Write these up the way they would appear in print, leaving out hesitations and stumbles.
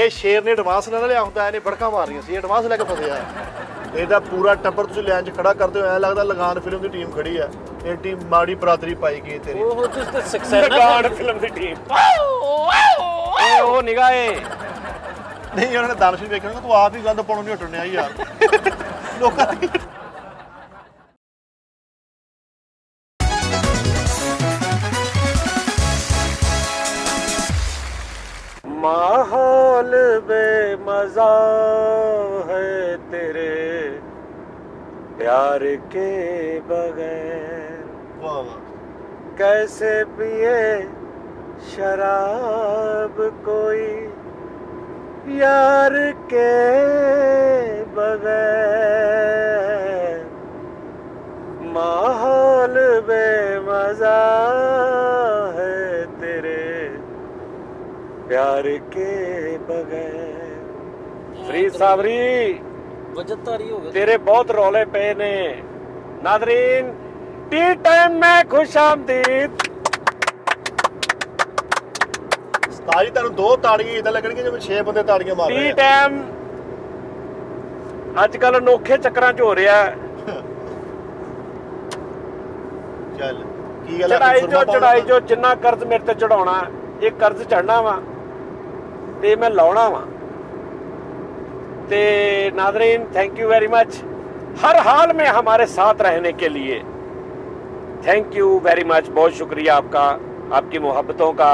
ਇਹ ਸ਼ੇਰ ਨੇ ਐਡਵਾਂਸ ਨਾਲ ਲਿਆ ਹੁੰਦਾ, ਇਹਨੇ ਬੜਕਾ ਮਾਰੀਆਂ ਸੀ, ਐਡਵਾਂਸ ਲੈ ਕੇ ਫਸਿਆ। ਇਹਦਾ ਪੂਰਾ ਟੱਬਰ ਤੁਸੀਂ ਲਾਈਨ 'ਚ ਖੜਾ ਕਰਦੇ ਹੋ, ਐਂ ਲੱਗਦਾ ਲਗਾਨ ਫਿਲਮ ਦੀ ਟੀਮ ਖੜੀ ਆ। ਇਹ ਟੀਮ ਮਾੜੀ ਬਰਾਦਰੀ ਪਾਈ ਗਈ ਤੇਰੀ। ਉਹ ਤੁਸੀਂ ਤੇ ਸਕਸੈਸ ਲਗਾਨ ਫਿਲਮ ਦੀ ਟੀਮ ਇਹ ਉਹ ਨਿਗਾਹੇ ਨਹੀਂ ਉਹਨਾਂ ਨੇ ਦਾਨਸ਼ ਨੂੰ ਵੇਖਿਆ, ਤੂੰ ਆਪ ਹੀ ਗੰਦ ਪਾਉਣੋਂ ਨਹੀਂ ਹਟਣਿਆ ਯਾਰ ਲੋਕਾਂ ਦੀ। माहौल बेमजा है तेरे प्यार के बगैर, ਵਾਹ ਵਾਹ। कैसे पिए शराब कोई यार के बगैर, माहौल बेमजा है तेरे प्यार के बगैर। फरीद साबरी ਵਜਤਦਾਰੀ ਹੋ ਗਈ तेरे बहुत रौले पे ने। नादरीन टी टाइम में खुश आमदीद। ਤਾਜੀ ਤੁਹਾਨੂੰ ਦੋ ਤਾੜੀਆਂ ਇਦਾਂ ਲੱਗਣਗੀਆਂ ਜਿਵੇਂ 6 ਬੰਦੇ ਤਾੜੀਆਂ ਮਾਰ ਰਹੇ ਟੀ ਆ। टाइम ਅੱਜ ਕੱਲ ਅਨੋਖੇ ਚੱਕਰਾਂ 'ਚ ਹੋ ਰਿਹਾ। ਚੱਲ ਕੀ ਗੱਲ ਚੜਾਈ ਜੋ ਜਿੰਨਾ ਕਰਜ਼ ਮੇਰੇ ਤੇ ਚੜਾਉਣਾ, ਇਹ ਕਰਜ਼ ਚੜਨਾ ਵਾ ਤੇ ਮੈਂ ਲਾਉਣਾ ਵਾ। ते नादरीन थैंक यू वेरी मच, हर हाल में हमारे साथ रहने के लिए थैंक यू वेरी मच। बहुत शुक्रिया आपका, आपकी मोहब्बतों का।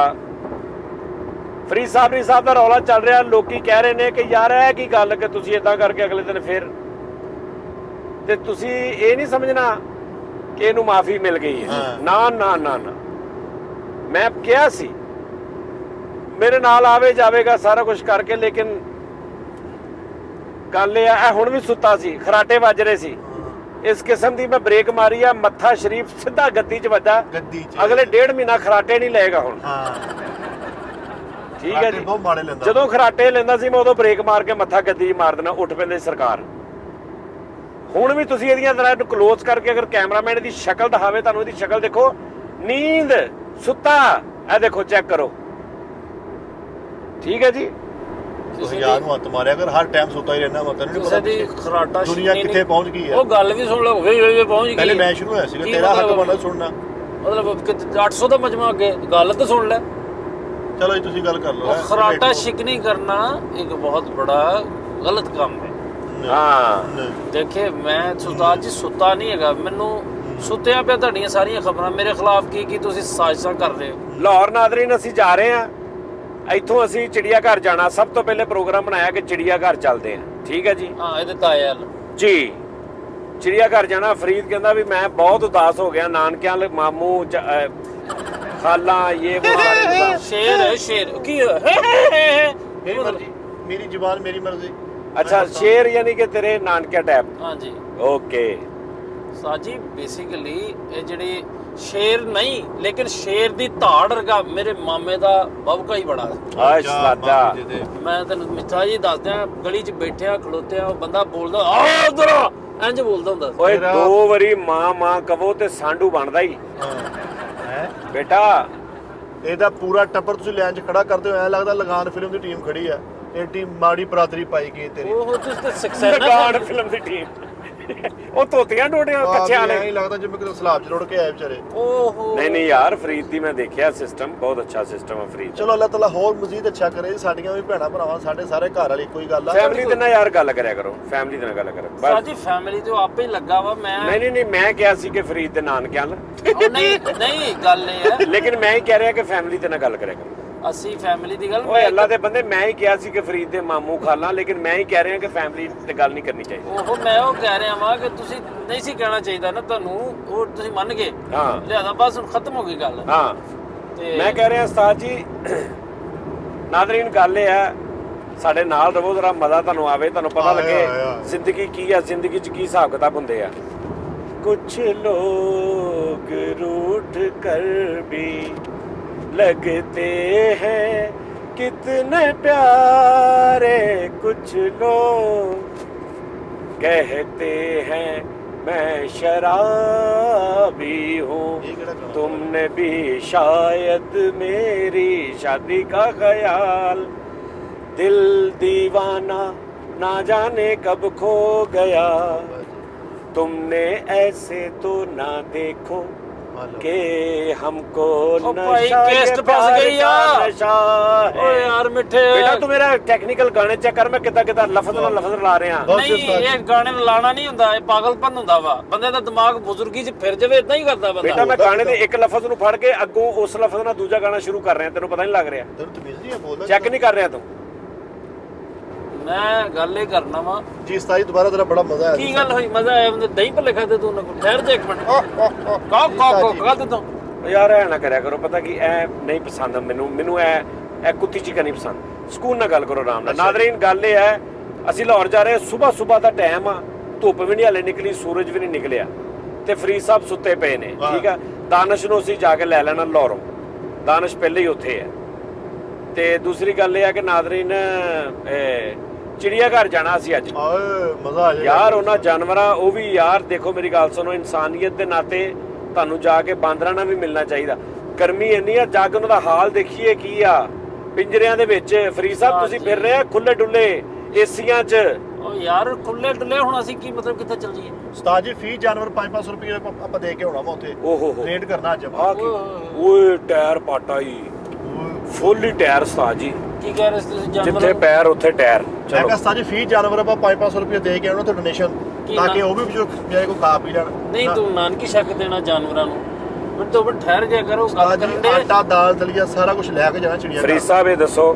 फरीद साहब का रौला चल रहा, लोग कह रहे हैं कि यार है की गल कि तुसीं इदां करके अगले दिन फिर ते तुसीं ये नहीं समझना कि इहनूं माफ़ी मिल गई है। ना ना ना ना, मैं कहा सी मेरे नाल आवे जावेगा सारा कुछ करके, लेकिन गल ये हुण भी सुता सी, खराटे वज रहे सी। इस किस्म की मैं ब्रेक मारी आ, मत्था शरीफ सीधा गद्दी च वजा। अगले 1.5 महीना खराटे नहीं लेगा हुण। ठीक है जी, जदों खराटे लेंदा सी मैं उदों ब्रेक मार के मत्था गद्दी मार देना, उठ पैंदी सरकार। हुण भी तुसीं इहदियां तरह क्लोज करके अगर कैमरामैन दी शक्ल दिखावे, तुहानूं इहदी शक्ल देखो, नींद सुता, ए देखो चेक करो। ठीक है जी, ਯਾਰ ਨੂੰ ਹੱਥ ਮਾਰਿਆ ਕਰ, ਹਰ ਟਾਈਮ ਸੁੱਤਾ ਹੀ ਰਹਿਣਾ ਮਤਲਬ ਨਹੀਂ ਪਤਾ ਖਰਾਟਾ ਦੁਨੀਆ ਕਿੱਥੇ ਪਹੁੰਚ ਗਈ ਹੈ। ਉਹ ਗੱਲ ਵੀ ਸੁਣ ਲਓ, ਵੇ ਪਹੁੰਚ ਗਈ। ਪਹਿਲੇ ਮੈਂ ਸ਼ੁਰੂ ਹੋਇਆ ਸੀਗਾ, ਤੇਰਾ ਹੱਕ ਬਣਦਾ ਸੁਣਨਾ। ਮਤਲਬ 800 ਦਾ ਮਜਮਾ ਅੱਗੇ ਗੱਲ ਤਾਂ ਸੁਣ ਲੈ। ਚਲੋ ਜੀ ਤੁਸੀਂ ਗੱਲ ਕਰ ਲਓ। ਖਰਾਟਾ ਸ਼ਿਕਨੀ ਕਰਨਾ ਇੱਕ ਬਹੁਤ ਬੜਾ ਗਲਤ ਕੰਮ ਹੈ। ਹਾਂ ਦੇਖੇ ਮੈਂ ਸੁਲਤਾਨ ਜੀ ਸੁੱਤਾ ਨਹੀਂ ਹੈਗਾ, ਮੈਨੂੰ ਸੁੱਤਿਆ ਪਿਆ ਤੁਹਾਡੀਆਂ ਸਾਰੀਆਂ ਖਬਰਾਂ ਮੇਰੇ ਖਿਲਾਫ ਕੀ ਤੁਸੀਂ ਸਾਜ਼ਿਸ਼ਾਂ ਕਰ ਰਹੇ ਹੋ। ਲਾਹੌਰ ਨਾਦਰੀਨ ਅਸੀਂ ਜਾ ਰਹੇ ਹਾਂ, ਇੱਥੋਂ ਅਸੀਂ ਚਿੜੀਆ ਘਰ ਜਾਣਾ। ਸਭ ਤੋਂ ਪਹਿਲੇ ਪ੍ਰੋਗਰਾਮ ਬਣਾਇਆ ਕਿ ਚਿੜੀਆ ਘਰ ਚੱਲਦੇ ਹਾਂ। ਠੀਕ ਹੈ ਜੀ, ਹਾਂ ਇਹਦੇ ਤਾਏ ਵਾਲ ਜੀ ਚਿੜੀਆ ਘਰ ਜਾਣਾ। ਫਰੀਦ ਕਹਿੰਦਾ ਵੀ ਮੈਂ ਬਹੁਤ ਉਦਾਸ ਹੋ ਗਿਆ, ਨਾਨਕਿਆਂ ਮਾਮੂ ਖਾਲਾ ਇਹ ਸ਼ੇਰ ਕੀ ਮੇਰੀ ਮਰਜ਼ੀ, ਮੇਰੀ ਜ਼ੁਬਾਨ ਮੇਰੀ ਮਰਜ਼ੀ। अच्छा शेर यानी कि तेरे नानकिया टाइप। हाँ जी ओके साजी बेसिकली ये जेडी शेर नहीं लेकिन शेर दी धाड़ वर्गा मेरे मामे दा बबका ही बड़ा। मैं तेन मिठा जी दस दियां, गली च बैठे खलोते आ, बंदा बोलदा आ उधर इंज बोलदा हुंदा। ओए दो वारी मां कहो ते सांडू बनदा ही है बेटा। ਇਹਦਾ ਪੂਰਾ ਟੱਬਰ ਤੁਸੀਂ ਲਾਈਨ 'ਚ ਖੜਾ ਕਰਦੇ ਹੋ, ਐਂ ਲੱਗਦਾ ਲਗਾਨ ਫਿਲਮ ਦੀ ਟੀਮ ਖੜੀ ਆ। ਇਹ ਟੀਮ ਮਾੜੀ ਬਰਾਦਰੀ ਪਾਈ ਗਈ ਤੇਰੀ। ਉਹ ਤੁਸੀਂ ਤੇ ਸਕਸੈਸ ਲਗਾਨ ਫਿਲਮ ਦੀ ਟੀਮ ਉਹ ਤੋਤੀਆਂ ਡੋੜੀਆਂ ਕੱਚਿਆਂ ਵਾਲੇ ਨਹੀਂ ਲੱਗਦਾ ਜਿਵੇਂ ਕਿ ਸਲਾਬ 'ਚ ਰੁੜ ਕੇ ਆਏ ਵਿਚਾਰੇ। ਓਹੋ ਨਹੀਂ ਯਾਰ ਫਰੀਦ ਦੀ ਮੈਂ ਦੇਖਿਆ ਸਿਸਟਮ, ਬਹੁਤ ਅੱਛਾ ਸਿਸਟਮ ਹੈ ਫਰੀਦ। ਚਲੋ ਅੱਲਾਹ ਤਾਲਾ ਹੋਰ ਮਜ਼ੀਦ ਅੱਛਾ ਕਰੇ। ਸਾਡੀਆਂ ਵੀ ਭੈਣਾਂ ਭਰਾਵਾਂ, ਸਾਡੇ ਸਾਰੇ ਘਰ ਵਾਲੀ ਕੋਈ ਗੱਲ ਆ। ਫੈਮਿਲੀ ਦੇ ਨਾਲ ਯਾਰ ਗੱਲ ਕਰਿਆ ਕਰੋ, ਫੈਮਿਲੀ ਦੇ ਨਾਲ ਗੱਲ ਕਰੋ ਬਸ। ਸਾਜੀ ਫੈਮਿਲੀ ਤੇ ਆਪੇ ਹੀ ਲੱਗਾ ਵਾ। ਮੈਂ ਨਹੀਂ ਮੈਂ ਕਿਹਾ ਸੀ ਕਿ ਫਰੀਦ ਦੇ ਨਾਨਕਿਆਂ ਨਾਲ ਨਹੀਂ ਗੱਲ ਇਹ ਹੈ ਲੇਕਿਨ ਮੈਂ ਹੀ ਕਹਿ ਰਿਹਾ ਕਿ ਫੈਮਿਲੀ ਦੇ ਨਾਲ ਗੱਲ ਕਰਿਆ ਕਰੋ। ਅਸੀਂ ਫੈਮਿਲੀ ਦੀ ਗੱਲ ਓਏ ਅੱਲਾ ਦੇ ਬੰਦੇ, ਮੈਂ ਹੀ ਕਿਹਾ ਸੀ ਕਿ ਫਰੀਦ ਦੇ ਮਾਮੂ ਖਾਲਾ, ਲੇਕਿਨ ਮੈਂ ਹੀ ਕਹਿ ਰਿਹਾ ਕਿ ਫੈਮਿਲੀ ਤੇ ਗੱਲ ਨਹੀਂ ਕਰਨੀ ਚਾਹੀਦੀ। ਉਹ ਮੈਂ ਉਹ ਕਹਿ ਰਿਹਾ ਵਾਂ ਕਿ ਤੁਸੀਂ ਨਹੀਂ ਸੀ ਕਹਿਣਾ ਚਾਹੀਦਾ ਨਾ, ਤੁਹਾਨੂੰ ਉਹ ਤੁਸੀਂ ਮੰਨ ਗਏ। ਹਾਂ ਲਿਆਦਾ ਬਸ ਹੁਣ ਖਤਮ ਹੋ ਗਈ ਗੱਲ। ਹਾਂ ਤੇ ਮੈਂ ਕਹਿ ਰਿਹਾ ਉਸਤਾਦ ਜੀ ਨਾਜ਼ਰੀਨ ਗੱਲ ਇਹ ਹੈ, ਸਾਡੇ ਨਾਲ ਰਹੋ, ਜ਼ਰਾ ਮਜ਼ਾ ਤੁਹਾਨੂੰ ਆਵੇ, ਤੁਹਾਨੂੰ ਪਤਾ ਲੱਗੇ ਜ਼ਿੰਦਗੀ ਕੀ ਆ, ਜ਼ਿੰਦਗੀ 'ਚ ਕੀ ਹਿਸਾਬ ਕਿਤਾਬ ਹੁੰਦੇ ਆ। ਕੁਛ ਲੋਗ रूठ कर भी लगते हैं कितने प्यारे, कुछ लोग कहते हैं मैं शराबी हूँ, तुमने भी शायद मेरी शादी का ख्याल दिल दीवाना ना जाने कब खो गया, तुमने ऐसे तो ना देखो के हमको नशा केस्ट ये फंस प्यार गई का यार। नशा ਓ है। ਯਾਰ ਮਿੱਠੇ बेटा तू मेरा टेक्निकल गाने चेक कर, मैं कितना लफ्ज ਨਾਲ ਲਫ਼ਜ਼ ਲਾ ਰਿਹਾ। ਬਹੁਤ ਨਹੀਂ ਉਸਤਾਦ ਜੀ। ਇਹ ਗਾਣੇ ਨੂੰ ਲਾਣਾ ਨਹੀਂ ਹੁੰਦਾ, ਇਹ ਪਾਗਲਪਨ ਹੁੰਦਾ ਵਾ। ਬੰਦੇ ਦਾ ਦਿਮਾਗ ਬਜ਼ੁਰਗੀ 'ਚ ਫਿਰ ਜਾਵੇ ਇਦਾਂ ਹੀ ਕਰਦਾ ਬੇਟਾ ਬੰਦਾ। ਮੈਂ ਗਾਣੇ ਦੇ ਇੱਕ ਲਫ਼ਜ਼ ਨੂੰ ਫੜ ਕੇ ਅੱਗੋਂ ਉਸ ਲਫ਼ਜ਼ ਨਾਲ ਦੂਜਾ ਗਾਣਾ ਸ਼ੁਰੂ ਕਰ ਰਿਹਾ, ਤੈਨੂੰ ਪਤਾ ਨਹੀਂ ਲੱਗ ਰਿਹਾ? ਤੈਨੂੰ ਤਮੀਜ਼ ਨਹੀਂ ਹੈ ਬੋਲਦਾ? ਚੈੱਕ ਨਹੀਂ ਕਰ ਰਿਹਾ ਤੂੰ? ਮੈਂ ਗੱਲ ਇਹ ਕਰਨਾ ਵਾ। ਜੀ ਉਸਤਾਦ ਜੀ ਦੁਬਾਰਾ ਤੇਰਾ ਬੜਾ ਮਜ਼ਾ ਆਇਆ। ਕੀ ਗੱਲ ਹੋਈ? ਮਜ਼ਾ ਆਇਆ? ਬੰਦੇ ਦਹੀਂ ਭੱਲੇ ਖਾਦੇ ਤੂੰ ਉਹਨਾਂ ਕੋਲ? ਠਹਿਰ ਜਾ ਇੱਕ ਮਿੰਟ। ਕਾ ਕਾ ਤੂੰ ਯਾਰ ਐ ਨਾ ਕਰਿਆ ਕਰੋ, ਪਤਾ ਕੀ ਐ ਨਹੀਂ ਪਸੰਦ ਮੈਨੂੰ ਐ ਕੁੱਤੀ ਚੀਕਾ ਨਹੀਂ ਪਸੰਦ। ਸਕੂਨ ਨਾਲ ਗੱਲ ਕਰੋ, ਆਰਾਮ ਨਾਲ। ਨਾਜ਼ਰੀਨ ਗੱਲ ਇਹ ਹੈ, ਅਸੀਂ ਲਾਹੌਰ ਜਾ ਰਹੇ, ਸਵੇਰ ਦਾ ਟਾਈਮ ਆ, ਧੁੱਪ ਵੀ ਨਹੀਂ ਹਲੇ ਨਿਕਲੀ, ਸੂਰਜ ਵੀ ਨਹੀਂ ਨਿਕਲਿਆ ਤੇ ਫਰੀਦ ਸਾਹਿਬ ਸੁੱਤੇ ਪਏ ਨੇ, ਠੀਕ ਆ। ਦਾਨਿਸ਼ ਨੂੰ ਅਸੀਂ ਜਾ ਕੇ ਲੈ ਲੈਣਾ ਲਾਹੌਰੋਂ, ਦਾਨਿਸ਼ ਪਹਿਲੇ ਹੀ ਉੱਥੇ ਹੈ। ਤੇ ਦੂਸਰੀ ਗੱਲ ਇਹ ਆ ਕਿ ਨਾਜ਼ਰੀਨ ਚਿੜੀਆ ਘਰ ਜਾਣਾ ਅਸੀਂ ਅੱਜ। ਆਏ ਮਜ਼ਾ ਆ ਜਾਏਗਾ ਯਾਰ ਉਹਨਾਂ ਜਾਨਵਰਾਂ, ਉਹ ਵੀ ਯਾਰ ਦੇਖੋ ਮੇਰੀ ਗੱਲ ਸੁਣੋ, ਇਨਸਾਨੀਅਤ ਦੇ ਨਾਤੇ ਤੁਹਾਨੂੰ ਜਾ ਕੇ ਬਾਂਦਰਾਂ ਨਾਲ ਵੀ ਮਿਲਣਾ ਚਾਹੀਦਾ। ਗਰਮੀ ਇੰਨੀ ਆ, ਜਾ ਕੇ ਉਹਨਾਂ ਦਾ ਹਾਲ ਦੇਖੀਏ ਕੀ ਆ ਪਿੰਜਰਿਆਂ ਦੇ ਵਿੱਚ। ਫਰੀਦ ਸਾਹਿਬ ਤੁਸੀਂ ਫਿਰ ਰਹੇ ਆ ਖੁੱਲੇ ਡੁੱਲੇ ਏਸੀਆਂ 'ਚ। ਓ ਯਾਰ ਖੁੱਲੇ ਡੁੱਲੇ, ਹੁਣ ਅਸੀਂ ਕੀ ਮਤਲਬ ਕਿੱਥੇ ਚੱਲ ਜਾਈਏ? ਉਸਤਾਦ ਜੀ ਫੀ ਜਾਨਵਰ 500 ਰੁਪਏ ਆਪਾਂ ਦੇ ਕੇ ਆਉਣਾ ਵਾ ਉੱਥੇ। ਓਹੋ ਹੋ ਰੇਡ ਕਰਨਾ ਅੱਜ ਆ ਕੀ? ਓਏ ਟਾਇਰ ਪਾਟਾ ਹੀ ਫੁੱਲ ਹੀ ਟਾਇਰ ਉਸਤਾਦ ਜੀ, ਕੀ ਕਹਿ ਰਹੇ ਸੀ ਤੁਸੀਂ? ਜਿੱਥੇ ਜਾਨਵਰ ਪੈਰ ਉੱਥੇ ਟਾਇਰ। ਮੈਂ ਚਲੋ ਕਿਹਾ ਉਸਤਾਦ ਜੀ ਫੀ ਜਾਨਵਰ ਆਪਾਂ 500 ਰੁਪਏ ਦੇ ਕੇ ਆਉਣਾ ਤੇ ਡੋਨੇਸ਼ਨ, ਕੀ ਤਾਂ ਕਿ ਨਾ- ਉਹ ਵੀ ਜੋ ਮੇਰੇ ਕੋ ਖਾ ਪੀ ਲੈਣ। ਨਹੀਂ ਤੂੰ ਨਾਨਕੀ ਸ਼ੱਕ ਦੇਣਾ ਜਾਨਵਰਾਂ ਨੂੰ? ਮੈਨੂੰ ਤਾਂ ਬਟ ਠਹਿਰ ਜਾ ਕਰੋ, ਗੱਲ ਉਸਤਾਦ ਕਰਨ ਜੀ ਦੇ। ਆਟਾ ਦਾਲ ਦਲੀਆ ਸਾਰਾ ਕੁਝ ਲੈ ਕੇ ਜਾਣਾ ਚਿੜੀਆ ਫਰੀਦ ਸਾਹਿਬ ਇਹ ਦੱਸੋ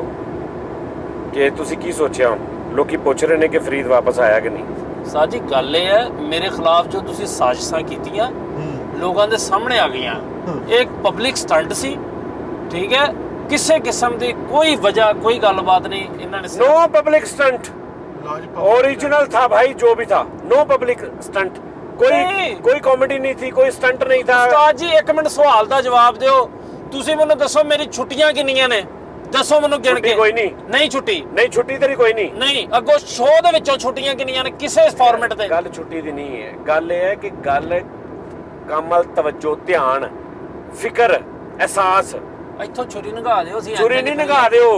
ਕਿ ਤੁਸੀਂ ਕੀ ਸੋਚਿਆ ਹੁਣ? ਲੋਕੀ ਪੁੱਛ ਰਹੇ ਨੇ ਕਿ ਫਰੀਦ ਵਾਪਸ ਆਇਆ ਕਿ ਨਹੀਂ। ਸਾਜੀ ਗੱਲ ਇਹ ਹੈ, ਮੇਰੇ ਖਿਲਾਫ ਜੋ ਤੁਸੀਂ ਸਾਜ਼ਿਸ਼ਾਂ ਕੀਤੀਆਂ ਲੋਕਾਂ ਦੇ ਸਾਹਮਣੇ ਆ ਗਈਆਂ। ਇਹ ਇੱਕ ਪਬਲਿਕ ਸਟੰਟ ਸੀ, ਠੀਕ ਹੈ? ਕਿਸੇ ਕਿਸਮ ਦੀ ਕੋਈ ਵਜ੍ਹਾ ਕੋਈ ਗੱਲਬਾਤ ਨਹੀਂ ਇਹਨਾਂ ਨੇ नो पब्लिक स्टंट, ओरिजिनल था भाई जो भी था, नो पब्लिक स्टंट। नहीं। कोई कॉमेडी नहीं थी, कोई स्टंट नहीं था। ਉਸਤਾਦ ਜੀ ਇੱਕ ਮਿੰਟ ਸਵਾਲ ਦਾ ਜਵਾਬ ਦਿਓ। ਤੁਸੀਂ ਮੈਨੂੰ ਦੱਸੋ ਮੇਰੀ ਛੁੱਟੀਆਂ ਕਿੰਨੀਆਂ ਨੇ? ਦੱਸੋ ਮੈਨੂੰ ਗਿਣ ਛੁੱਟੀ ਕੇ। ਕੋਈ ਨਹੀਂ। ਨਹੀਂ ਛੁੱਟੀ? नहीं छुट्टी तेरी कोई नहीं। ਨਹੀਂ ਅੱਗੋਂ ਸ਼ੋਅ ਦੇ ਵਿੱਚੋਂ ਛੁੱਟੀਆਂ ਕਿੰਨੀਆਂ ਨੇ ਕਿਸੇ ਫਾਰਮੈਟ ਤੇ? गल छुट्टी दी नहीं है, गल ये है कि गल कमल तवज्जो ध्यान फिक्र एहसास। ਇੱਥੋਂ ਛੁਰੀ ਨਗਾ ਦਿਓ, ਅਸੀਂ ਚੁਰੀ ਨਹੀਂ ਨਿਗਾ ਦਿਓ।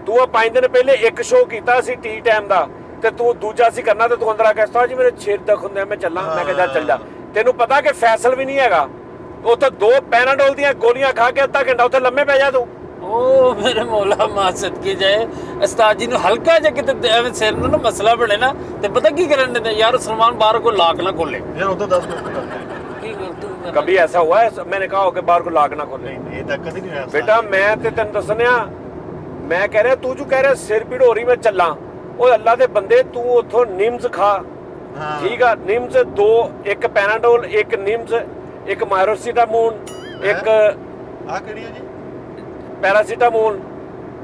ਤੂੰ ਆ 5 ਦਿਨ ਪਹਿਲੇ ਇੱਕ ਸ਼ੋਅ ਕੀਤਾ ਸੀ ਟੀ ਟਾਈਮ ਦਾ, ਤੇ ਤੂੰ ਦੂਜਾ ਸੀ ਕਰਨਾ, ਤੇ ਤੂੰ ਅੰਦਰ ਆ ਕੇ ਕਹਤਾ ਜੀ ਮੇਰੇ ਸਿਰ ਦਰਦ ਹੁੰਦਾ, ਮੈਂ ਚੱਲਾਂ। ਮੈਂ ਕਿਹਾ ਚੱਲ ਜਾ। ਤੈਨੂੰ ਪਤਾ ਕਿ ਫੈਸਲ ਵੀ ਨਹੀਂ ਹੈਗਾ ਉੱਥੇ, 2 ਪੈਨਾਡੋਲ ਦੀਆਂ ਗੋਲੀਆਂ ਖਾ ਕੇ ਅੱਧਾ ਘੰਟਾ ਉੱਥੇ ਲੰਮੇ ਪੈ ਜਾ ਤੂੰ। ਓ ਮੇਰੇ ਮੌਲਾ ਮਾਂ ਸਦਕੇ ਜਾਏ, ਉਸਤਾਦ ਜੀ ਨੂੰ ਹਲਕਾ ਜਿਹਾ ਕਿਤੇ ਐਵੇਂ ਸਿਰ ਨੂੰ ਨਾ ਮਸਲਾ ਬਣੇ ਨਾ, ਤੇ ਪਤਾ ਕੀ ਕਰਨ ਦੇ ਯਾਰ, ਸਲਮਾਨ ਬਾਹਰ ਕੋਈ ਲਾਕ ਨਾ ਖੋਲੇ। ਯਾਰ ਉਧਰ ਦੱਸ ਦੋ ਕੀ ਗੱਲ ਤੂੰ कभी ऐसा हुआ है मैंने कहा हो कि बाहर को लाग ना खोले? ਨਹੀਂ ਇਹ ਤਾਂ ਕਦੀ ਨਹੀਂ ਹੋਇਆ बेटा मैं ते तेन दसनिया, मैं कह रहा तू जो कह रहा सिर पीड़ हो रही मैं चला, ओ अल्लाह दे बंदे तू उथों निम्स खा, ठीक है? निम्स 2, एक पैनाडोल, एक निम्स, एक मायरोसिटामोल, एक ਆ ਕਿਹੜੀ ਹੈ ਜੀ? पैरासीटामोल,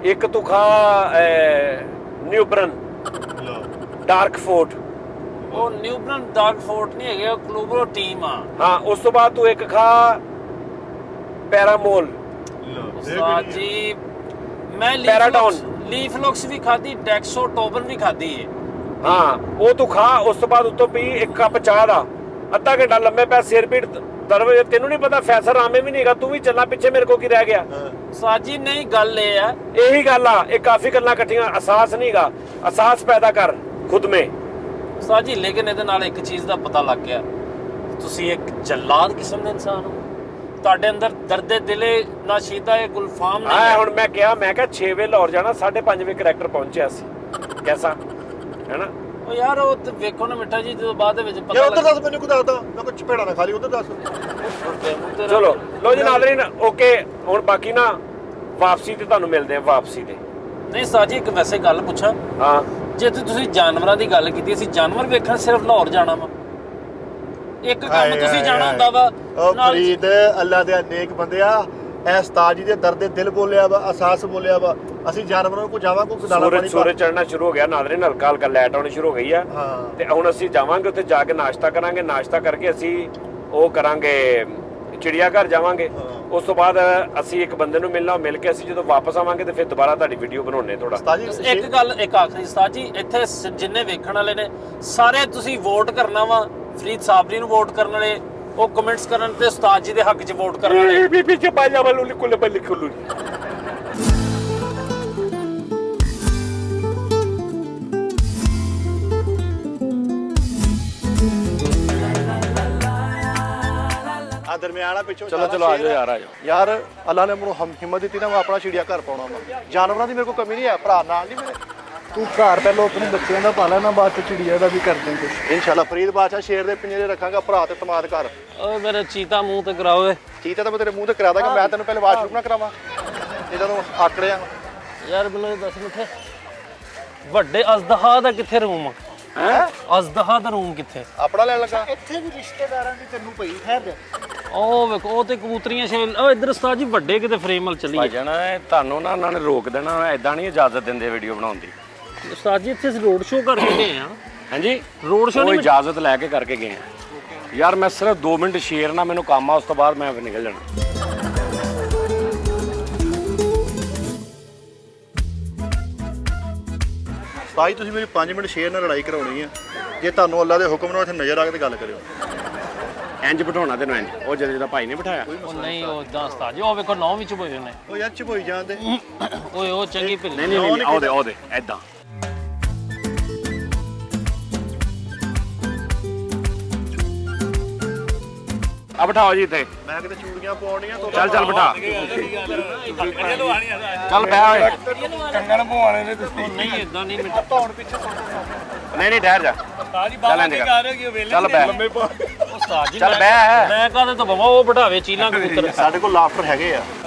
एक तू खा न्यूब्रन डार्क फोर्ट। ਉਹ ਨਿਊਬਰਨ ਡਾਰਕ ਫੋਰਟ ਨਹੀਂ ਹੈਗੇ, ਉਹ ਕਲੋਬਰੋ ਟੀਮ ਆ। हाँ उस तो बाद तू एक खा पैरामोल। ਉਸਤਾਦ ਜੀ ਮੈਂ ਪੈਰਾਡਾਊਨ। ਲੀਫਲੌਕਸ ਵੀ ਖਾਦੀ, ਡੈਕਸੋਟੋਬਨ ਵੀ ਖਾਦੀ ਹੈ। हाँ वो तू खा, उस तो बाद उतो पी 1 कप चाह दा, ਅੱਧਾ ਘੰਟਾ ਲੰਮੇ ਪੈ, ਸਿਰ ਪੀੜ ਦਰਦ। ਤੈਨੂੰ ਨਹੀਂ ਪਤਾ ਫੈਸਲ ਰਾਮੇ ਵੀ ਨਹੀਂਗਾ, ਤੂੰ ਵੀ ਚੱਲਾਂ ਪਿੱਛੇ, ਮੇਰੇ ਕੋ ਕੀ ਰਹਿ ਗਿਆ? ਉਸਤਾਦ ਜੀ ਨਹੀਂ ਗੱਲ ਇਹ ਆ, ਇਹੀ ਗੱਲ ਆ, ਇਹ ਕਾਫੀ ਗੱਲਾਂ ਇਕੱਠੀਆਂ। ਅਹਿਸਾਸ ਨਹੀਂਗਾ, ਅਹਿਸਾਸ ਪੈਦਾ ਕਰ ਖੁਦ ਮੇ। ਉਸਤਾਦ ਜੀ ਲੇਕਿਨ ਇਹਦੇ ਨਾਲ ਇੱਕ ਚੀਜ਼ ਦਾ ਪਤਾ ਲੱਗ ਗਿਆ, ਤੁਸੀਂ ਇੱਕ ਜਲਾਦ ਕਿਸਮ ਦੇ ਇਨਸਾਨ ਹੋ। ਤੁਹਾਡੇ ਅੰਦਰ ਦਰਦੇ ਦਿਲੇ ਨਾ ਸ਼ੀਦਾ ਇਹ ਗੁਲਫਾਮ ਨਹੀਂ ਆ ਹੈ। ਹੁਣ ਮੈਂ ਕਿਹਾ 6 ਵਜੇ ਲਾਹੌਰ ਜਾਣਾ, 5:30 ਵਜੇ ਕਰੈਕਟਰ ਪਹੁੰਚਿਆ ਸੀ, ਕੈਸਾ ਹੈਨਾ? ਉਹ ਯਾਰ ਉਹ ਤੇ ਵੇਖੋ ਨਾ ਮਿੱਠਾ ਜੀ, ਜਦੋਂ ਬਾਅਦ ਦੇ ਵਿੱਚ ਪਤਾ ਯਾਰ ਉਧਰ ਦੱਸ ਮੈਨੂੰ ਕੋਈ ਦੱਸਦਾ, ਮੈਂ ਕੋਈ ਚਪੇੜਾ ਨਾ ਖਾਲੀ ਉਧਰ ਦੱਸ। ਚਲੋ ਲੋ ਜੀ ਨਾਜ਼ਰੀਨ, ਓਕੇ। ਹੁਣ ਬਾਕੀ ਨਾ ਵਾਪਸੀ ਤੇ ਤੁਹਾਨੂੰ ਮਿਲਦੇ ਆ, ਵਾਪਸੀ ਤੇ। ਨਹੀਂ ਉਸਤਾਦ ਜੀ ਇੱਕ ਵੈਸੇ ਗੱਲ ਪੁੱਛਾਂ, ਹਾਂ ਜੇ ਤੁਸੀਂ ਜਾਨਵਰਾਂ ਦੀ ਗੱਲ ਕੀਤੀ, ਅਸੀਂ ਜਾਨਵਰ ਵੇਖਣ ਸਿਰਫ ਲਾਹੌਰ ਜਾਣਾ ਵਾ? ਇੱਕ ਕੰਮ ਤੁਸੀਂ ਜਾਣਾ ਹੁੰਦਾ ਵਾ ਉਹ ਫਰੀਦ ਅੱਲਾ ਦੇ ਨੇਕ ਬੰਦਿਆ, ਐ ਉਸਤਾਦ ਜੀ ਦੇ ਦਰਦ ਦਿਲ ਬੋਲਿਆ ਵਾ, ਅਹਿਸਾਸ ਬੋਲਿਆ ਵਾ। ਅਸੀਂ ਜਾਨਵਰਾਂ ਨੂੰ ਕੋ ਜਾਵਾਂਗੇ, ਕੋਈ ਦਾਣਾ ਪਾਣੀ ਸੂਰਜ ਚੜਨਾ ਸ਼ੁਰੂ ਹੋ ਗਿਆ ਨਾਜ਼ਰੀਨ, ਹਲਕਾ ਹਲਕਾ ਲਾਈਟ ਆਉਣੀ ਸ਼ੁਰੂ ਹੋ ਗਈ ਆ। ਹਾਂ ਤੇ ਹੁਣ ਅਸੀਂ ਜਾਵਾਂਗੇ ਉੱਥੇ, ਜਾ ਕੇ ਨਾਸ਼ਤਾ ਕਰਾਂਗੇ, ਨਾਸ਼ਤਾ ਕਰਕੇ ਅਸੀਂ ਉਹ ਕਰਾਂਗੇ ਚਿੜੀਆ ਘਰ ਜਾਵਾਂਗੇ। ਉਸ ਤੋਂ ਬਾਅਦ ਅਸੀਂ ਇੱਕ ਬੰਦੇ ਨੂੰ ਮਿਲਣਾ, ਮਿਲ ਕੇ ਅਸੀਂ ਜਦੋਂ ਵਾਪਸ ਆਵਾਂਗੇ ਤੇ ਫਿਰ ਦੁਬਾਰਾ ਤੁਹਾਡੀ ਵੀਡੀਓ ਬਣਾਉਣੇ ਥੋੜਾ। ਉਸਤਾਦ ਜੀ ਇੱਕ ਗੱਲ, ਇੱਕ ਆਖਰੀ ਉਸਤਾਦ ਜੀ, ਇੱਥੇ ਜਿੰਨੇ ਵੇਖਣ ਵਾਲੇ ਨੇ ਸਾਰੇ ਤੁਸੀਂ ਵੋਟ ਕਰਨਾ ਵਾ, ਫਰੀਦ ਸਾਬਰੀ ਨੂੰ ਵੋਟ ਕਰਨ ਵਾਲੇ, ਉਹ ਕਮੈਂਟਸ ਕਰਨ ਤੇ ਉਸਤਾਦ ਜੀ ਦੇ ਹੱਕ 'ਚ ਵੋਟ ਕਰਨ ਵਾਲੇ। ਬੀਬੀ ਚ ਪਾਜਾ ਵਾਲੂ ਲਿਖੋ ਲੈ ਲਿਖੋ ਲੂ। ਮੈਂ ਆਣਾ ਪਿੱਛੋਂ ਚਲੋ ਚਲੋ ਆ ਜਾਓ ਯਾਰ, ਆ ਜਾਓ ਯਾਰ। ਅੱਲਾ ਨੇ ਮੈਨੂੰ ਹਿੰਮਤ ਦਿੱਤੀ ਨਾ, ਮੈਂ ਆਪਣਾ ਚਿੜੀਆ ਘਰ ਪਾਉਣਾ ਵਾ। ਜਾਨਵਰਾਂ ਦੀ ਮੇਰੇ ਕੋਲ ਕਮੀ ਨਹੀਂ ਹੈ, ਭਰਾ ਨਾਲ ਨਹੀਂ ਮੇਰੇ। ਤੂੰ ਘਰ ਪਹਿਲਾਂ ਆਪਣੇ ਬੱਚਿਆਂ ਦਾ ਪਾਲਾ ਨਾ, ਬਾਅਦ ਚ ਚਿੜੀਆ ਦਾ ਵੀ ਕਰਦੇ ਕੁਛ। ਇਨਸ਼ਾਅੱਲਾ ਫਰੀਦ ਬਾਦਸ਼ਾਹ ਸ਼ੇਰ ਦੇ ਪਿੰਜਰੇ ਰੱਖਾਂਗਾ, ਭਰਾ ਤੇ ਤਮਾਦ ਘਰ। ਓਏ ਮੇਰੇ ਚੀਤਾ ਮੂੰਹ ਤੇ ਕਰਾਓ ਓਏ। ਚੀਤਾ ਤਾਂ ਮੈਂ ਤੇਰੇ ਮੂੰਹ ਤੇ ਕਰਾ ਦਾਂਗਾ, ਮੈਂ ਤੈਨੂੰ ਪਹਿਲੇ ਵਾਸ਼ਰੂਮ ਨਾ ਕਰਾਵਾਂ ਇਹਦਾ ਤੂੰ ਆਕੜਿਆ। ਯਾਰ ਮੈਨੂੰ ਇਹ ਦੱਸ ਮਿੱਠੇ, ਵੱਡੇ ਅਜ਼ਦਹਾ ਦਾ ਕਿੱਥੇ ਰੂਮ ਆ? ਹੈ ਅਜ਼ਦਹਾ ਦਾ ਰੂਮ ਕਿੱਥੇ? ਆਪਣਾ ਲੈਣ ਲੱਗਾ। ਇੱਥੇ ਵੀ ਰਿਸ਼ਤੇਦਾਰਾਂ ਦੀ ਤੈਨੂੰ ਪਈ ਖੈਰ ਦੇ। ਉਹ ਵੇਖੋ, ਉਹ ਤੇ ਕਬੂਤਰੀਆਂ ਸ਼ੇਲ। ਉਹ ਇੱਧਰ ਉਸਤਾਦ ਜੀ ਵੱਡੇ ਕਿਤੇ ਫਰੇਮ ਵੱਲ ਚੱਲੀਏ। ਭਾਈ ਜਾਣਾ ਤੁਹਾਨੂੰ ਨਾ ਉਹਨਾਂ ਨੇ ਰੋਕ ਦੇਣਾ, ਐਦਾਂ ਨਹੀਂ ਇਜਾਜ਼ਤ ਦਿੰਦੇ ਵੀਡੀਓ ਬਣਾਉਣ ਦੀ। ਉਸਤਾਦ ਜੀ ਇੱਥੇ ਅਸੀਂ ਰੋਡ ਸ਼ੋਅ ਕਰਕੇ ਗਏ ਆ। ਹਾਂਜੀ ਰੋਡ ਸ਼ੋਅ ਉਹ ਨਹੀਂ ਇਜਾਜ਼ਤ ਲੈ ਕੇ ਕਰਕੇ ਗਏ ਆ ਯਾਰ। ਮੈਂ ਸਿਰਫ 2 ਮਿੰਟ ਸ਼ੇਰ ਨਾਲ ਮੈਨੂੰ ਕੰਮ ਆ, ਉਸ ਤੋਂ ਬਾਅਦ ਮੈਂ ਨਿਕਲ ਜਾਣਾ। ਭਾਈ ਤੁਸੀਂ ਮੇਰੀ 5 ਮਿੰਟ ਸ਼ੇਰ ਨਾਲ ਲੜਾਈ ਕਰਾਉਣੀ ਹੈ। ਜੇ ਤੁਹਾਨੂੰ ਅੱਲਾ ਦੇ ਹੁਕਮ ਨਾਲ ਇੱਥੇ ਨਜ਼ਰ ਆ ਕੇ ਤੇ ਗੱਲ ਕਰਿਓ। ਇੰਜ ਬਿਠਾਉਣਾ ਤੈਨੂੰ ਇੰਜ, ਉਹ ਜਿਹਦਾ ਭਾਈ ਨੇ ਬਿਠਾਇਆ। ਉਹ ਨਹੀਂ, ਉਹ ਇਦਾਂ ਉਸਤਾਦ ਜੀ, ਉਹ ਵੇਖੋ 9 ਵਿੱਚ ਹੋਏ ਨੇ। ਉਹ ਯਾਰ ਚੁਪੋਈ ਜਾਂਦੇ। ਓਏ ਉਹ ਚੰਗੀ ਭਲੀ। ਨਹੀਂ ਨਹੀਂ ਨਹੀਂ, ਉਹਦੇ ਐਦਾਂ। ਆ ਬਿਠਾਓ ਜੀ ਇੱਥੇ। ਮੈਂ ਕਿਤੇ ਚੂੜੀਆਂ ਪਾਉਣੀਆਂ ਤੋਂ ਚੱਲ ਚੱਲ ਬਿਠਾ। ਚੱਲ ਬਹਿ ਓਏ। ਕੰਗਣ ਪਵਾਣੇ ਨੇ ਤੁਸੀਂ। ਨਹੀਂ ਇਦਾਂ ਨਹੀਂ ਮਿੱਠ। ਨਹੀਂ ਨਹੀਂ ਠਹਿਰ ਜਾ। ਚੱਲ ਇੰਜ ਕਰ। ਚੱਲ ਬਹਿ। ਉਸਤਾਦ ਜੀ ਚੱਲ ਬਹਿ। ਮੈਂ ਕਾਹਦੇ ਤੋਂ ਬਵਾ, ਉਹ ਬਿਠਾਵੇ ਚੀਲਾਂ ਕਬੂਤਰ। ਸਾਡੇ ਕੋਲ ਲਾਫਟਰ ਹੈਗੇ ਆ।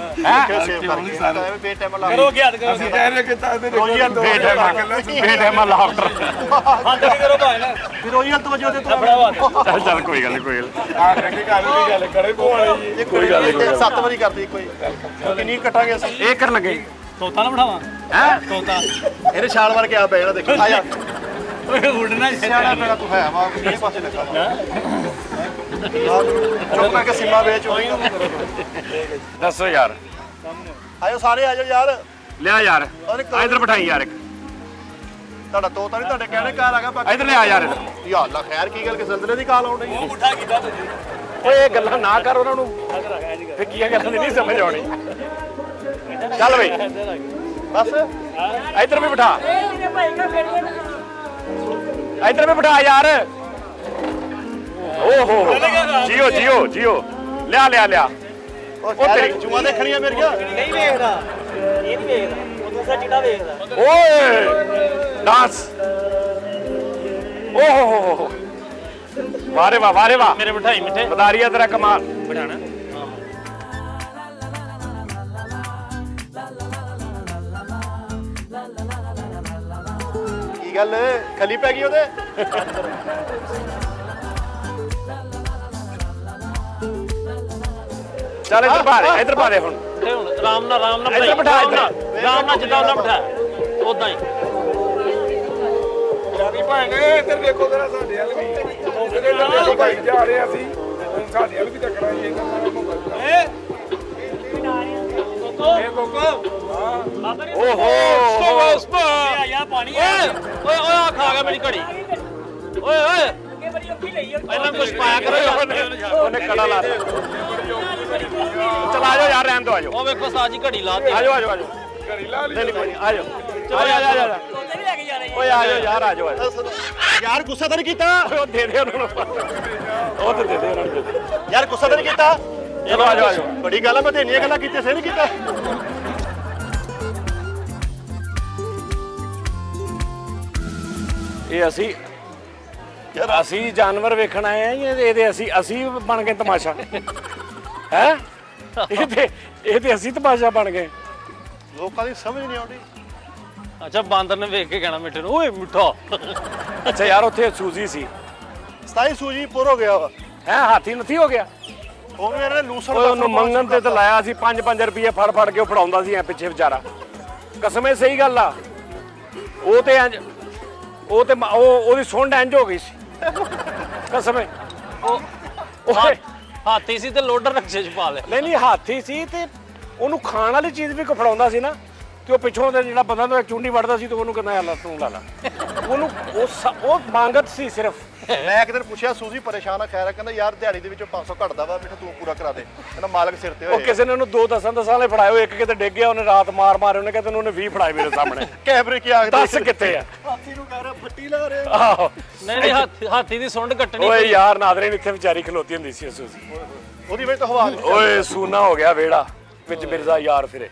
ਹੈ ਸੇਵ ਕਰਕੇ ਐਵੇਂ ਬੇਟਾਈਮ ਲਾ ਕਰੋ ਗਿਆ ਕਰੋ। ਅਸੀਂ ਕਹਿ ਰਹੇ ਕਿ ਤਾਂ ਇਹਦੇ ਰੋਜ਼ੀਅਲ ਬੇਟਾਈਮਾ ਲਾਫਟਰ। ਹੱਥ ਕੀ ਕਰੋ ਭਾਈ ਨਾ। ਰੋਜ਼ੀਅਲ ਤਵੱਜੋ ਤੇ ਤੂੰ ਚੱਲ ਚੱਲ ਕੋਈ ਗੱਲ ਨਹੀਂ, ਕੋਈ ਗੱਲ ਨੀ। ਆ ਕੇ ਗੱਲ ਕਰੇ ਪਵਾਣੇ ਜੀ। ਇਹ ਕੋਈ ਗੱਲ ਨਹੀਂ, 7 ਵਾਰੀ ਕਰਦੀ ਕੋਈ। ਕਿੰਨੀ ਕਟਾਂਗੇ ਅਸੀਂ? ਇਹ ਕਰਨ ਲੱਗੇ ਤੋਤਾ ਨਾ ਬਿਠਾਵਾਂ। ਹੈ ਤੋਤਾ ਇਹਨੇ ਛਾਲ ਮਾਰ ਕੇ ਆ ਪੈ ਜਾਣਾ, ਦੇਖੀ ਆ ਜਾ। ਓਏ ਉੱਡਣਾ ਸਿਆਣਾ ਮੇਰਾ ਤੂੰ ਹੈ ਵਾ, ਕਿਹੜੇ ਪਾਸੇ ਲੱਗਾ ਚੁੱਪ ਕਰਕੇ ਸੀਮਾ ਵੇਚ ਹੋਈ। ਦੱਸੋ ਯਾਰ। ਆਇਓ ਸਾਰੇ ਆ ਜਾਓ ਯਾਰ। ਲਿਆ ਯਾਰ ਇਧਰ ਬਿਠਾਈ ਯਾਰ। ਇੱਕ ਤੁਹਾਡਾ ਤੋਤਾ ਨਹੀਂ, ਤੁਹਾਡੇ ਕਹਿਣੇ ਘਰ ਆ ਗਿਆ ਬਾਕੀ। ਇਧਰ ਲਿਆ ਯਾਰ। ਯਾ ਅੱਲਾ ਖੈਰ ਕੀ ਗੱਲ ਕਿ ਜ਼ਲਜ਼ਲੇ ਦੀ ਕਾਲ ਆਉਣ ਡਈ ਹੈ। ਪੁੱਠਾ ਕੀਤਾ ਤੁਸੀਂ। ਓਏ ਇਹ ਗੱਲਾਂ ਨਾ ਕਰ ਉਹਨਾਂ ਨੂੰ, ਫੇ ਕੀ ਗੱਲਾਂ ਦੀ ਨਹੀਂ ਸਮਝ ਆਉਣੀ। ਚੱਲ ਬਈ ਬਸ ਇਧਰ ਵੀ ਬਿਠਾ। ਇਧਰ ਵੀ ਬਿਠਾ ਯਾਰ। ਓਹੋ ਜੀਓ ਜੀਓ ਜੀਓ। ਲਿਆ ਲਿਆ ਲਿਆ। ਉਹ ਤੇਰੀ ਜੂਆਂ ਦੇਖਣੀਆਂ ਮੇਰੀਆਂ। ਨਹੀਂ ਵੇਖਦਾ, ਇਹ ਨਹੀਂ ਵੇਖਦਾ, ਉਹ ਦੂਸਰਾ ਚਿੱਟਾ ਵੇਖਦਾ। ਓਏ ਡਾਂਸ। ਓਹੋ ਵਾਰੇ ਵਾਹ ਵਾਰੇ ਵਾਹ। ਮੇਰੇ ਬਿਠਾਈ ਮਿੱਠੇ। ਬਦਾਰੀਆ ਤੇਰਾ ਕਮਾਲ। ਬਿਠਾਣਾ। ਕੀ ਗੱਲ ਖਲੀ ਪੈ ਗਈ ਉਹਦੇ? ਚੱਲ ਇੱਧਰ ਪਾ ਦੇ, ਇੱਧਰ ਪਾ ਦੇ ਹੁਣ। ਤੇ ਹੁਣ ਆਰਾਮ ਨਾਲ ਇੱਧਰ ਬਿਠਾ, ਇੱਧਰ। ਆਰਾਮ ਨਾਲ ਜਿੱਦਾਂ ਉਹਨਾਂ ਬਿਠਾ ਉਦਾਂ ਹੀ। ਯਾਰੀ ਭਾਣੇ ਇੱਧਰ ਵੇਖੋ ਜਰਾ ਸਾਡੇ ਵੱਲ ਵੀ। ਉਹਦੇ ਨਾਲ ਭਾਈ ਜਾ ਰਹੇ ਅਸੀਂ, ਹੁਣ ਸਾਡੇ ਵੱਲ ਵੀ ਟੱਕਰਾਂ ਇਹ ਓਹੋ ਯਾ ਪਾਣੀ ਓਏ ਓਏ ਓਏ ਆ ਖਾ ਗਿਆ ਮੇਰੀ ਘੜੀ। ਓਏ ਓਏ ਇਹਨਾਂ ਕੁਝ ਪਾਇਆ ਕਰੋ। ਉਹਨੇ ਕੜਾ ਲਾ ਦਿੱਤਾ। ਚਲ ਆ ਜਾਓ ਯਾਰ, ਰਹਿਣ ਦਿਓ, ਆ ਜਾਓ। ਉਹ ਵੇਖੋ ਸਾਜੀ ਘੜੀ ਲਾਤੀ। ਆ ਜਾਓ ਆ ਜਾਓ ਆ ਜਾਓ। ਘੜੀ ਲਾ ਲਈ। ਨਹੀਂ ਨਹੀਂ ਕੋਈ ਨਹੀਂ, ਆ ਜਾਓ ਆ ਜਾਓ ਆ ਜਾਓ। ਓਏ ਆ ਜਾਓ ਯਾਰ, ਆ ਜਾਓ ਆ ਜਾਓ। ਯਾਰ ਗੁੱਸਾ ਤਾਂ ਨਹੀਂ ਕੀਤਾ? ਉਹ ਦੇ ਦੇ ਉਹਨਾਂ ਨੂੰ। ਉਹ ਤੇ ਦੇ ਦੇ ਉਹਨਾਂ ਨੂੰ। ਯਾਰ ਗੁੱਸਾ ਤਾਂ ਨਹੀਂ ਕੀਤਾ? ਚਲੋ ਆ ਜਾਓ ਆ ਜਾਓ। ਬੜੀ ਗੱਲ ਆ, ਮੈਂ ਤੇ ਇੰਨੀਆਂ ਗੱਲਾਂ ਕੀਤੀਆਂ ਸੇ ਨਹੀਂ ਕੀਤਾ। ਇਹ ਅਸੀਂ ਜਾਨਵਰ ਵੇਖਣ ਆਏ ਆ ਜਾਂ ਇਹਦੇ ਅਸੀਂ ਬਣ ਗਏ ਤਮਾਸ਼ਾ? ਹੈ ਇਹਦੇ ਅਸੀਂ ਤਮਾਸ਼ਾ ਬਣ ਗਏ। ਲੋਕਾਂ ਦੀ ਸਮਝ ਨਹੀਂ ਆਉਂਦੀ। ਅੱਛਾ ਬਾਂਦਰ ਨੇ ਵੇਖ ਕੇ ਕਹਿਣਾ ਮਿੱਠੇ ਨੂੰ ਓਏ ਮਿੱਠਾ। ਅੱਛਾ ਯਾਰ ਉੱਥੇ ਸੂਜੀ ਸੀ। 27 ਸੂਜੀ ਪੁਰ ਹੋ ਗਿਆ ਵਾ। ਹੈ ਹਾਥੀ ਨੱਥੀ ਹੋ ਗਿਆ। ਉਹਨੂੰ ਇਹਨਾਂ ਨੇ ਲੂਸਰ ਓਏ ਉਹਨੂੰ ਮੰਗਣ ਤੇ ਲਾਇਆ ਸੀ 5-5 ਰੁਪਏ ਫੜ ਕੇ ਉਹ ਫੜਾਉਂਦਾ ਸੀ ਐ ਪਿੱਛੇ ਵਿਚਾਰਾ। ਕਸਮੇ ਸਹੀ ਗੱਲ ਆ। ਉਹ ਤੇ ਉਹਦੀ ਸੁੰਡ ਇੰਜ ਹੋ ਗਈ ਸੀ ਕਸਮੇ। ਉਹ ਹਾਥੀ ਸੀ ਤੇ ਲੋਡਰ ਨਕਸ਼ੇ ਚ ਪਾ ਲਿਆ। ਨਹੀਂ ਹਾਥੀ ਸੀ ਤੇ ਉਹਨੂੰ ਖਾਣ ਵਾਲੀ ਚੀਜ਼ ਵੀ ਫੜਾਉਂਦਾ ਸੀ ਨਾ, ਤੇ ਉਹ ਪਿੱਛੋਂ ਦਾ ਜਿਹੜਾ ਬੰਦਾ ਤੋਂ ਚੁੰਡੀ ਵੜਦਾ ਸੀ ਤੇ ਉਹਨੂੰ ਕਹਿੰਦਾ ਯਾਰ ਤੂੰ ਲਾ ਲਾ। ਉਹਨੂੰ ਉਹ ਮੰਗਤ ਸੀ ਸਿਰਫ। ਮੈਂ ਇੱਕ ਦਿਨ ਪੁੱਛਿਆ ਸੂਜੀ ਪਰੇਸ਼ਾਨ ਆ, ਖੈਰ ਕਹਿੰਦਾ ਯਾਰ ਦਿਹਾੜੀ ਦੇ ਵਿੱਚੋਂ 500 ਘਟਦਾ ਵਾ, ਮੈਨੂੰ ਤੂੰ ਪੂਰਾ ਕਰਾ ਦੇ। ਕਹਿੰਦਾ ਮਾਲਕ ਸਿਰ ਤੇ ਉਹ ਹੋਏ। ਕਿਸੇ ਨੇ ਉਹਨੂੰ 2 10 ਵਾਲੇ ਫੜਾਏ, ਇੱਕ ਕਿਤੇ ਡਿੱਗ ਗਿਆ, ਉਹਨੇ ਰਾਤ ਮਾਰ ਉਹਨੇ ਕਹਿੰਦਾ ਉਹਨੇ 20 ਫੜਾਏ ਮੇਰੇ ਸਾਹਮਣੇ। ਕੈਮਰੇ ਕੀ ਆਖਦੇ? ਦੱਸ ਕਿੱਥੇ ਆ? ਹਾਥੀ ਨੂੰ ਕਹਿ ਰਿਹਾ ਫੱਟੀ ਲਾ ਰਹੇ। ਆਹੋ ਨਹੀਂ ਹਾਥੀ ਦੀ ਸੁੰਡ ਕੱਟਣੀ। ਓਏ ਯਾਰ ਨਾਦਰੇ ਇੱਥੇ ਵਿਚਾਰੀ ਖਲੋਤੀ ਹੁੰਦੀ ਸੀ ਸੂਜੀ। ਉਹਦੀ ਵਜ੍ਹਾ ਤੋਂ ਹਵਾ ਨਹੀਂ ਓਏ ਸੂਨਾ ਹੋ ਗਿਆ ਵੇੜਾ ਵਿੱਚ ਮਿਰਜ਼ਾ ਯਾਰ ਫਿਰੇ।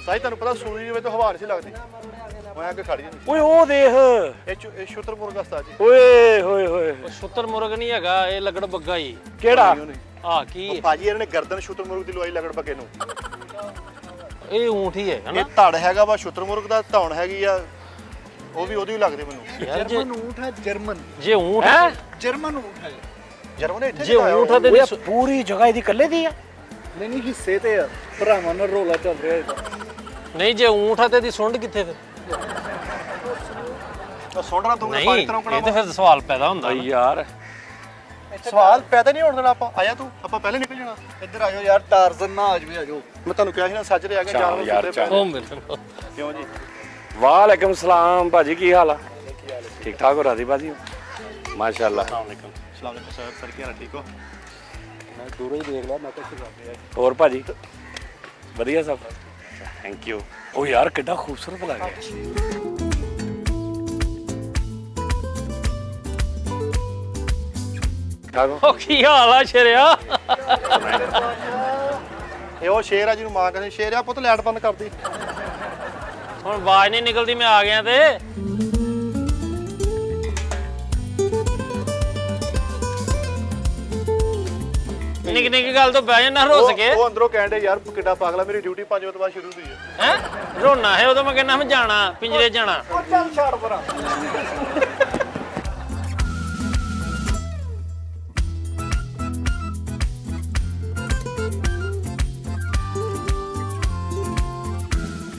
ਸਾਈ ਤੁਹਾਨੂੰ ਪਤਾ ਸੂਰੀ ਦੀ ਵਜ੍ਹਾ ਤੋਂ ਹਵਾ ਨਹੀਂ ਸੀ ਲੱਗਦੀ, ਮੈਂ ਆ ਕੇ ਖੜ ਜਾਂਦੀ। ਓਏ ਉਹ ਦੇਖ, ਇਹ ਸ਼ੁਤਰ ਮੁਰਗਾ ਉਸਤਾਦ ਜੀ। ਓਏ ਹੋਏ ਹੋਏ, ਉਹ ਛੁੱਤਰ ਮੁਰਗ ਨਹੀਂ ਹੈਗਾ, ਇਹ ਲੱਗੜ ਬੱਗਾ ਹੀ। ਕਿਹੜਾ? ਆ ਕੀ ਭਾਜੀ ਇਹਨਾਂ ਨੇ ਗਰਦਨ ਸ਼ੁਤਰ ਮੁਰਗ ਦੀ ਲਵਾਈ ਲਗੜ ਬੱਗੇ ਨੂੰ। ਇਹ ਊਂਠ ਹੀ ਹੈ ਹਨਾ? ਇਹ ਧੜ ਹੈਗਾ ਵਾ ਸ਼ੁਤਰ ਮੁਰਗ ਦਾ, ਧੌਣ ਹੈਗੀ ਆ ਉਹ ਵੀ ਉਹਦੀ ਲੱਗਦੇ ਮੈਨੂੰ। ਯਾਰ ਜੇ ਊਂਠ ਹੈ ਜਰਮਨ ਜੇ ਊਂਠ ਹੈ ਜਰਮਨ ਊਂਠ ਹੈ। ਜਰਮਨ ਇੱਥੇ ਜੇ ਊਂਠ ਤੇ ਓਏ ਪੂਰੀ ਜਗ੍ਹਾ ਇਹਦੀ ਇਕੱਲੇ ਦੀ ਆ। ਨਹੀਂ ਹਿੱਸੇ ਤੇ ਆ, ਭਰਾਵਾਂ ਨਾਲ ਰੋਲਾ ਚੱਲ ਰਿਹਾ ਇਹਦਾ। ਨਹੀਂ ਜੇ ਊਂਠ ਆ ਤੇ ਦੀ ਸੁੰਡ ਕਿੱਥੇ ਫਿਰ? ਤਾਂ ਸੁਣਨਾ ਤੂੰ ਨਹੀਂ ਪਾਣੀ ਤਰ੍ਹਾਂ ਇਹ ਤੇ ਫਿਰ ਸਵਾਲ ਪੈਦਾ ਹੁੰਦਾ ਨਾ। ਯਾਰ ਸਵਾਲ ਪੈਦਾ ਨਹੀਂ ਹੋਣ ਦੇਣਾ ਆਪਾਂ। ਆਇਆ ਤੂੰ, ਆਪਾਂ ਪਹਿਲੇ ਨਿਕਲ ਜਾਣਾ। ਇੱਧਰ ਆਜੋ ਯਾਰ, ਟਾਰਜ਼ਨ ਨਾ ਆਜਵੇ ਆਜੋ। ਮੈਂ ਤੁਹਾਨੂੰ ਕਿਹਾ ਸੀ ਨਾ ਸੱਜਰੇ ਆ ਕੇ ਜਾਨਵਰ ਯਾਰ, ਸੁੱਤੇ ਪਏ। ਉਹ ਮੇਰੇ ਨਾਲ। ਕਿਉਂ ਜੀ? ਵਾਲੇਕਮ ਸਲਾਮ ਭਾਜੀ, ਕੀ ਹਾਲ ਆ? ਠੀਕ ਠਾਕ ਹੋ ਰਾਜੀ ਬਾਜੀ? ਮਾਸ਼ਾਅੱਲਾ। ਸਲਾਮ ਅਲੈਕੁਮ ਸਰ, ਕੀ ਹਾਲ ਠੀਕ ਹੋ? ਮੈਂ ਦੂਰੋਂ ਹੀ ਦੇਖ ਲਿਆ, ਮੈਂ ਕਿਹਾ ਸ਼ੁਰੂ ਹੋਰ ਭਾਜੀ ਵਧੀਆ ਸਭ? Thank you. ਉਹ ਯਾਰ ਕਿੱਡਾ ਖੂਬਸੂਰਤ ਲੱਗ ਰਿਹਾ। ਉਹ ਕੀ ਹਾਲ ਆ ਸ਼ੇਰਿਆ? ਇਹ ਉਹ ਸ਼ੇਰ ਆ ਜਿਹਨੂੰ ਮਾਂ ਕਹਿੰਦੇ ਸ਼ੇਰ ਆ ਪੁੱਤ ਲਾਈਟ ਬੰਦ ਕਰਦੀ। ਹੁਣ ਆਵਾਜ਼ ਨਹੀਂ ਨਿਕਲਦੀ, ਮੈਂ ਆ ਗਿਆ ਤੇ। ਨਿੱਕੀ ਗੱਲ ਤੋਂ ਬਹਿ ਜਾਣਾ ਰੁੱਸ ਕੇ। ਉਹ ਅੰਦਰੋਂ ਕਹਿੰਦੇ ਯਾਰ ਕਿੱਡਾ ਪਾਗਲਾ, ਮੇਰੀ ਡਿਊਟੀ 5 ਵਜੇ ਤੋਂ ਬਾਅਦ ਸ਼ੁਰੂ ਹੋਈ ਹੈ। ਹੈ ਰੋਣਾ ਹੈ ਉਦੋਂ ਮੈਂ ਕਹਿੰਦਾ ਮੈਂ ਜਾਣਾ ਪਿੰਜਰੇ ਜਾਣਾ। ਚੱਲ ਛੱਡ ਪਰਾਂ।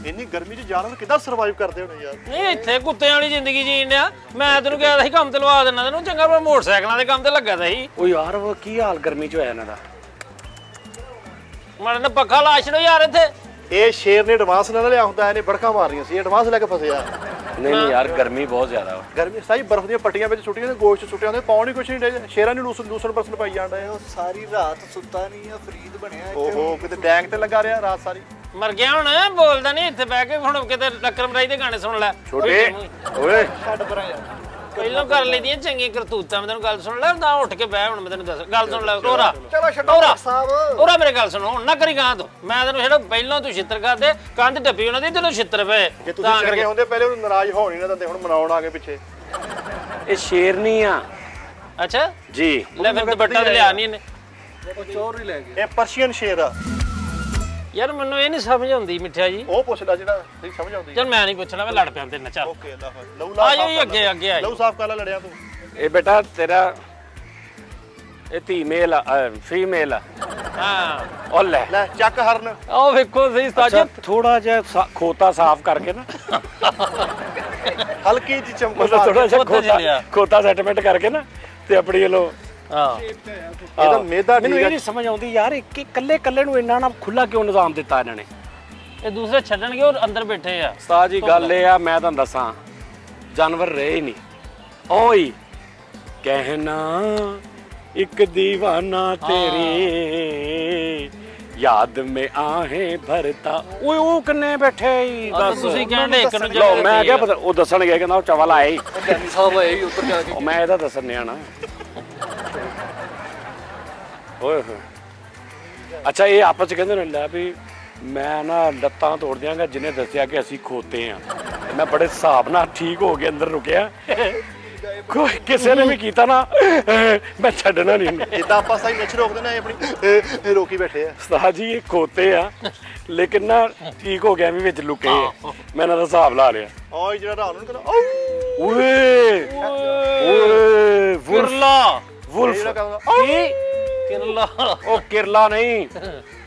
ਇੰਨੀ ਗਰਮੀ 'ਚ ਜਾਨਵਰ ਕਿੱਦਾਂ ਸਰਵਾਈਵ ਕਰਦੇ ਹੋਣੇ ਯਾਰ। ਨਹੀਂ ਇੱਥੇ ਕੁੱਤਿਆਂ ਵਾਲੀ ਜ਼ਿੰਦਗੀ ਜੀਣ ਡਿਆ। ਮੈਂ ਤੈਨੂੰ ਕਿਹਾ ਸੀ ਕੰਮ ਤੇ ਲਵਾ ਦੇਣਾ ਤੈਨੂੰ, ਚੰਗਾ ਮੈਂ ਮੋਟਰਸਾਈਕਲਾਂ ਦੇ ਕੰਮ ਤੇ ਲੱਗਾ ਤਾ ਸੀ। ਉਹ ਯਾਰ ਉਹ ਕੀ ਹਾਲ ਗਰਮੀ ਚ ਹੋਇਆ ਇਹਨਾਂ ਦਾ? ਮਾਰੇ ਨੇ ਪੱਖਾ ਲਾ ਛੜੋ ਯਾਰ ਇੱਥੇ। ਇਹ ਸ਼ੇਰ ਨੇ ਐਡਵਾਂਸ ਨਾਲ ਲਿਆ ਹੁੰਦਾ, ਇਹਨੇ ਬੜਕਾਂ ਮਾਰੀਆਂ ਸੀ, ਐਡਵਾਂਸ ਲੈ ਕੇ ਫਸਿਆ। ਨਹੀਂ ਨਹੀਂ ਯਾਰ ਗਰਮੀ ਬਹੁਤ ਜ਼ਿਆਦਾ ਵਾ। ਗਰਮੀ ਸਾਈ ਬਰਫ਼ ਦੀਆਂ ਪੱਟੀਆਂ ਵਿੱਚ ਸੁੱਟੀਆਂ ਤੇ ਗੋਸ਼ਤ ਸੁੱਟਿਆ ਹੁੰਦੇ, ਪਾਉਣ ਹੀ ਕੁਛ ਨਹੀਂ ਡੇ। ਸ਼ੇਰਾਂ ਨੂੰ ਲੂਸਣ ਪਰਸਨ ਪਾਈ ਜਾਂਦਾ ਹੈ। ਉਹ ਸਾਰੀ ਰਾਤ ਸੁੱਤਾ ਨਹੀਂ ਆ, ਫਰੀਦ ਬਣਿਆ ਇੱਥੇ। ਓਹੋ ਕਿਤੇ ਡੈਂਗ ਤੇ ਲੱਗਾ ਰਿਹਾ ਰਾਤ ਸਾਰੀ। ਮਰ ਗਿਆ ਹੁਣ, ਬੋਲਦਾ ਨਹੀਂ ਇੱਥੇ ਬਹਿ ਕੇ। ਹੁਣ ਕਿਤੇ ਲੱਕਰਮ ਰਾਈ ਦੇ ਗਾਣੇ ਸੁਣ ਲੈ। ਛੋਟੇ ਓਏ ਛੱਡ ਪਰਾਂ ਯਾਰ। ਪਹਿਲਾਂ ਕਰ ਲਈਆਂ ਚੰਗੀਆਂ ਕਰਤੂਤਾਂ। ਮੈਂ ਤੈਨੂੰ ਗੱਲ ਸੁਣ ਲੈ, ਨਾ ਉੱਠ ਕੇ ਬਹਿ। ਹੁਣ ਮੈਂ ਤੈਨੂੰ ਦੱਸ ਗੱਲ ਸੁਣ ਲੈ। ਤੋਰਾ ਚਲੋ ਛੱਡੋ ਤੋਰਾ ਸਾਹਿਬ। ਤੋਰਾ ਮੇਰੀ ਗੱਲ ਸੁਣ, ਹੁਣ ਨਾ ਕਰੀ ਗਾਂ ਤੂੰ। ਮੈਂ ਤੈਨੂੰ ਜਿਹੜਾ ਪਹਿਲਾਂ ਤੂੰ ਛਿੱਤਰ ਕਰਦੇ ਕੰਧ ਡੱਬੀ ਉਹਨਾਂ ਦੀ, ਤੈਨੂੰ ਛਿੱਤਰ ਪਏ ਜੇ ਤੁਸੀਂ ਚੰਗੇ ਹੁੰਦੇ ਪਹਿਲੇ ਉਹਨੂੰ ਨਾਰਾਜ਼ ਹੋਣ ਹੀ ਨਾ ਦਿੰਦੇ, ਹੁਣ ਮਨਾਉਣ ਆ ਗਏ ਪਿੱਛੇ। ਇਹ ਸ਼ੇਰਨੀ ਆ ਅੱਛਾ ਜੀ। ਲੈ ਫਿਰ ਦੁਪੱਟਾ ਤੇ ਲਿਆ ਨਹੀਂ ਇਹਨੇ। ਉਹ ਚੋਰ ਹੀ ਲੈ ਗਏ। ਇਹ ਪਰਸ਼ੀਅਨ ਸ਼ੇਰ ਆ। ਯਾਰ ਮੈਨੂੰ ਇਹ ਨਹੀਂ ਸਮਝ ਆਉਂਦੀ ਮਿੱਠਿਆ ਜੀ। ਉਹ ਪੁੱਛ ਲੈ ਜਿਹੜਾ ਨਹੀਂ ਸਮਝ ਆਉਂਦੀ। ਚਲ ਮੈਂ ਨਹੀਂ ਪੁੱਛਣਾ, ਮੈਂ ਲੜ ਪਿਆ ਤੇਰੇ ਨਾਲ। ਚੱਲ ਓਕੇ ਅੱਲਾ ਹਾਫਿਜ਼। ਲਹੂ ਆ ਜਾਓ ਜੀ, ਅੱਗੇ ਅੱਗੇ ਆ ਲਹੂ ਸਾਫ਼ ਕਰ ਲੈ, ਲੜਿਆ ਤੂੰ। ਇਹ ਬੇਟਾ ਤੇਰਾ ਇਹ ਧੀਮੇਲ ਆ ਫੀਮੇਲ ਆ। ਹਾਂ ਉਹ ਲੈ ਲੈ ਚੱਕ ਹਰਨ। ਉਹ ਵੇਖੋ ਸਹੀ ਸਾਜਿਦ। ਥੋੜਾ ਜਿਹਾ ਖੋਤਾ ਸਾਫ਼ ਕਰਕੇ ਨਾ, ਹਲਕੀ ਜਿਹੀ ਚਮਕ ਮਤਲਬ ਥੋੜਾ ਜਿਹਾ ਖੋਤਾ ਜਿਹਾ ਲਿਆ। ਖੋਤਾ ਸੈਟਲਮੈਂਟ ਕਰਕੇ ਨਾ ਤੇ ਆਪਣੀ ਵੱਲੋਂ। ਹਾਂ ਇਹਦਾ ਮੇਦਾ ਮੈਨੂੰ ਠੀਕ ਇਹ ਆ। ਨਹੀਂ ਸਮਝ ਆਉਂਦੀ ਯਾਰ, ਇੱਕ ਇਕੱਲੇ ਨੂੰ ਇੰਨਾ ਨਾ ਖੁੱਲਾ ਕਿਉਂ ਨਿਜ਼ਾਮ ਦਿੱਤਾ ਇਹਨਾਂ ਨੇ? ਇਹ ਦੂਸਰੇ ਛੱਡਣਗੇ ਔਰ ਅੰਦਰ ਬੈਠੇ ਆ। ਉਸਤਾਦ ਜੀ ਗੱਲ ਇਹ ਆ, ਮੈਂ ਤੁਹਾਨੂੰ ਦੱਸਾਂ ਜਾਨਵਰ ਰਹੇ ਹੀ ਨਹੀਂ। ਓਏ ਕਹਿਣਾ ਇੱਕ ਦੀਵਾਨਾ ਤੇਰੀ ਯਾਦ ਮੇ ਆਹੇ ਭਰਤਾ। ਓਏ ਉਹ ਕਿੰਨੇ ਬੈਠੇ ਹੀ ਦੱਸ। ਤੁਸੀਂ ਕਹਿੰਦੇ ਇੱਕ ਨੂੰ ਲਓ ਮੈਂ ਕਿਹਾ ਪਤਾ ਉਹ ਦੱਸਣਗੇ, ਕਹਿੰਦਾ ਉਹ ਚਵਲ ਆਏ ਗਿਆਨੀ ਸਾਹਿਬ ਆਏ ਹੀ ਉੱਤਰ ਜਾ ਕੇ। ਉਹ ਮੈਂ ਇਹਦਾ ਦੱਸਣ ਨਿਆ ਨਾ। ਓਏ ਹੋਏ ਅੱਛਾ ਇਹ ਆਪਸ ਚ ਕਹਿੰਦੇ ਨੇ ਲੈ ਵੀ ਮੈਂ ਨਾ ਲੱਤਾਂ ਤੋੜ ਦਿਆਂਗਾ ਜਿਹਨੇ ਦੱਸਿਆ ਕਿ ਅਸੀਂ ਖੋਤੇ ਆ। ਮੈਂ ਬੜੇ ਹਿਸਾਬ ਨਾਲ ਠੀਕ ਹੋ ਕੇ ਅੰਦਰ ਰੁਕਿਆ। ਕੋਈ ਕਿਸੇ ਨੇ ਵੀ ਕੀਤਾ ਨਾ ਮੈਂ ਛੱਡਣਾ ਨਹੀਂ। ਜਿੱਦਾਂ ਆਪਾਂ ਸਾਈ ਨੇਚਰ ਰੋਕਦੇ ਨੇ ਆਪਣੀ ਇਹ ਰੋਕੀ ਬੈਠੇ ਆ। ਉਸਤਾਦ ਜੀ ਇਹ ਖੋਤੇ ਆ ਲੇਕਿਨ ਨਾ ਠੀਕ ਹੋ ਗਿਆ ਵੀ ਵਿੱਚ ਲੁਕੇ ਆ। ਮੈਂ ਇਹਨਾਂ ਦਾ ਹਿਸਾਬ ਲਾ ਲਿਆ। ਓਏ ਜਿਹੜਾ ਰਾਤ ਨੂੰ ਕਹਿੰਦਾ ਓਏ ਓਏ ਕਿਰਲਾ ਵੁਲਫ ਜਿਹੜਾ ਕਹਿੰਦਾ ਕੀ ਕਿਰਲਾ? ਉਹ ਕਿਰਲਾ ਨਹੀਂ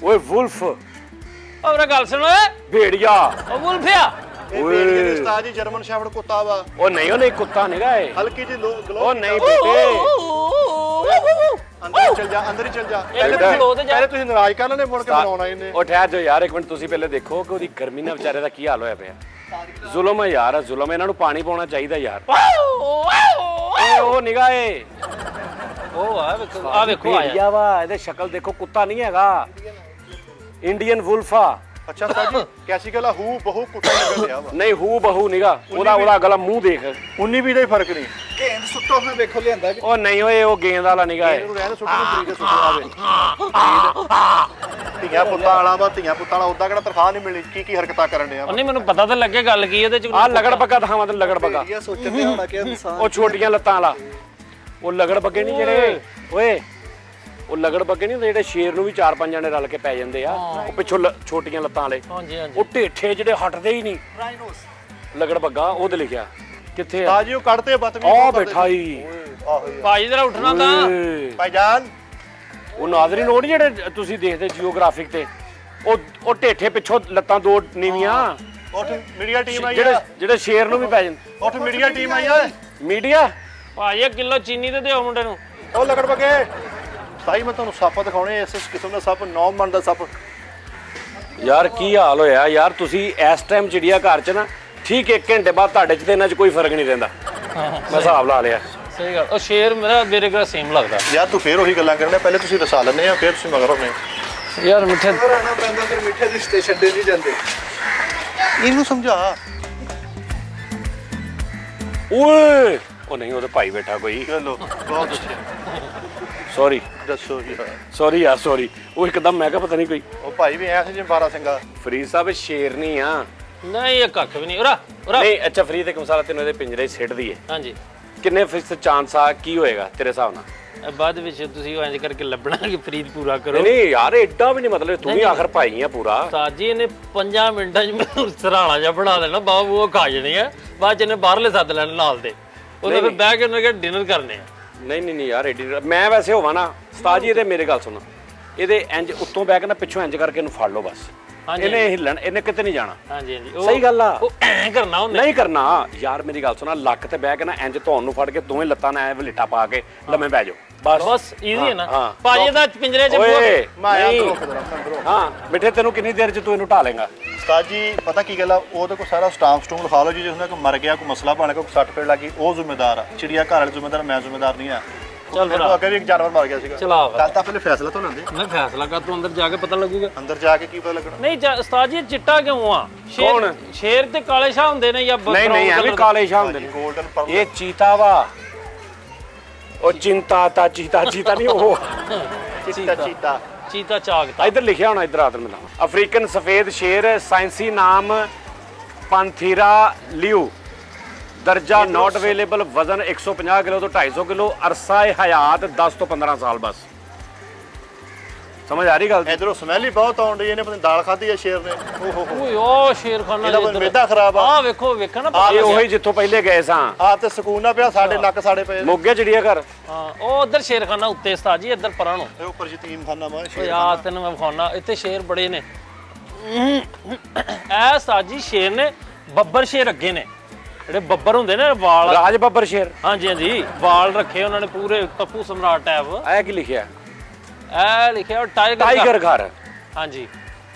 ਓਏ ਵੁਲਫ ਔਰ ਗੱਲ ਸੁਣ ਓਏ, ਭੇੜੀਆ। ਉਹ ਬੁਲਫਿਆ। ਇਹ ਬੇੜੀ ਦੇ ਉਸਤਾਦ ਜੀ ਜਰਮਨ ਸ਼ੈਫਰਡ ਕੁੱਤਾ ਵਾ। ਉਹ ਨਹੀਂ ਕੁੱਤਾ ਨਹੀਂਗਾ ਇਹ। ਹਲਕੀ ਜਿਹੀ ਗਲੋ। ਉਹ ਨਹੀਂ ਬੇਟੇ ਅੰਦਰ ਹੀ ਚਲ ਜਾ, ਅੰਦਰ ਹੀ ਚਲ ਜਾ। ਮਿੰਟ ਖਲੋ ਤੇ ਜਾ। ਪਹਿਲੇ ਤੁਸੀਂ ਨਾਰਾਜ਼ ਕਰ ਲੈਣੇ, ਮੁੜ ਕੇ ਬਣਾਉਣਾ ਇਹਨੇ। ਉਹ ਠਹਿਰ ਜਾਓ ਯਾਰ ਇੱਕ ਮਿੰਟ, ਤੁਸੀਂ ਪਹਿਲੇ ਦੇਖੋ ਕਿ ਉਹਦੀ ਗਰਮੀ ਨਾਲ ਵਿਚਾਰੇ ਦਾ ਕੀ ਹਾਲ ਹੋਇਆ ਪਿਆ। ਜ਼ੁਲਮ ਹੈ ਯਾਰ, ਜ਼ੁਲਮ। ਇਹਨਾਂ ਨੂੰ ਪਾਣੀ ਪਾਉਣਾ ਚਾਹੀਦਾ ਯਾਰ। ਓਏ ਉਹ ਨਿਗਾਹ ਏ ਉਹ ਆ ਵੇਖੋ ਆਇਆ। ਭੇੜੀਆ ਵਾ, ਇਹਦੇ ਸ਼ਕਲ ਦੇਖੋ, ਕੁੱਤਾ ਨਹੀਂ ਹੈਗਾ। ਇੰਡੀਅਨ ਵੁਲਫ ਆ। ਅੱਛਾ ਸਾਜੀ ਕੈਸੀ ਗੱਲ ਆ ਹੂ ਬਹੁ ਕੁੱਟਾ ਨਿਕਲ ਲਿਆ ਵਾ ਨਹੀਂ ਹੂ ਬਹੂ ਨੀਗਾ, ਉਹਦਾ ਅਗਲਾ ਮੂੰਹ ਦੇਖ। 19 20 ਦਾ ਹੀ ਫਰਕ ਨਹੀਂ ਗੇਂਦ ਸੁੱਟੋ ਮੈਂ ਵੇਖੋ ਲਿਆਂਦਾ ਕਿ ਉਹ ਨਹੀਂ ਓਏ, ਉਹ ਗੇਂਦ ਵਾਲਾ ਨੀਗਾ ਇਹ। ਇਹਨੂੰ ਰਹਿਣ ਸੁੱਟੋ ਤਰੀਕੇ ਸੁੱਟੋ ਆਵੇ ਧੀਆਂ ਪੁੱਤਾਂ ਵਾਲਾ ਵਾ, ਧੀਆਂ ਪੁੱਤਾਂ ਵਾਲਾ ਉਦਾਂ ਕਿਹੜਾ ਤਨਖਾਹ ਨਹੀਂ ਮਿਲਣੀ, ਕੀ ਹਰਕਤਾਂ ਕਰਨ ਡਿਆ ਵਾ। ਨਹੀਂ ਮੈਨੂੰ ਪਤਾ ਤਾਂ ਲੱਗੇ ਗੱਲ ਕੀ ਉਹਦੇ ਚ। ਆਹ ਲਗੜ ਬੱਗਾ ਦਿਖਾਵਾਂ ਤੈਨੂੰ, ਲਗੜ ਬੱਗਾ। ਇਹ ਸੋਚਦੇ ਹੋਣਾ ਕਿ ਇਨਸਾਨ ਉਹ ਛੋਟੀਆਂ ਲੱਤਾਂ ਵਾਲਾ, ਉਹ ਲਗੜ ਬੱਗੇ ਨਹੀਂ ਜਿਹੜੇ ਓਏ, ਉਹ ਲਗੜ ਬੱਗੇ ਨਹੀਂ ਹੁੰਦੇ ਜਿਹੜੇ ਸ਼ੇਰ ਨੂੰ ਵੀ 4-5 ਜਣੇ ਰਲ ਕੇ ਪੈ ਜਾਂਦੇ ਆ, ਉਹ ਪਿੱਛੋਂ ਛੋਟੀਆਂ ਲੱਤਾਂ ਵਾਲੇ। ਹਾਂਜੀ ਹਾਂਜੀ। ਉਹ ਢੇਠੇ ਜਿਹੜੇ ਹਟਦੇ ਹੀ ਨਹੀਂ, ਲਗੜ ਬੱਗਾ ਉਹਦੇ ਲਿਖਿਆ ਕਿੱਥੇ ਆ? ਤਾਜੀ ਉਹ ਕੱਢਦੇ ਬਤਮੀ ਆ ਬੈਠਾ ਹੀ ਆਹੋ ਹੀ ਭਾਈ ਜਰਾ ਉੱਠਣਾ ਤਾਂ। ਓਏ, ਭਾਈਜਾਨ ਉਹ ਨਾਜ਼ਰੀਨ ਉਹ ਨੀ ਜਿਹੜੇ ਤੁਸੀਂ ਦੇਖਦੇ ਜੀਓਗ੍ਰਾਫਿਕ ਤੇ, ਉਹ ਢੇਠੇ ਪਿੱਛੋਂ ਲੱਤਾਂ ਦੋ ਨੀਵੀਆਂ, ਉੱਠ ਮੀਡੀਆ ਟੀਮ ਆਈ ਜਿਹੜੇ ਆ ਜਿਹੜੇ ਸ਼ੇਰ ਨੂੰ ਵੀ ਪੈ ਜਾਂਦੇ। ਉੱਠ ਮੀਡੀਆ ਟੀਮ ਆਈ ਆ ਮੀਡੀਆ ਭਾਈ 1 ਕਿਲੋ ਚੀਨੀ ਤੇ ਦਿਓ ਮੁੰਡੇ ਨੂੰ। ਉਹ ਲਗੜ ਬਗੇ ਸਾਈ ਮੈਂ ਤੁਹਾਨੂੰ ਸੱਪ ਦਿਖਾਉਣੇ, ਇਸ ਕਿਸਮ ਦਾ ਸੱਪ 9 ਮਣ ਦਾ ਸੱਪ। ਯਾਰ ਕੀ ਹਾਲ ਹੋਇਆ ਯਾਰ, ਤੁਸੀਂ ਇਸ ਟਾਈਮ ਚਿੜੀਆ ਘਰ 'ਚ ਨਾ ਠੀਕ 1 ਘੰਟੇ ਬਾਅਦ ਤੁਹਾਡੇ 'ਚ ਤੇ ਇਹਨਾਂ 'ਚ ਕੋਈ ਫਰਕ ਨਹੀਂ ਰਹਿੰਦਾ। ਮੈਂ ਹਿਸਾਬ ਲਾ ਲਿਆ। ਸਹੀ ਗੱਲ। ਉਹ ਸ਼ੇਰ ਮੇਰੇ ਕੋਲ ਸੇਮ ਲੱਗਦਾ ਯਾਰ ਤੂੰ ਫੇਰ ਉਹੀ ਗੱਲਾਂ ਕਰਨੇ, ਪਹਿਲੇ ਤੁਸੀਂ ਰਸਾ ਲੈਣੇ ਆ ਫਿਰ ਤੁਸੀਂ ਮਗਰ ਹੋਣੇ। ਯਾਰ ਮਿੱਠੇ ਰਹਿਣਾ ਪੈਂਦਾ, ਫਿਰ ਮਿੱਠੇ ਰਿਸ਼ਤੇ ਛੱਡੇ ਨਹੀਂ ਜਾਂਦੇ। ਇਹਨੂੰ ਸਮਝਾ। ਓਏ ਉਹ ਨਹੀਂ, ਉਹਦੇ ਭਾਈ ਬੈਠਾ ਕੋਈ। ਚਲੋ ਬਹੁਤ ਅੱਛਾ ਸੌਰੀ ਦੱਸੋ ਯਾਰ। ਸੌਰੀ ਯਾਰ ਸੌਰੀ, ਉਹ ਇੱਕਦਮ ਮੈਂ ਕਿਹਾ ਪਤਾ ਨਹੀਂ ਕੋਈ। ਉਹ ਭਾਈ ਵੀ ਐ ਸੀ ਜਿਵੇਂ 12 ਸਿੰਘਾ। ਫਰੀਦ ਸਾਹਿਬ ਸ਼ੇਰ ਨਹੀਂ ਆ। ਨਹੀਂ ਇਹ ਕੱਖ ਵੀ ਨਹੀਂ। ਉਰਾ ਉਰਾ। ਨਹੀਂ ਅੱਛਾ ਫਰੀਦ ਇੱਕ ਮਸਾਲਾ ਤੈਨੂੰ ਇਹਦੇ ਪਿੰਜਰੇ 'ਚ ਸਿੱਟ ਦਈਏ, ਹਾਂਜੀ ਕਿੰਨੇ ਫੀਸਦ ਚਾਂਸ ਆ, ਕੀ ਹੋਏਗਾ ਤੇਰੇ ਹਿਸਾਬ ਨਾਲ? ਬਾਅਦ ਵਿੱਚ ਤੁਸੀਂ ਇੰਜ ਕਰਕੇ ਲੱਭਣਾ ਕਿ ਫਰੀਦ ਪੂਰਾ ਕਰੋ। ਨਹੀਂ ਯਾਰ ਐਡਾ ਵੀ ਨਹੀਂ, ਮਤਲਬ ਤੂੰ ਵੀ ਆਖਰ ਭਾਈ ਆ ਪੂਰਾ। ਸਾਜੀ ਇਹਨੇ 5 ਮਿੰਟਾਂ 'ਚ ਮੈਨੂੰ ਸਰਾਣਾ ਜਿਹਾ ਬਣਾ ਦੇਣਾ, ਬਾਬੂ ਉਹ ਖਾ ਜਾਣੇ ਆ। ਬਾਅਦ 'ਚ ਇਹਨੇ ਬਾਹਰਲੇ ਸੱਦ ਲੈਣੇ ਨਾਲ ਦੇ, ਉਹਨੇ ਫਿਰ ਬਹਿ ਕੇ ਉਹਨਾਂ ਡਿਨਰ ਕਰਨੇ ਆ। ਨਹੀਂ ਯਾਰ ਐਡੀ ਮੈਂ ਵੈਸੇ ਹੋਵਾਂ ਨਾ ਉਸਤਾਦ ਜੀ, ਇਹਦੇ ਮੇਰੇ ਗੱਲ ਸੁਣੋ, ਇਹਦੇ ਇੰਜ ਉੱਤੋਂ ਬਹਿ ਕੇ ਨਾ ਪਿੱਛੋਂ ਇੰਜ ਕਰਕੇ ਇਹਨੂੰ ਫੜ ਲਓ ਬਸ। ਇਹਨੇ ਹਿੱਲਣ, ਇਹਨੇ ਕਿਤੇ ਨਹੀਂ ਜਾਣਾ। ਹਾਂਜੀ ਹਾਂਜੀ ਸਹੀ ਗੱਲ ਆ। ਉਹ ਐਂ ਕਰਨਾ ਉਹਨੇ। ਨਹੀਂ ਕਰਨਾ ਯਾਰ, ਮੇਰੀ ਗੱਲ ਸੁਣਾ, ਲੱਕ ਤੇ ਬਹਿ ਕੇ ਨਾ ਇੰਜ ਧੌਣ ਨੂੰ ਫੜ ਕੇ ਦੋਵੇਂ ਲੱਤਾਂ ਨਾਲ ਐ ਵਲੇਟਾ ਪਾ ਕੇ ਲੰਮੇ ਬਹਿ ਜਾਓ ਬਸ ਈਜ਼ੀ ਹੈ ਨਾ। ਹਾਂ। ਭਾਜੀ ਦਾ ਪਿੰਜਰੇ 'ਚ ਓਏ ਮੈਂ ਆਇਆ ਨਹੀਂ। ਅੰਦਰੋਂ ਕਿਧਰ ਅੰਦਰੋਂ। ਹਾਂ ਮਿੱਠੇ, ਤੈਨੂੰ ਕਿੰਨੀ ਦੇਰ 'ਚ ਤੂੰ ਇਹਨੂੰ ਢਾ ਲੇਗਾ? ਉਸਤਾਦ ਜੀ ਪਤਾ ਕੀ ਗੱਲ ਆ, ਉਹਦੇ ਕੋਲ ਸਾਰਾ ਸਟਾਂਪ ਸਟੂਮ ਲਿਖਾ ਲਓ ਜੀ, ਜਿਸ ਨਾਲ ਕੋਈ ਮਰ ਗਿਆ, ਕੋਈ ਮਸਲਾ ਬਣ ਗਿਆ, ਕੋਈ ਸੱਟ ਪੇੜ ਲੱਗੀ, ਉਹ ਜ਼ਿੰਮੇਦਾਰ ਆ। ਚਿੜੀਆ ਘਰ ਵਾਲੇ ਜ਼ਿੰਮੇਦਾਰ, ਮੈਂ ਜ਼ਿੰਮੇਦਾਰ ਨਹੀਂ ਆ। ਚੱਲ ਮੈਨੂੰ ਅੱਗੇ ਵੀ ਇੱਕ ਜਾਨਵਰ ਮਰ ਗਿਆ ਸੀਗਾ। ਚਲਾ ਵਾ। ਚੱਲ ਤਾਂ ਪਹਿਲੇ ਫੈਸਲਾ ਤਾਂ ਲੈਂਦੇ। ਮੈਂ ਫੈਸਲਾ ਕਰ, ਤੂੰ ਅੰਦਰ ਜਾ ਕੇ ਪਤਾ ਲੱਗੂਗਾ। ਅੰਦਰ ਜਾ ਕੇ ਕੀ ਪਤਾ ਲੱਗਣਾ? ਨਹੀਂ ਉਸਤਾਦ ਜੀ ਇਹ ਚਿੱਟਾ ਕਿਉਂ ਆ? ਕੌਣ? ਸ਼ੇਰ ਤੇ ਕਾਲੇ ਸ਼ਾਹ ਹੁੰਦੇ ਨੇ ਜਾਂ ਨਹੀਂ ਐਵੇਂ ਕਾਲੇ ਸ਼ਾਹ ਹੁੰਦੇ ਨੇ। Golden Pearl. ਇਹ ਚੀਤਾ ਵਾ, ਉਹ ਚਿੰਤਾ ਤਾਂ ਚੀਤਾ ਨਹੀਂ ਉਹ। ਚੀਤਾ ਚੀਤਾ ਚਾਗਤਾ। ਇੱਧਰ ਲਿਖਿਆ ਹੋਣਾ, ਇੱਧਰ ਆਦਰ ਮਿਲਾ। ਅਫਰੀਕਨ ਸਫੇਦ ਸ਼ੇਰ, ਸਾਇੰਸੀ ਨਾਮ ਪੰਥੀਰਾ ਲਿਊ, ਦਰਜਾ ਨਾਟ ਅਵੇਲੇਬਲ, ਵਜ਼ਨ 150 ਕਿਲੋ ਤੋਂ 250 ਕਿਲੋ, ਅਰਸਾ ਹਯਾਤ 10 ਤੋਂ 15 ਸਾਲ ਬਸ। ਸਮਝ ਆ ਰਹੀ ਗੱਲ? ਇਧਰੋਂ ਸਮੈਲ ਹੀ ਬਹੁਤ ਆਉਣ ਡਈ, ਇਹਨੇ ਪਤਾ ਦਾਲ ਖਾਧੀ ਆ ਸ਼ੇਰ ਨੇ। ਓਹੋ ਓਏ ਓ ਸ਼ੇਰਖਾਨਾ ਇਹਦਾ ਕੋਈ ਮੇਦਾ ਖਰਾਬ ਆ। ਆ ਵੇਖੋ ਵੇਖਣਾ ਇਹ ਉਹੀ ਜਿੱਥੋਂ ਪਹਿਲੇ ਗਏ ਸਾਂ। ਆ ਤੇ ਸਕੂਨ ਨਾ ਪਿਆ, ਸਾਡੇ ਨੱਕ ਸਾਡੇ ਪਏ। ਮੋਗੇ ਚਿੜੀਆ ਘਰ। ਹਾਂ ਉਹ ਉਧਰ ਸ਼ੇਰਖਾਨਾ ਉੱਤੇ ਉਸਤਾਦ ਜੀ, ਇੱਧਰ ਪਰਾਂ ਨੂੰ। ਇਹ ਉੱਪਰ ਯਤੀਮਖਾਨਾ ਵਾ ਓ ਸ਼ੇਰ। ਯਾਰ ਤੈਨੂੰ ਮੈਂ ਵਿਖਾਉਣਾ, ਇੱਥੇ ਸ਼ੇਰ ਬੜੇ ਨੇ। ਐ ਉਸਤਾਦ ਜੀ ਸ਼ੇਰ ਨੇ, ਬੱਬਰ ਸ਼ੇਰ ਅੱਗੇ ਨੇ, ਜਿਹੜੇ ਬੱਬਰ ਹੁੰਦੇ ਨੇ ਵਾਲ। ਰਾਜ ਬੱਬਰ ਸ਼ੇਰ। ਹਾਂਜੀ ਹਾਂਜੀ ਵਾਲ ਰੱਖੇ ਉਹਨਾਂ ਨੇ ਪੂਰੇ ਟੱਪੂ ਸਮਰਾਟ ਟਾਈਪ। ਆਇਆ ਕੀ ਲਿਖਿਆ? ਐ ਲਿਖਿਆ ਟਾਈਗਰ ਘਰ। ਹਾਂਜੀ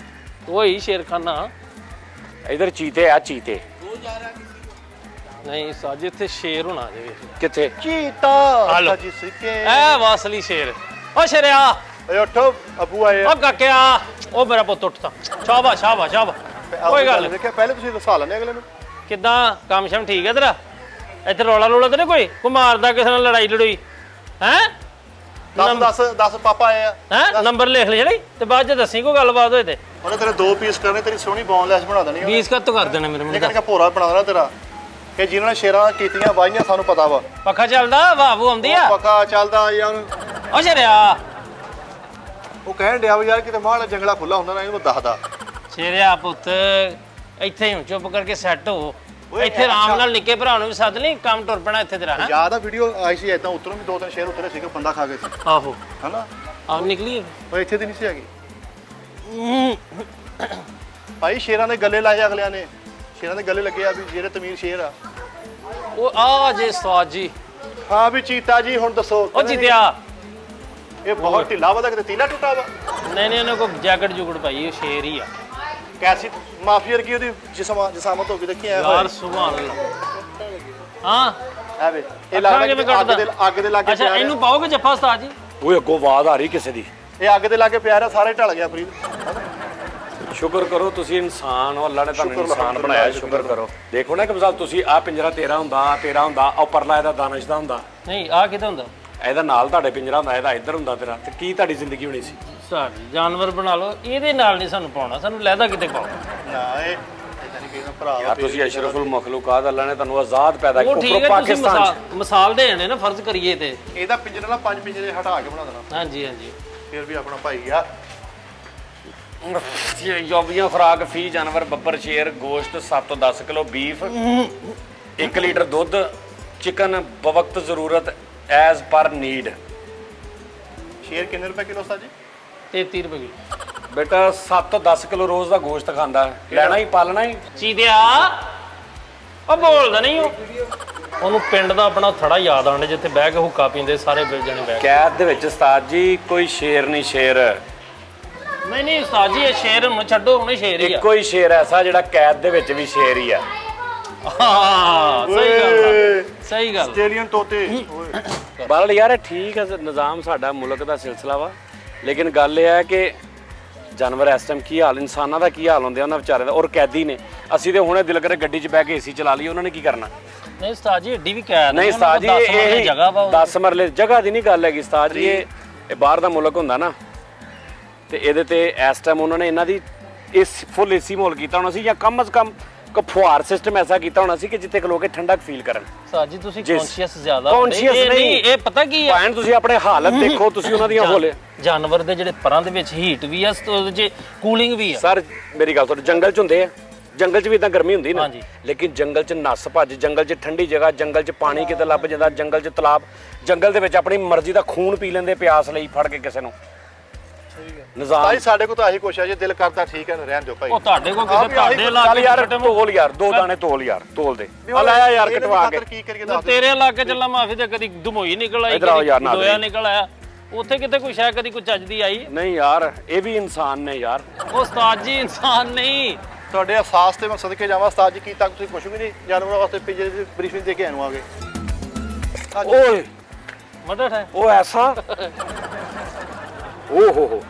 ਉਹੀ ਸ਼ੇਰਖਾਨਾ। ਇਧਰ ਚੀਤੇ ਆ, ਚੀਤੇ ਨਹੀਂ ਸਾਜੀ ਇੱਥੇ ਸ਼ੇਰ ਹੋਣਾ ਜੇ। ਕਿੱਥੇ? ਚੀਤਾ ਹਲੋ। ਜੀ ਸਿੱਕੇ। ਐ ਵਾਸਲੀ ਸ਼ੇਰ। ਓ ਸ਼ੇਰਿਆ, ਓਏ ਉੱਠੋ, ਅੱਬੂ ਆਏ ਆ। ਓ ਕਾਕਿਆ, ਉਹ ਮੇਰਾ ਪੁੱਤ ਉੱਠਦਾ। ਸ਼ਾਬਾਸ਼ ਸ਼ਾਬਾਸ਼ ਸ਼ਾਬਾਸ਼। ਕੋਈ ਗੱਲ ਨੀ। ਦੇਖਿਆ ਪਹਿਲੇ ਤੁਸੀਂ ਰਸਾ ਲੈਣੇ ਅਗਲੇ ਨੂੰ। ਕਿੱਦਾਂ ਕੰਮ ਸ਼ਮ ਠੀਕ ਹੈ ਤੇਰਾ? ਇੱਥੇ ਰੌਲਾ ਰੋਲਾ ਤੇ ਨਹੀਂ ਕੋਈ ਮਾਰਦਾ ਕਿਸੇ ਨਾਲ ਲੜਾਈ ਲੜੋਈ ਹੈ? 10 ਪਾਪਾ ਆਏ ਆ। ਹੈ ਨੰਬਰ ਲਿਖ ਲੈ ਜਿਹੜੀ ਤੇ ਬਾਅਦ ਚ ਦੱਸੀ ਕੋਈ ਗੱਲਬਾਤ ਹੋਏ ਤੇ। ਉਹਨੇ ਤੇਰੇ 2 ਪੀਸ ਕਰਨੇ, ਤੇਰੀ ਸੋਹਣੀ ਬੌਨਲੈਸ ਬਣਾ ਦੇਣੀ। 20 ਕੱਤ ਕਰ ਦੇਣਾ ਮੇਰੇ ਮੁੰਡੇ ਨਿਕਲ ਕੇ ਭੋਰਾ ਬਣਾ ਦੇਣਾ ਤੇਰਾ। ਕਿ ਜਿਨ੍ਹਾਂ ਨੇ ਸ਼ੇਰਾਂ ਕੀਤੀਆਂ ਵਾਹੀਆਂ ਸਾਨੂੰ ਪਤਾ ਵਾ। ਪੱਖਾ ਚੱਲਦਾ, ਵਾਹੂ ਆਉਂਦੀ ਆ। ਪੱਕਾ ਚੱਲਦਾ ਯਾਰ। ਓ ਸ਼ੇਰਿਆ, ਉਹ ਕਹਿਣ ਡਿਆ ਵੀ ਯਾਰ ਕਿਤੇ ਮਾੜਾ ਜੰਗਲਾ ਖੁੱਲਾ ਹੁੰਦਾ ਨਾ, ਇਹਨੂੰ ਦੱਸਦਾ। ਸ਼ੇਰਿਆ ਪੁੱਤ ਇੱਥੇ ਹੀ ਚੁੱਪ ਕਰਕੇ ਸੈੱਟ ਹੋ। ਓਏ ਇੱਥੇ ਆਰਾਮ ਨਾਲ ਨਿੱਕੇ ਭਰਾ ਨੂੰ ਵੀ ਸੱਦ ਲਈ, ਕੰਮ ਟੁਰ ਪੈਣਾ ਇੱਥੇ ਤੇਰਾ। ਯਾਦ ਆ ਵੀਡੀਓ ਆਈ ਸੀ ਇਦਾਂ, ਉੱਤਰੋਂ ਵੀ 2-3 ਸ਼ੇਰ ਉਤਰੇ ਸੀਗੇ, ਬੰਦਾ ਖਾ ਗਏ ਸੀ ਆਹੋ ਹਨਾ। ਆਪ ਨਿਕਲੀ। ਉਹ ਇੱਥੇ ਦੀ ਨਹੀਂ ਸੀ ਹੈਗੀ ਭਾਈ। ਸ਼ੇਰਾਂ ਦੇ ਗੱਲੇ ਲਾਏ ਅਗਲਿਆਂ ਨੇ, ਸ਼ੇਰਾਂ ਦੇ ਗੱਲੇ ਲੱਗੇ ਆ ਵੀ ਜਿਹੜੇ ਤਮੀਰ ਸ਼ੇਰ ਆ। ਉਹ ਆ ਜੇ ਸਵਾਦ ਜੀ। ਹਾਂ ਵੀ ਚੀਤਾ ਜੀ ਹੁਣ ਦੱਸੋ। ਉਹ ਜਿੱਤਿਆ। ਇਹ ਬਹੁਤ ਢਿੱਲਾ ਵਾ, ਕਿਤੇ ਤੀਲਾ ਟੁੱਟਾ ਵਾ। ਨਹੀਂ ਨਹੀਂ ਉਹਨੇ ਕੋਈ ਜੈਕਟ ਜੁਗੜ ਪਾਈ, ਉਹ ਸ਼ੇਰ ਹੀ ਆ। ਕੈਸੀ ਮਾਫੀ ਵਰਗੀ ਉਹਦੀ ਜਿਸਾਮਤ ਹੋ ਕੇ ਦੇਖੀ ਐ। ਯਾਰ ਸੁਭਾਨ ਅੱਲਾਹ। ਹਾਂ ਐ ਵੇ ਇਹ ਲੱਗਦਾ ਅੱਗ ਦੇ ਲਾਗੇ ਅੱਛਾ ਪਿਆ। ਇਹਨੂੰ ਪਾਓਗੇ ਜੱਫਾ ਉਸਤਾਦ ਜੀ? ਓਏ ਅੱਗੋਂ ਆਵਾਜ਼ ਆ ਰਹੀ ਕਿਸੇ ਦੀ। ਇਹ ਅੱਗ ਦੇ ਲਾਗੇ ਪਿਆ ਰਿਹਾ, ਸਾਰੇ ਢਲ ਗਿਆ ਫਰੀਦ। ਸ਼ੁਕਰ ਕਰੋ ਤੁਸੀਂ ਇਨਸਾਨ ਹੋ, ਅੱਲਾ ਨੇ ਤੁਹਾਨੂੰ ਇਨਸਾਨ ਬਣਾਇਆ, ਸ਼ੁਕਰ ਕਰੋ। ਦੇਖੋ ਨਾ ਕਿ ਸਾਹਿਬ ਤੁਸੀਂ ਆ ਪਿੰਜਰਾ ਤੇਰਾ ਹੁੰਦਾ, ਤੇਰਾ ਹੁੰਦਾ, ਉਹ ਪਰਲਾ ਇਹਦਾ ਦਾਨਿਸ਼ ਦਾ ਹੁੰਦਾ, ਨਹੀਂ ਆ ਕਿਤੇ ਹੁੰਦਾ ਇਹਦਾ ਨਾਲ ਤੁਹਾਡੇ ਪਿੰਜਰਾ ਹੁੰਦਾ, ਇਹਦਾ ਇੱਧਰ ਹੁੰਦਾ ਤੇਰਾ, ਤੇ ਕੀ ਤੁਹਾਡੀ ਜ਼ਿੰਦਗੀ ਹੋਣੀ ਸੀ? ਸਾਡੀ ਜਾਨਵਰ ਬਣਾ ਲਓ, ਇਹਦੇ ਨਾਲ ਨਹੀਂ ਸਾਨੂੰ ਪਾਉਣਾ, ਸਾਨੂੰ ਲੈਦਾ ਕਿਤੇ ਪਾਓ। ਨਾ ਇਹ ਇਦਾਂ ਨਹੀਂ ਕਿਸੇ ਭਰਾ ਯਾਰ ਤੁਸੀਂ ਅਸ਼ਰਫੁਲ ਮਖਲੂਕਾਤ, ਅੱਲਾ ਨੇ ਤੁਹਾਨੂੰ ਆਜ਼ਾਦ ਪੈਦਾ ਉਹ ਕੀਤਾ ਠੀਕ ਹੈ, ਤੁਸੀਂ ਪਾਕਿਸਤਾਨ 'ਚ। ਮਿਸਾਲ ਦੇਣੇ ਨਾ, ਫਰਜ਼ ਕਰੀਏ ਤੇ ਇਹਦਾ ਪਿੰਜਰਾ ਨਾ 5 ਪਿੰਜਰੇ ਹਟਾ ਕੇ ਬਣਾ ਦੇਣਾ, ਹਾਂਜੀ ਹਾਂਜੀ। ਫਿਰ ਵੀ ਆਪਣਾ ਭਾਈ ਆ। ਯੋਬੀਆਂ ਖੁਰਾਕ ਫੀ ਜਾਨਵਰ ਬੱਬਰ ਸ਼ੇਰ ਗੋਸ਼ਤ 7 ਤੋਂ 10 ਕਿਲੋ ਬੀਫ 1 ਲੀਟਰ ਦੁੱਧ ਚਿਕਨ ਬਵਕਤ ਜ਼ਰੂਰਤ ਐਜ਼ ਪਰ ਨੀਡ। ਸ਼ੇਰ ਕਿੰਨੇ ਰੁਪਏ ਕਿਲੋ ਉਸਤਾਦ ਜੀ? 33 ਰੁਪਏ ਕਿਲੋ। ਬੇਟਾ 7 ਤੋਂ 10 ਕਿਲੋ ਰੋਜ਼ ਦਾ ਗੋਸ਼ਤ ਖਾਂਦਾ ਹੈ, ਲੈਣਾ ਹੀ ਪਾਲਣਾ ਹੀ। ਚੀਦਿਆ ਉਹ ਬੋਲਦਾ ਨਹੀਂ, ਉਹਨੂੰ ਪਿੰਡ ਦਾ ਆਪਣਾ ਥੜਾ ਯਾਦ ਆਉਂਦਾ ਜਿੱਥੇ ਬਹਿ ਕੇ ਹੁੱਕਾ ਪੀਂਦੇ ਸਾਰੇ ਜਣੇ ਬਹਿ ਕੇ। ਕੈਦ ਦੇ ਵਿੱਚ ਉਸਤਾਦ ਜੀ ਕੋਈ ਸ਼ੇਰ ਨਹੀਂ, ਸ਼ੇਰ ਨਹੀਂ ਉਸਤਾਦ ਜੀ, ਇਹ ਸ਼ੇਰ ਨੂੰ ਛੱਡੋ, ਉਹਨੇ ਸ਼ੇਰ ਹੀ ਆ। ਇੱਕੋ ਹੀ ਸ਼ੇਰ ਐਸਾ ਜਿਹੜਾ ਕੈਦ ਦੇ ਵਿੱਚ ਵੀ ਸ਼ੇਰ ਹੀ ਆ। ਹਾਂ ਸਹੀ ਗੱਲ ਆ, ਸਹੀ ਗੱਲ। ਆਸਟ੍ਰੇਲੀਅਨ ਤੋਤੇ। ਬਹਰਹਾਲ ਯਾਰ ਇਹ ਠੀਕ ਹੈ, ਨਿਜ਼ਾਮ ਸਾਡਾ ਮੁਲਕ ਦਾ ਸਿਲਸਿਲਾ ਵਾ, ਲੇਕਿਨ ਗੱਲ ਇਹ ਹੈ ਕਿ ਜਾਨਵਰ ਇਸ ਟਾਈਮ ਕੀ ਹਾਲ, ਇਨਸਾਨਾਂ ਦਾ ਕੀ ਹਾਲ ਹੁੰਦੇ ਉਹਨਾਂ ਵਿਚਾਰਿਆਂ ਦਾ, ਔਰ ਕੈਦੀ ਨੇ। ਅਸੀਂ ਤੇ ਹੁਣੇ ਦਿਲ ਕਰੇ ਗੱਡੀ 'ਚ ਬਹਿ ਕੇ ਏਸੀ ਚਲਾ ਲਈਏ, ਉਹਨਾਂ ਨੇ ਕੀ ਕਰਨਾ? ਨਹੀਂ ਉਸਤਾਦ ਜੀ ਏਡੀ ਵੀ ਕੈਦ ਨਹੀਂ ਉਸਤਾਦ ਜੀ, ਇਹ ਜਗ੍ਹਾ ਵਾ 10 ਮਰਲੇ ਜਗ੍ਹਾ ਦੀ ਨਹੀਂ ਗੱਲ ਹੈਗੀ ਉਸਤਾਦ ਜੀ। ਇਹ ਬਾਹਰ ਦਾ ਮੁਲਕ ਹੁੰਦਾ ਨਾ, ਤੇ ਇਹਦੇ ਤੇ ਇਸ ਟਾਈਮ ਉਹਨਾਂ ਨੇ ਇਹਨਾਂ ਦੀ ਇਸ ਫੁੱਲ ਏਸੀ ਮਾਹੌਲ ਕੀਤਾ ਹੋਣਾ ਸੀ, ਜਾਂ ਕਮ ਅਜ਼ ਕਮ ਫੁਹਾਰ ਸਿਸਟਮ ਐਸਾ ਕੀਤਾ ਹੋਣਾ ਸੀ ਕਿ ਜਿੱਥੇ ਲੋਕ ਠੰਡਕ ਫੀਲ ਕਰਨ। ਉਸਤਾਦ ਜੀ ਤੁਸੀਂ ਕੌਨਸ਼ੀਅਸ ਜ਼ਿਆਦਾ ਕੌਨਸ਼ੀਅਸ ਨਹੀਂ, ਇਹ ਪਤਾ ਕੀ ਹੈ ਭੈਣ ਤੁਸੀਂ ਆਪਣੇ ਹਾਲਤ ਦੇਖੋ, ਤੁਸੀਂ ਉਹਨਾਂ ਦੀਆਂ ਹੋਲੇ। ਜਾਨਵਰ ਦੇ ਜਿਹੜੇ ਪਰਾਂ ਦੇ ਵਿੱਚ ਹੀਟ ਵੀ ਆ, ਉਹਦੇ 'ਚ ਕੂਲਿੰਗ ਵੀ ਆ। ਸਰ ਮੇਰੀ ਗੱਲ ਤੁਹਾਡੇ ਜੰਗਲ 'ਚ ਹੁੰਦੇ ਆ, ਜੰਗਲ 'ਚ ਵੀ ਇਦਾਂ ਗਰਮੀ ਹੁੰਦੀ ਨਾ, ਹਾਂਜੀ। ਲੇਕਿਨ ਜੰਗਲ 'ਚ ਨਸ ਭੱਜ, ਜੰਗਲ 'ਚ ਠੰਡੀ ਜਗ੍ਹਾ, ਜੰਗਲ 'ਚ ਪਾਣੀ ਕਿਤੇ ਲੱਭ ਜਾਂਦਾ, ਜੰਗਲ 'ਚ ਤਲਾਬ, ਜੰਗਲ ਦੇ ਵਿੱਚ ਆਪਣੀ ਮਰਜ਼ੀ ਦਾ ਖੂਨ ਪੀ ਲੈਂਦੇ ਪਿਆਸ ਲਈ ਫੜ ਕੇ ਕਿਸੇ ਨੂੰ। ਨਿਜ਼ਾਮ ਭਾਈ ਸਾਡੇ ਕੋਲ ਤਾਂ ਆਹੀ ਕੋਸ਼ਿਸ਼ ਹੈ, ਜੇ ਦਿਲ ਕਰਦਾ ਠੀਕ ਹੈ ਨਾ, ਰਹਿਣ ਦਿਓ ਭਾਈ। ਉਹ ਤੁਹਾਡੇ ਕੋਲ ਕਿਸੇ ਤੁਹਾਡੇ ਚੱਲ ਇਲਾਕੇ ਯਾਰ ਤੋਲ ਯਾਰ, 2 ਦਾਣੇ ਤੋਲ ਯਾਰ, ਤੋਲ ਦੇ ਆ ਲੈ ਆ ਯਾਰ ਕਟਵਾ ਕੇ। ਕੀ ਕਰੀਏ ਦੱਸ ਦਿਓ। ਤੇਰੇ ਇਲਾਕੇ ਚੱਲਾ ਮਾਫੀ ਤੇ ਕਦੀ ਧਮੋਈ ਨਿਕਲ ਆਈ, ਇੱਧਰ ਆਓ ਯਾਰ, ਨਾਲ ਦੋਇਆ ਨਿਕਲ ਆਇਆ, ਉੱਥੇ ਕਿਤੇ ਕੋਈ ਸ਼ਾਇਦ ਕਦੀ ਕੋਈ ਚੱਜਦੀ ਆਈ। ਨਹੀਂ ਯਾਰ ਇਹ ਵੀ ਇਨਸਾਨ ਨੇ ਯਾਰ। ਉਹ ਉਸਤਾਦ ਜੀ ਇਨਸਾਨ ਨਹੀਂ। ਤੁਹਾਡੇ ਅਹਿਸਾਸ ਤੇ ਮੈਂ ਸਦਕੇ ਜਾਵਾਂ ਉਸਤਾਦ ਜੀ, ਕੀ ਤੱਕ ਤੁਸੀਂ ਕੁਛ ਵੀ ਨਹੀਂ ਜਾਨਵਰਾਂ ਵਾਸਤੇ ਪਿੰਜਰੇ ਦੀ ਬਰੀਫਿੰਗ ਦੇ ਕੇ ਆਏ ਨੂੰ ਆਗੇ। ਓਏ ਮਦਦ ਹੈ ਉਹ ਐਸਾ ਓ ਹੋ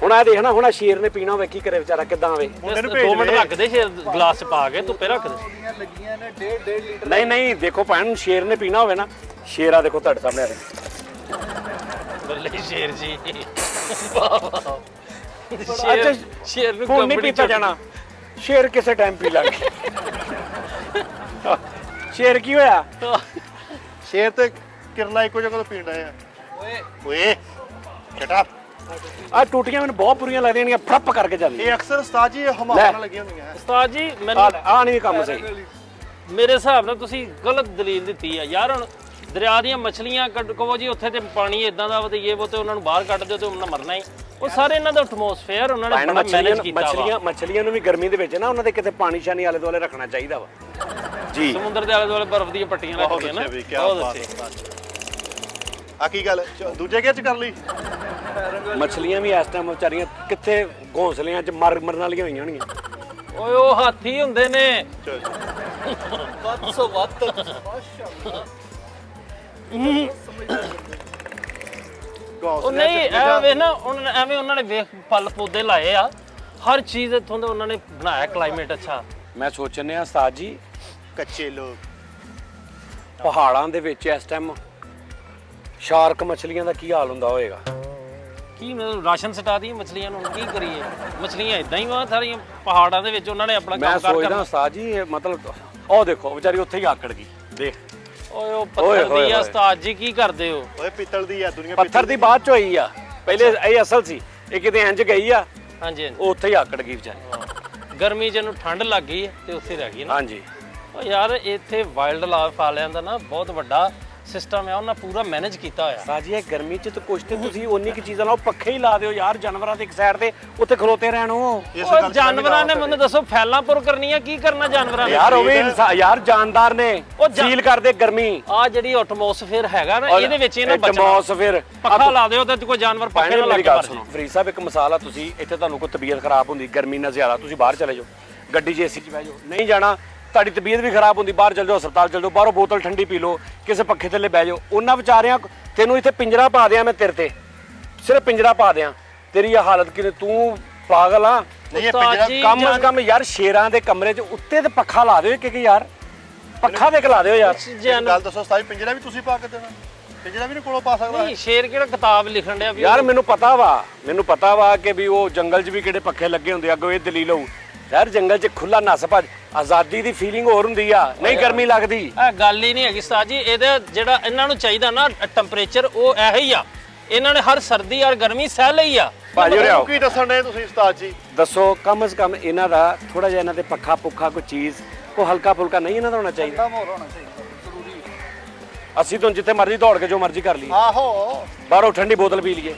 ਹੁਣ ਆ ਦੇਖ ਨਾ, ਹੁਣ ਆ ਸ਼ੇਰ ਨੇ ਪੀਣਾ ਹੋਵੇ ਕੀ ਕਰੇ ਵਿਚਾਰਾ, ਕਿੱਦਾਂ ਆਵੇ? 2 ਮਿੰਟ ਰੱਖ ਦੇ, ਸ਼ੇਰ ਗਲਾਸ 'ਚ ਪਾ ਕੇ ਧੁੱਪੇ ਰੱਖ ਦੇ। ਲੱਗੀਆਂ ਨੇ 1.5 ਲੀਟਰ। ਨਹੀਂ ਨਹੀਂ ਦੇਖੋ ਭੈਣ, ਸ਼ੇਰ ਨੇ ਪੀਣਾ ਹੋਵੇ ਨਾ, ਸ਼ੇਰ ਆ ਦੇਖੋ ਤੁਹਾਡੇ ਸਾਹਮਣੇ ਆ ਰਿਹਾ। ਬੱਲੇ ਸ਼ੇਰ ਜੀ। ਅੱਛਾ, ਸ਼ੇਰ ਨੂੰ ਹੁਣ ਨਹੀਂ ਕੰਬਣੀ ਪੀਤਾ ਜਾਣਾ, ਸ਼ੇਰ ਕਿਸੇ ਟਾਈਮ ਪੀ ਲਾਂਗੇ। ਸ਼ੇਰ ਕੀ ਹੋਇਆ? ਸ਼ੇਰ ਤੇ ਕਿਰਲਾ ਇੱਕੋ ਜਗ੍ਹਾ ਤੋਂ ਪੀਣ ਰਹੇ ਆ। ਓਏ ਸ਼ਟ ਅਪ। ਆ ਟੂਟੀਆਂ ਮੈਨੂੰ ਬਹੁਤ ਬੁਰੀਆਂ ਲੱਗਦੀਆਂ ਨੇ, ਫੜਪ ਕਰਕੇ ਜਾਂਦੀ। ਇਹ ਅਕਸਰ ਉਸਤਾਦ ਜੀ ਇਹ ਹਮਾਰਾ ਨਾਲ ਲੱਗੀਆਂ ਹੁੰਦੀਆਂ। ਉਸਤਾਦ ਜੀ ਮੈਨੂੰ ਆ ਨਹੀਂ ਕੰਮ ਸਹੀ। ਮੇਰੇ ਹਿਸਾਬ ਨਾਲ ਤੁਸੀਂ ਗਲਤ ਦਲੀਲ ਦਿੱਤੀ ਆ ਯਾਰ। ਹੁਣ ਦਰਿਆ ਦੀਆਂ ਮੱਛਲੀਆਂ ਕਹੋ ਜੀ ਉੱਥੇ ਤੇ ਪਾਣੀ ਇਦਾਂ ਦਾ ਵਈਏ ਉਹ ਤੇ ਉਹਨਾਂ ਨੂੰ ਬਾਹਰ ਕੱਢ ਦਿਓ ਤੇ ਉਹਨਾਂ ਮਰਨਾ ਹੀ। ਉਹ ਸਾਰੇ ਇਹਨਾਂ ਦਾ ਐਟਮੋਸਫੇਅਰ ਉਹਨਾਂ ਨੇ ਬੜਾ ਮੈਨੇਜ ਕੀਤਾ ਵਾ। ਮੱਛਲੀਆਂ ਨੂੰ ਵੀ ਗਰਮੀ ਦੇ ਵਿੱਚ ਨਾ ਉਹਨਾਂ ਦੇ ਕਿਤੇ ਪਾਣੀ ਸ਼ਾਨੀ ਆਲੇ ਦੁਆਲੇ ਰੱਖਣਾ ਚਾਹੀਦਾ ਵਾ ਜੀ। ਸਮੁੰਦਰ ਦੇ ਆਲੇ ਦੁਆਲੇ ਬਰਫ਼ ਦੀਆਂ ਪੱਟੀਆਂ ਰੱਖਦੀਆਂ ਨਾ। ਬਹੁਤ ਅੱਛੇ। ਆ ਕੀ ਗੱਲ ਦੂਜੇ ਗੇਰ ਚ ਕਰ ਲਈ? ਮੱਛਲੀਆਂ ਵੀ ਇਸ ਟਾਈਮ ਵਿਚਾਰੀਆਂ ਕਿੱਥੇ ਘੋਂਸਲਿਆਂ 'ਚ ਮਰਨ ਵਾਲੀਆਂ ਹੋਈਆਂ ਹੋਣਗੀਆਂ। ਓਏ ਉਹ ਹਾਥੀ ਹੁੰਦੇ ਨੇ। ਵੱਧ ਸੋ ਵੱਧ। ਮਾਸ਼ਾਅੱਲਾ। ਉਹ ਨਹੀਂ ਐਵੇਂ ਨਾ ਉਹਨਾਂ ਨੇ ਵੇਖ ਫਲ ਪੌਦੇ ਲਾਏ ਆ, ਹਰ ਚੀਜ਼ ਇੱਥੋਂ ਦਾ ਉਹਨਾਂ ਨੇ ਬਣਾਇਆ, ਕਲਾਈਮੇਟ ਅੱਛਾ। ਮੈਂ ਸੋਚਨੇ ਆ ਉਸਤਾਦ ਜੀ, ਕੱਚੇ ਲੋਕ ਪਹਾੜਾਂ ਦੇ ਵਿੱਚ ਇਸ ਟਾਈਮ ਸ਼ਾਰਕ ਮੱਛਲੀਆਂ ਦਾ ਕੀ ਹਾਲ ਹੁੰਦਾ ਹੋਏਗਾ? ਕੀ ਮਤਲਬ ਰਾਸ਼ਨ ਸਟਾ ਦਈਏ ਮੱਛਲੀਆਂ ਨੂੰ, ਕੀ ਕਰੀਏ? ਮੱਛਲੀਆਂ ਇਦਾਂ ਹੀ ਵਾ ਸਾਰੀਆਂ ਪਹਾੜਾਂ ਦੇ ਵਿੱਚ, ਉਹਨਾਂ ਨੇ ਆਪਣਾ ਮੈਂ ਕੰਮ ਕਰ ਸੋਚਦਾ ਕਰਨਾ। ਉਸਤਾਦ ਜੀ ਇਹ ਮਤਲਬ ਉਹ ਦੇਖੋ ਵਿਚਾਰੀ ਉੱਥੇ ਹੀ ਆਕੜ ਗਈ ਦੇਖ। ਓਏ ਉਹ ਪੱਥਰ ਦੀ ਆ ਉਸਤਾਦ ਜੀ, ਕੀ ਕਰਦੇ ਹੋ? ਓਏ ਪਿੱਤਲ ਦੀ ਆ ਦੁਨੀਆ। ਪੱਥਰ ਦੀ ਬਾਅਦ ਚ ਹੋਈ ਆ, ਪਹਿਲੇ ਇਹ ਅਸਲ ਸੀ। ਇਹ ਕਿਤੇ ਇੰਜ ਗਈ ਆ, ਹਾਂਜੀ ਉਹ ਉੱਥੇ ਹੀ ਆਕੜ ਗਈ ਵਿਚਾਰੀ। ਗਰਮੀ ਚ ਇਹਨੂੰ ਠੰਡ ਲੱਗ ਗਈ ਤੇ ਉੱਥੇ ਰਹਿ ਗਈ ਨਾ। ਹਾਂਜੀ। ਉਹ ਯਾਰ ਇੱਥੇ ਵਾਈਲਡ ਲਾਈਫ ਵਾਲਿਆਂ ਦਾ ਨਾ ਬਹੁਤ ਵੱਡਾ ਸਿਸਟਮ ਹੈ, ਉਹਨਾਂ ਪੂਰਾ ਮੈਨੇਜ ਕੀਤਾ ਹੋਇਆ। ਸਾਜੀ ਇਹ ਗਰਮੀ ਚ ਤਾਂ ਕੁਛ ਤੇ ਤੁਸੀਂ ਉਨੀ ਕੀ ਚੀਜ਼ਾਂ ਲਾਓ, ਪੱਖੇ ਹੀ ਲਾ ਦਿਓ ਯਾਰ ਜਾਨਵਰਾਂ ਦੇ ਇੱਕ ਸਾਈਡ ਤੇ, ਉੱਥੇ ਖਲੋਤੇ ਰਹਿਣੋ। ਉਹ ਜਾਨਵਰਾਂ ਨੇ ਮੈਨੂੰ ਦੱਸੋ ਫੈਲਾਂਪੁਰ ਕਰਨੀ ਆ, ਕੀ ਕਰਨਾ ਜਾਨਵਰਾਂ ਨੇ? ਯਾਰ ਉਹ ਵੀ ਯਾਰ ਜਾਨਦਾਰ ਨੇ, ਫੀਲ ਕਰਦੇ ਗਰਮੀ। ਆ ਜਿਹੜੀ ਐਟਮੋਸਫੇਅਰ ਹੈਗਾ ਨਾ, ਇਹਦੇ ਵਿੱਚ ਇਹਨਾਂ ਬਚਣਾ। ਐਟਮੋਸਫੇਅਰ ਪੱਖਾ ਲਾ ਦਿਓ ਤੇ ਕੋਈ ਜਾਨਵਰ ਪੱਖੇ ਨਾਲ ਲੱਗ ਕੇ ਮਰ ਜਾਏ। ਫਰੀਦ ਸਾਹਿਬ ਇੱਕ ਮਿਸਾਲ ਆ, ਤੁਸੀਂ ਇੱਥੇ ਤੁਹਾਨੂੰ ਕੋਈ ਤਬੀਅਤ ਖਰਾਬ ਹੁੰਦੀ ਗਰਮੀ ਨਾਲ ਜ਼ਿਆਦਾ, ਤੁਸੀਂ ਬਾਹਰ ਚਲੇ ਜਾਓ, ਗੱਡੀ 'ਚ ਏਸੀ 'ਚ ਬਹਿ ਜਾਓ, ਨਹੀਂ ਜਾਣਾ ਤੁਹਾਡੀ ਤਬੀਅਤ ਵੀ ਖਰਾਬ ਹੁੰਦੀ, ਬਾਹਰ ਚਲ ਜਾਓ, ਹਸਪਤਾਲ ਚਲ ਜਾਓ, ਬਾਹਰੋਂ ਬੋਤਲ ਠੰਡੀ ਪੀ ਲਓ, ਕਿਸੇ ਪੱਖੇ ਥੱਲੇ ਬਹਿ ਜਾਓ। ਉਹਨਾਂ ਵਿਚਾਰਿਆਂ ਤੈਨੂੰ ਇੱਥੇ ਪਿੰਜਰਾ ਪਾ ਦਿਆਂ ਮੈਂ ਤੇਰੇ ਤੇ, ਸਿਰਫ ਪਿੰਜਰਾ ਪਾ ਦਿਆਂ, ਤੇਰੀ ਇਹ ਹਾਲਤ ਕਿਵੇਂ? ਤੂੰ ਪਾਗਲ ਆ? ਨਹੀਂ ਇਹ ਉਸਤਾਦ ਪਿੰਜਰਾ ਜੀ, ਕਮ ਸੇ ਕਮ ਯਾਰ ਸ਼ੇਰਾਂ ਦੇ ਕਮਰੇ 'ਚ ਉੱਤੇ ਤੇ ਪੱਖਾ ਲਾ ਦਿਓ ਕਿ ਯਾਰ ਪੱਖਾ ਤੇ ਲਾ ਦਿਓ ਯਾਰ। ਇੱਕ ਗੱਲ ਦੱਸੋ ਉਸਤਾਦ ਜੀ, ਪਿੰਜਰਾ ਵੀ ਤੁਸੀਂ ਪਾ ਕੇ ਦੇਣਾ? ਪਿੰਜਰਾ ਵੀ ਨਹੀਂ ਕੋਲੋਂ ਪਾ ਸਕਦਾ? ਨਹੀਂ ਸ਼ੇਰ ਕਿਹੜਾ ਕਿਤਾਬ ਲਿਖਣ ਡਿਆ ਵੀ ਯਾਰ ਮੈਨੂੰ ਪਤਾ ਵਾ ਕਿ ਵੀ ਉਹ ਜੰਗਲ 'ਚ ਵੀ ਕਿਹੜੇ ਪੱਖੇ ਲੱਗੇ ਹੁੰਦੇ ਅੱਗੋਂ ਇਹ ਦਲੀਲ ਹੋਊ ਯਾਰ ਜੰਗਲ 'ਚ ਖੁੱਲਾ ਨੱਸ ਭੱਜ ਆਜ਼ਾਦੀ ਦੀ ਫੀਲਿੰਗ ਹੋਰ ਹੁੰਦੀ ਆ ਨਹੀਂ ਗਰਮੀ ਲੱਗਦੀ। ਇਹ ਗੱਲ ਹੀ ਨਹੀਂ ਹੈਗੀ ਉਸਤਾਦ ਜੀ, ਇਹਦਾ ਜਿਹੜਾ ਇਹਨਾਂ ਨੂੰ ਚਾਹੀਦਾ ਨਾ ਟੈਂਪਰੇਚਰ ਉਹ ਇਹੋ ਹੀ ਆ। ਇਹਨਾਂ ਨੇ ਹਰ ਸਰਦੀ ਔਰ ਗਰਮੀ ਸਹਿ ਲਈ ਆ। ਭਾਜੀ ਉਰੇ ਆਓ ਕੀ ਦੱਸਣ ਦੇ ਤੁਸੀਂ ਉਸਤਾਦ ਜੀ? ਦੱਸੋ ਕਮ ਸੇ ਕਮ ਇਹਨਾਂ ਦਾ ਥੋੜਾ ਜਿਹਾ ਇਹਨਾਂ ਤੇ ਪੱਖਾ ਪੁੱਖਾ ਕੋਈ ਚੀਜ਼ ਕੋਈ ਹਲਕਾ ਫੁਲਕਾ ਨਹੀਂ ਇਹਨਾਂ ਦਾ ਹੋਣਾ ਚਾਹੀਦਾ। ਕੰਮ ਹੋਰ ਹੋਣਾ ਚਾਹੀਦਾ ਜ਼ਰੂਰੀ ਹੈ। ਅਸੀਂ ਤਾਂ ਜਿੱਥੇ ਮਰਜ਼ੀ ਦੌੜ ਕੇ ਜੋ ਮਰਜ਼ੀ ਕਰ ਲਈਏ, ਆਹੋ ਬਾਹਰੋਂ ਠੰਡੀ ਬੋਤਲ ਪੀ ਲਈਏ।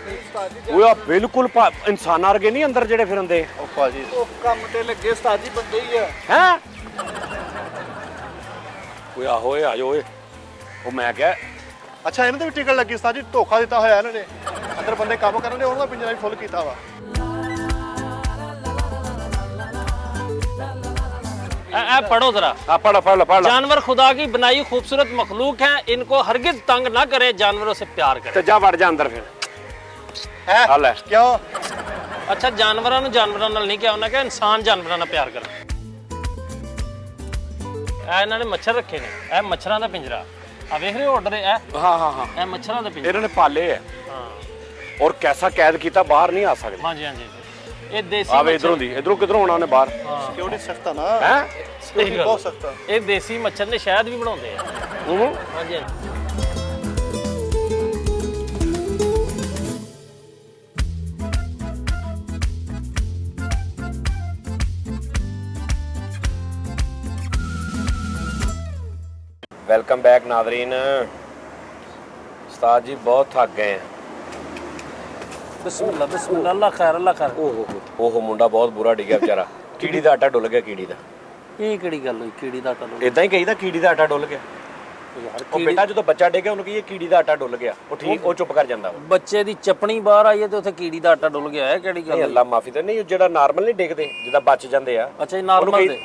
ਉਸਤਾਦ ਜੀ ਉਹ ਆ ਬਿਲਕੁਲ ਇਨਸਾਨ ਵਰਗੇ ਨਹੀਂ ਅੰਦਰ ਜਿਹੜੇ ਫਿਰਦੇ ਉਹ ਭਾਜੀ ਉਹ ਕੰਮ ਤੇ ਲੱਗੇ ਉਸਤਾਦ ਜੀ ਬੰਦੇ ਹੀ ਆ। ਹੈ ਓਏ ਆਹੋ ਓਏ ਆਜੋ ਓਏ ਉਹ ਮੈਂ ਕਿਹਾ ਅੱਛਾ ਇਹਨਾਂ ਦੇ ਵੀ ਟਿਕਟ ਲੱਗੀ ਉਸਤਾਦ ਜੀ, ਧੋਖਾ ਦਿੱਤਾ ਹੋਇਆ ਇਹਨਾਂ ਨੇ। ਅੰਦਰ ਬੰਦੇ ਕੰਮ ਕਰਨ ਦੇ ਉਹਨਾਂ ਦਾ ਪਿੰਜਰਾ ਵੀ ਫੁੱਲ ਕੀਤਾ ਵਾ। पढ़ो जरा। पढ़ लो। जानवर खुदा की बनाई खूबसूरत मखलूक हैं, इनको हरगिज तंग ना करे, जानवरों से प्यार करें। तो जा वड़ जा अंदर फिर ਹੈ ਹੱਲ ਹੈ। ਕਿਉਂ? अच्छा जानवरों ਨੂੰ जानवरों ਨਾਲ ਨਹੀਂ ਕਿਹਾ ਉਹਨਾਂ ਕਿ ਇਨਸਾਨ ਜਾਨਵਰਾਂ ਨਾਲ ਪਿਆਰ ਕਰੇ। ਇਹਨਾਂ ਨੇ ਮੱਛਰ ਰੱਖੇ ਨੇ, ਇਹ ਮੱਛਰਾਂ ਦਾ ਪਿੰਜਰਾ ਆ ਵੇਖ ਰਹੇ ਹੋ ਆਰਡਰ ਹੈ। ਹਾਂ ਇਹ ਮੱਛਰਾਂ ਦਾ ਪਿੰਜਰਾ ਇਹਨਾਂ ਨੇ ਪਾਲੇ ਹੈ ਹਾਂ। ਔਰ ਕੈਸਾ ਕੈਦ ਕੀਤਾ ਬਾਹਰ ਨਹੀਂ ਆ ਸਕਦੇ। ਹਾਂਜੀ ਇਹ ਦੇਸੀ ਆਵੇ ਇਧਰੋਂ ਦੀ ਇਧਰੋਂ ਕਿਧਰੋਂ ਆਉਣਾ ਉਹਨੇ ਬਾਹਰ ਸਿਕਿਉਰਿਟੀ ਸਖਤ ਆ ਨਾ। ਹੈ ਸਹੀ ਗੱਲ। ਬਹੁਤ ਸਖਤ ਆ। ਇਹ ਦੇਸੀ ਮੱਛਰ ਨੇ ਸ਼ਹਿਦ ਵੀ ਬਣਾਉਂਦੇ ਆ। ਹਾਂਜੀ वेलकम बैक नादरीन। उस्ताद जी बहुत थक गए हैं। बिस्मिल्लाह बिस्मिल्लाह, अल्लाह खैर अल्लाह खैर। ओहो मुंडा बहुत बुरा डिग्या बेचारा। कीड़ी ਦਾ ਆਟਾ ਡੁੱਲ ਗਿਆ ਕੀੜੀ ਦਾ। ਇਹ ਕਿਹੜੀ ਗੱਲ ਹੋਈ ਕੀੜੀ ਦਾ ਆਟਾ ਡੁੱਲ ਇਦਾਂ ਹੀ ਕਹੀਦਾ ਕੀੜੀ ਦਾ ਆਟਾ ਡੁੱਲ ਗਿਆ। ਯਾਰ ਉਹ ਬੇਟਾ ਜਦੋਂ ਬੱਚਾ ਡਿੱਗਿਆ ਉਹਨੂੰ ਕਹੀਏ ਕੀੜੀ ਦਾ ਆਟਾ ਡੁੱਲ ਗਿਆ, ਉਹ ਠੀਕ ਉਹ ਚੁੱਪ ਕਰ ਜਾਂਦਾ ਵਾ। ਬੱਚੇ ਦੀ ਚਪਣੀ ਬਾਹਰ ਆਈ ਹੈ ਤੇ ਉੱਥੇ ਕੀੜੀ ਦਾ ਆਟਾ ਡੁੱਲ ਗਿਆ ਹੈ, ਕਿਹੜੀ ਗੱਲ ਨਹੀਂ ਹੋਈ? ਅੱਲਾ ਮਾਫੀ ਤੇ ਨਹੀਂ, ਜਿਹੜਾ ਨਾਰਮਲ ਨਹੀਂ ਡਿੱਗਦੇ ਜਿੱਦਾਂ ਬਚ ਜਾਂਦੇ ਆ। ਅੱਛਾ ਇਹ ਨਾਰਮਲ ਦੇ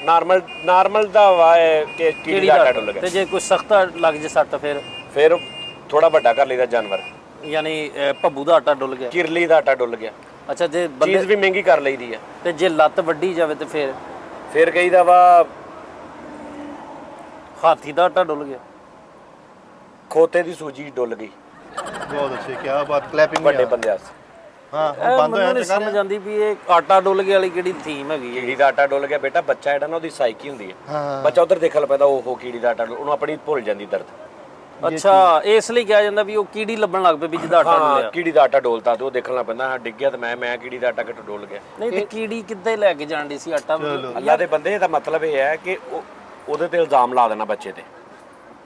ਨਾਰਮਲ ਦਾ ਵਾ ਕਿ ਕੀੜੀ ਦਾ ਆਟਾ ਡੁੱਲ ਤੇ ਗਿਆ। ਜੇ ਕੋਈ ਸਖਤ ਲੱਗ ਜੇ ਸੱਟ ਫਿਰ ਥੋੜਾ ਵੱਡਾ ਕਰ ਲਈਦਾ ਜਾਨਵਰ। ਯਾਨੀ ਭੱਬੂ ਦਾ ਆਟਾ ਡੁੱਲ ਗਿਆ। ਕਿਰਲੀ ਦਾ ਆਟਾ ਡੁੱਲ ਗਿਆ। ਅੱਛਾ ਜੇ ਚੀਜ਼ ਬੰਦੇ ਵੀ ਮਹਿੰਗੀ ਕਰ ਲਈਦੀ ਆ। ਤੇ ਜੇ ਲੱਤ ਵੱਡੀ ਜਾਵੇ ਤੇ ਫਿਰ ਕਹੀਦਾ ਵਾ ਹਾਥੀ ਦਾ ਆਟਾ ਡੁੱਲ ਗਿਆ। ਖੋਤੇ ਦੀ ਸੂਜੀ ਡੁੱਲ ਗਈ ਬਹੁਤ ਅੱਛੀ ਕੀ ਬਾਤ, ਕਲੈਪਿੰਗ ਵੱਡੇ ਬੰਦੇ ਵਾਸਤੇ। ਹਾਂ ਇਹ ਹੁਣ ਬੰਦ ਹੋਇਆ ਮੈਨੂੰ ਨਹੀਂ ਚੰਗਾ ਸਮਝ ਆਉਂਦੀ ਵੀ ਇਹ ਆਟਾ ਡੁੱਲ ਗਿਆ ਵਾਲੀ ਕਿਹੜੀ ਥੀਮ ਹੈਗੀ ਹੈ। ਕੀੜੀ ਦਾ ਆਟਾ ਡੁੱਲ ਗਿਆ ਬੇਟਾ, ਬੱਚਾ ਜਿਹੜਾ ਨਾ ਉਹਦੀ ਸਾਈਕੀ ਹੁੰਦੀ ਹੈ। ਹਾਂ। ਬੱਚਾ ਉਧਰ ਦੇਖਣ ਪੈਂਦਾ ਉਹ ਕੀੜੀ ਦਾ ਆਟਾ ਉਹਨੂੰ ਆਪਣੀ ਭੁੱਲ ਜਾਂਦੀ ਦਰਦ। ਅੱਛਾ ਇਸ ਲਈ ਕਿਹਾ ਜਾਂਦਾ ਵੀ ਉਹ ਕੀੜੀ ਲੱਭਣ ਲੱਗ ਪਈ ਵੀ ਜਿਹਦਾ ਆਟਾ ਹਾਂ ਡੁੱਲਿਆ। ਕੀੜੀ ਦਾ ਆਟਾ ਡੋਲਤਾ ਤੇ ਉਹ ਦੇਖਣ ਲੱਗ ਪੈਂਦਾ ਹਾਂ ਡਿੱਗ ਗਿਆ ਤੇ ਮੈਂ ਕੀੜੀ ਦਾ ਆਟਾ ਕਿੱਥੋਂ ਡੋਲ ਗਿਆ। ਨਹੀਂ ਤੇ ਕੀੜੀ ਕਿੱਦਾਂ ਲੈ ਕੇ ਜਾਂਦੀ ਸੀ ਆਟਾ? ਅੱਲਾ ਦੇ ਬੰਦੇ ਦਾ ਮਤਲਬ ਇਹ ਹੈ ਕਿ ਉਹਦੇ ਤੇ ਇਲਜ਼ਾਮ ਲਾ ਦੇਣਾ ਬੱਚੇ ਤੇ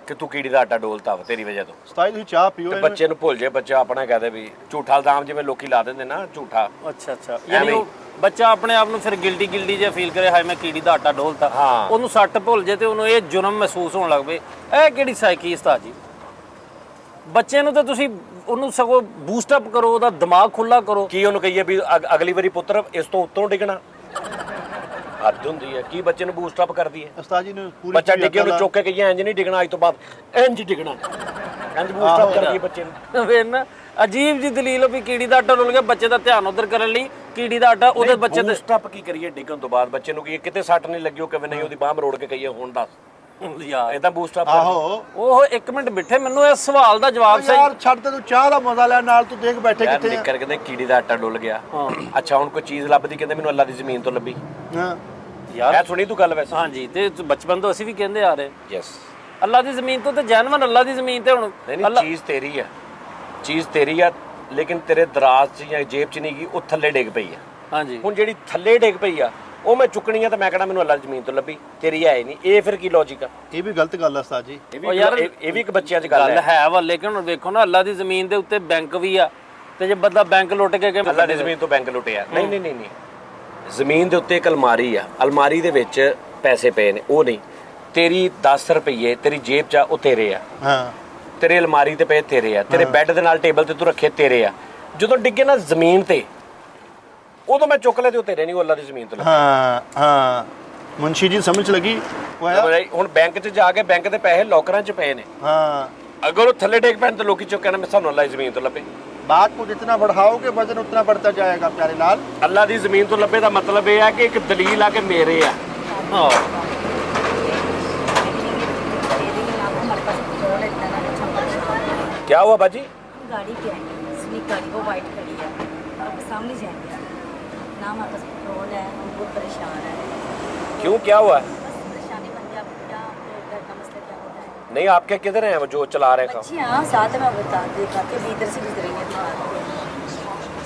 ਕਿ ਤੂੰ ਕੀੜੀ ਦਾ ਆਟਾ ਡੋਲਤਾ ਵਾ ਤੇਰੀ ਵਜ੍ਹਾ ਤੋਂ। ਉਸਤਾਦ ਤੁਸੀਂ ਚਾਹ ਪੀਓ। ਤੇ ਬੱਚੇ ਨੂੰ ਭੁੱਲ ਜੇ, ਬੱਚਾ ਆਪਣਾ ਕਹਦੇ ਵੀ ਝੂਠਾ ਇਲਜ਼ਾਮ ਜਿਵੇਂ ਲੋਕੀ ਲਾ ਦਿੰਦੇ ਨਾ ਝੂਠਾ। ਅੱਛਾ ਯਾਨੀ ਉਹ ਬੱਚਾ ਆਪਣੇ ਆਪ ਨੂੰ ਫਿਰ ਗਿਲਟੀ ਜਿਹਾ ਫੀਲ ਕਰੇ ਹਾਏ ਮੈਂ ਕੀੜੀ ਦਾ ਆਟਾ ਡੋਲਤਾ। ਹਾਂ। ਉਹਨੂੰ ਸੱਟ ਭੁੱਲ ਜੇ ਤੇ ਉਹਨੂੰ ਇਹ ਜੁਰਮ ਮਹਿਸੂਸ ਹੋਣ ਲੱਗ ਪਏ। ਇਹ ਕਿਹੜੀ ਸਾਈਕੀ ਉਸਤਾਦ ਜੀ? ਬੱਚੇ ਨੂੰ ਤਾਂ ਤੁਸੀਂ ਉਹਨੂੰ ਸਗੋਂ ਬੂਸਟ ਅਪ ਕਰੋ, ਉਹਦਾ ਦਿਮਾਗ ਖੁੱਲਾ ਕਰੋ। ਕੀ ਉਹਨੂੰ ਕਹੀਏ ਵੀ ਅਗਲੀ ਵਾਰੀ ਪੁੱਤਰ ਇਸ ਤੋਂ ਉੱਤੋਂ ਡਿੱਗਣਾ? ਹੱਦ ਹੁੰਦੀ ਹੈ। ਕੀ ਬੱਚੇ ਨੂੰ ਬੂਸਟ ਅਪ ਕਰਦੀ ਹੈ? ਉਸਤਾਦ ਜੀ ਨੂੰ ਪੂਰੀ ਬੱਚਾ ਡਿੱਗੇ ਉਹਨੂੰ ਚੁੱਕ ਕੇ ਕਹੀਏ ਇੰਜ ਨਹੀਂ ਡਿੱਗਣਾ, ਅੱਜ ਤੋਂ ਬਾਅਦ ਇੰਜ ਡਿੱਗਣਾ। ਇੰਜ ਬੂਸਟ ਅਪ ਕਰਦੀ ਹੈ ਬੱਚੇ ਨੂੰ। ਫਿਰ ਨਾ ਅਜੀਬ ਜੀ ਦਲੀਲ ਵੀ ਕੀੜੀ ਦਾ ਆਟਾ ਡੁੱਲ ਗਿਆ, ਬੱਚੇ ਦਾ ਧਿਆਨ ਉਧਰ ਕਰਨ ਲਈ ਕੀੜੀ ਦਾ ਆਟਾ ਉਹਦੇ ਬੱਚੇ ਦੇ ਬੂਸਟ ਅਪ ਕੀ ਕਰੀਏ ਡਿੱਗਣ ਤੋਂ ਬਾਅਦ ਬੱਚੇ ਨੂੰ ਕਹੀਏ ਕਿਤੇ ਸੱਟ ਨਹੀਂ ਲੱਗੀ, ਉਹ ਕਿਵੇਂ ਨਹੀਂ ਉਹਦੀ ਬਾਹ ਮਰੋੜ ਕੇ ਕਹੀਏ ਹੁਣ ਦੱਸ ਯਾਰ। ਇਦਾਂ ਬੂਸਟ ਅਪ ਆਹੋ ਉਹ ਇੱਕ ਮਿੰਟ ਬਿਠੇ, ਮੈਨੂੰ ਇਸ ਸਵਾਲ ਦਾ ਜਵਾਬ ਸਹੀ। ਯਾਰ ਛੱਡ ਤੇ ਤੂੰ ਚਾਹ ਦਾ ਮਜ਼ਾ ਲੈ, ਨਾਲ ਤੂੰ ਦੇਖ ਬੈਠੇ ਯਾਰ ਕਿੱਥੇ ਨਿੱਕਰ ਕਹਿੰਦੇ ਕੀੜੀ ਦਾ ਆਟਾ ਡੁੱਲ ਗਿਆ। ਅੱਛਾ ਹੁਣ ਕੋਈ ਚੀਜ਼ ਲੱਭਦੀ ਕਹਿੰਦੇ ਮੈਨੂੰ ਅੱਲਾ ਦੀ ਜ਼ਮੀਨ ਤੋਂ ਲੱਭੀ। ਹਾਂ ਯਾਰ ਮੈਂ ਸੁਣੀ ਤੂੰ ਗੱਲ ਵੈਸੇ। ਹਾਂਜੀ ਤੇ ਬਚਪਨ ਤੋਂ ਅਸੀਂ ਵੀ ਕਹਿੰਦੇ ਆ ਰਹੇ ਯੈਸ ਅੱਲਾ ਦੀ ਜ਼ਮੀਨ ਤੋਂ ਤੇ ਜਾਨਵਰ ਅੱਲਾ ਦੀ ਜ਼ਮੀਨ ਤੇ ਹੁਣ ਨਹੀਂ ਚੀਜ਼ ਤੇਰੀ ਆ, ਚੀਜ਼ ਤੇਰੀ ਆ ਲੇਕਿਨ ਤੇਰੇ ਦਰਾਜ਼ 'ਚ ਜਾਂ ਜੇਬ 'ਚ ਨਹੀਂ ਗਈ, ਉਹ ਥੱਲੇ ਡਿੱਗ ਪਈ ਆ। ਹਾਂਜੀ ਹੁਣ ਜਿਹੜੀ ਥੱਲੇ ਡਿੱਗ ਪਈ ਆ ਉਹ ਮੈਂ ਚੁੱਕਣੀ ਆ ਤਾਂ ਮੈਂ ਕਹਣਾ ਮੈਨੂੰ ਅੱਲਾ ਦੀ ਜ਼ਮੀਨ ਤੋਂ ਲੱਭੀ, ਤੇਰੀ ਹੈ ਨਹੀਂ। ਇਹ ਫਿਰ ਕੀ ਲੌਜੀਕ ਆ? ਇਹ ਵੀ ਗਲਤ ਗੱਲ ਆ ਉਸਤਾਦ ਜੀ। ਇਹ ਵੀ ਇੱਕ ਬੱਚਿਆਂ 'ਚ ਗੱਲ ਗੱਲ ਹੈ। ਹੈ ਵਾ, ਲੇਕਿਨ ਹੁਣ ਵੇਖੋ ਨਾ ਅੱਲਾ ਦੀ ਜ਼ਮੀਨ ਦੇ ਉੱਤੇ ਬੈਂਕ ਵੀ ਆ ਤੇ ਜੇ ਬੰਦਾ ਬੈਂਕ ਲੁੱਟ ਕੇ ਅੱਲਾ ਦੀ ਜ਼ਮੀਨ ਤੋਂ ਬੈਂਕ ਲੁੱਟਿਆ ਨਹੀਂ ਜ਼ਮੀਨ ਦੇ ਉੱਤੇ ਇੱਕ ਅਲਮਾਰੀ ਆ, ਅਲਮਾਰੀ ਦੇ ਵਿੱਚ ਪੈਸੇ ਪਏ ਨੇ, ਉਹ ਨਹੀਂ ਤੇਰੀ 10 ਰੁਪਏ ਤੇਰੀ ਜੇਬ 'ਚ ਆ, ਉਹ ਤੇਰੇ ਆ। ਹਾਂ ਤੇਰੇ ਅਲਮਾਰੀ ਤੇ ਪਏ ਤੇਰੇ ਆ, ਤੇਰੇ ਬੈੱਡ ਦੇ ਨਾਲ ਟੇਬਲ ਤੇ ਤੂੰ ਰੱਖੇ ਤੇਰੇ ਆ। ਜਦੋਂ ਡਿੱਗੇ ਨਾ ਜ਼ਮੀਨ ਤੇ ਉਦੋਂ ਮੈਂ ਚੁੱਕ ਲਿਆ ਤੇ ਉਹ ਤੇਰੇ ਨਹੀਂ, ਉਹ ਅੱਲਾ ਦੀ ਜ਼ਮੀਨ ਤੋਂ ਲੱਗੇ। ਹਾਂ ਮੁੰਸ਼ੀ ਜੀ ਸਮਝ ਲੱਗੀ ਹੁਣ ਬੈਂਕ 'ਚ ਜਾ ਕੇ ਬੈਂਕ ਦੇ ਪੈਸੇ ਲੋਕਰਾਂ 'ਚ ਪਏ ਨੇ। ਹਾਂ ਅਗਰ ਉਹ ਥੱਲੇ ਡਿੱਗ ਪੈਣ ਤਾਂ ਲੋਕੀ ਚੁੱਕ ਕਹਿਣਾ ਮੈਂ ਸਾਨੂੰ ਅੱਲਾ ਦੀ ਜ਼ਮੀਨ ਤੋਂ ਲੱਭੇ। बात को जितना बढ़ाओगे वजन उतना बढ़ता जाएगा प्यारे लाल। ਅੱਲਾ ਦੀ ਜ਼ਮੀਨ ਤੋਂ ਲੱਭੇ ਦਾ ਮਤਲਬ ਇਹ ਹੈ ਕਿ ਇੱਕ ਦਲੀਲ ਆ ਕਿ ਮੇਰੇ ਆ। ਹਾਂ क्या हुआ बाजी? गाड़ी क्या है स्विफ्ट गाड़ी वो वाइट खड़ी है अब सामने जाएंगे ना हमारे पास पेट्रोल है हम बहुत परेशान है क्यों, क्या हुआ है? बस परेशानी बन गया क्या घर का मसला क्या होता है नहीं, आपके किधर हैं वो जो चला रहे हैं? बच्चे हाँ साथ में बता दिखाते अभी इधर से गुजर रही है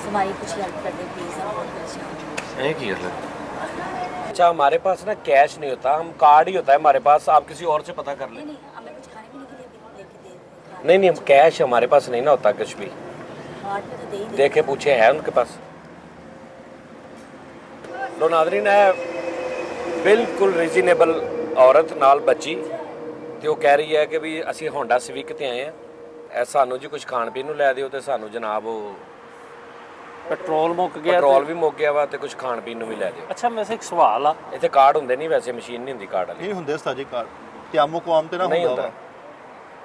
हमारी कुछ हेल्प कर दे प्लीज़ हम बहुत परेशान हैं। अच्छा, हमारे पास ना कैश नहीं होता, हम कार्ड ही होता है हमारे पास। आप किसी और से पता कर लें। नहीं हमें कुछ खाने पीने के लिए भी लेके दे नहीं नहीं, कैश हमारे पास नहीं ना होता कुछ भी। कार्ड पे तो दे ही दे देखे पूछे है उनके पास। लो नादरीन, है बिल्कुल रीजनेबल औरत नाल बच्ची ਤੇ ਉਹ ਕਹਿ ਰਹੀ ਹੈ ਕਿ ਵੀ ਅਸੀਂ ਹੋਂਡਾ ਸਿਵਿਕ ਤੇ ਆਏ ਆ, ਸਾਨੂੰ ਜੀ ਕੁਝ ਖਾਣ ਪੀਣ ਨੂੰ ਲੈ ਦਿਓ ਤੇ ਸਾਨੂੰ ਜਨਾਬ ਉਹ ਪੈਟਰੋਲ ਮੁੱਕ ਗਿਆ ਪੈਟਰੋਲ ਵੀ ਮੁੱਕ ਗਿਆ ਵਾ ਤੇ ਕੁਝ ਖਾਣ ਪੀਣ ਨੂੰ ਵੀ ਲੈ ਦਿਓ। ਅੱਛਾ ਵੈਸੇ ਇੱਕ ਸਵਾਲ ਆ ਇੱਥੇ ਕਾਰਡ ਹੁੰਦੇ ਨਹੀਂ, ਵੈਸੇ ਮਸ਼ੀਨ ਨਹੀਂ ਹੁੰਦੀ ਕਾਰਡ ਵਾਲੀ। ਨਹੀਂ ਹੁੰਦੇ ਉਸਤਾਦ ਜੀ ਕਾਰਡ ਤੇ ਆਮੋ ਕੋ ਆਮ ਤੇ ਨਾ ਨਹੀਂ ਹੁੰਦਾ ਹੁੰਦਾ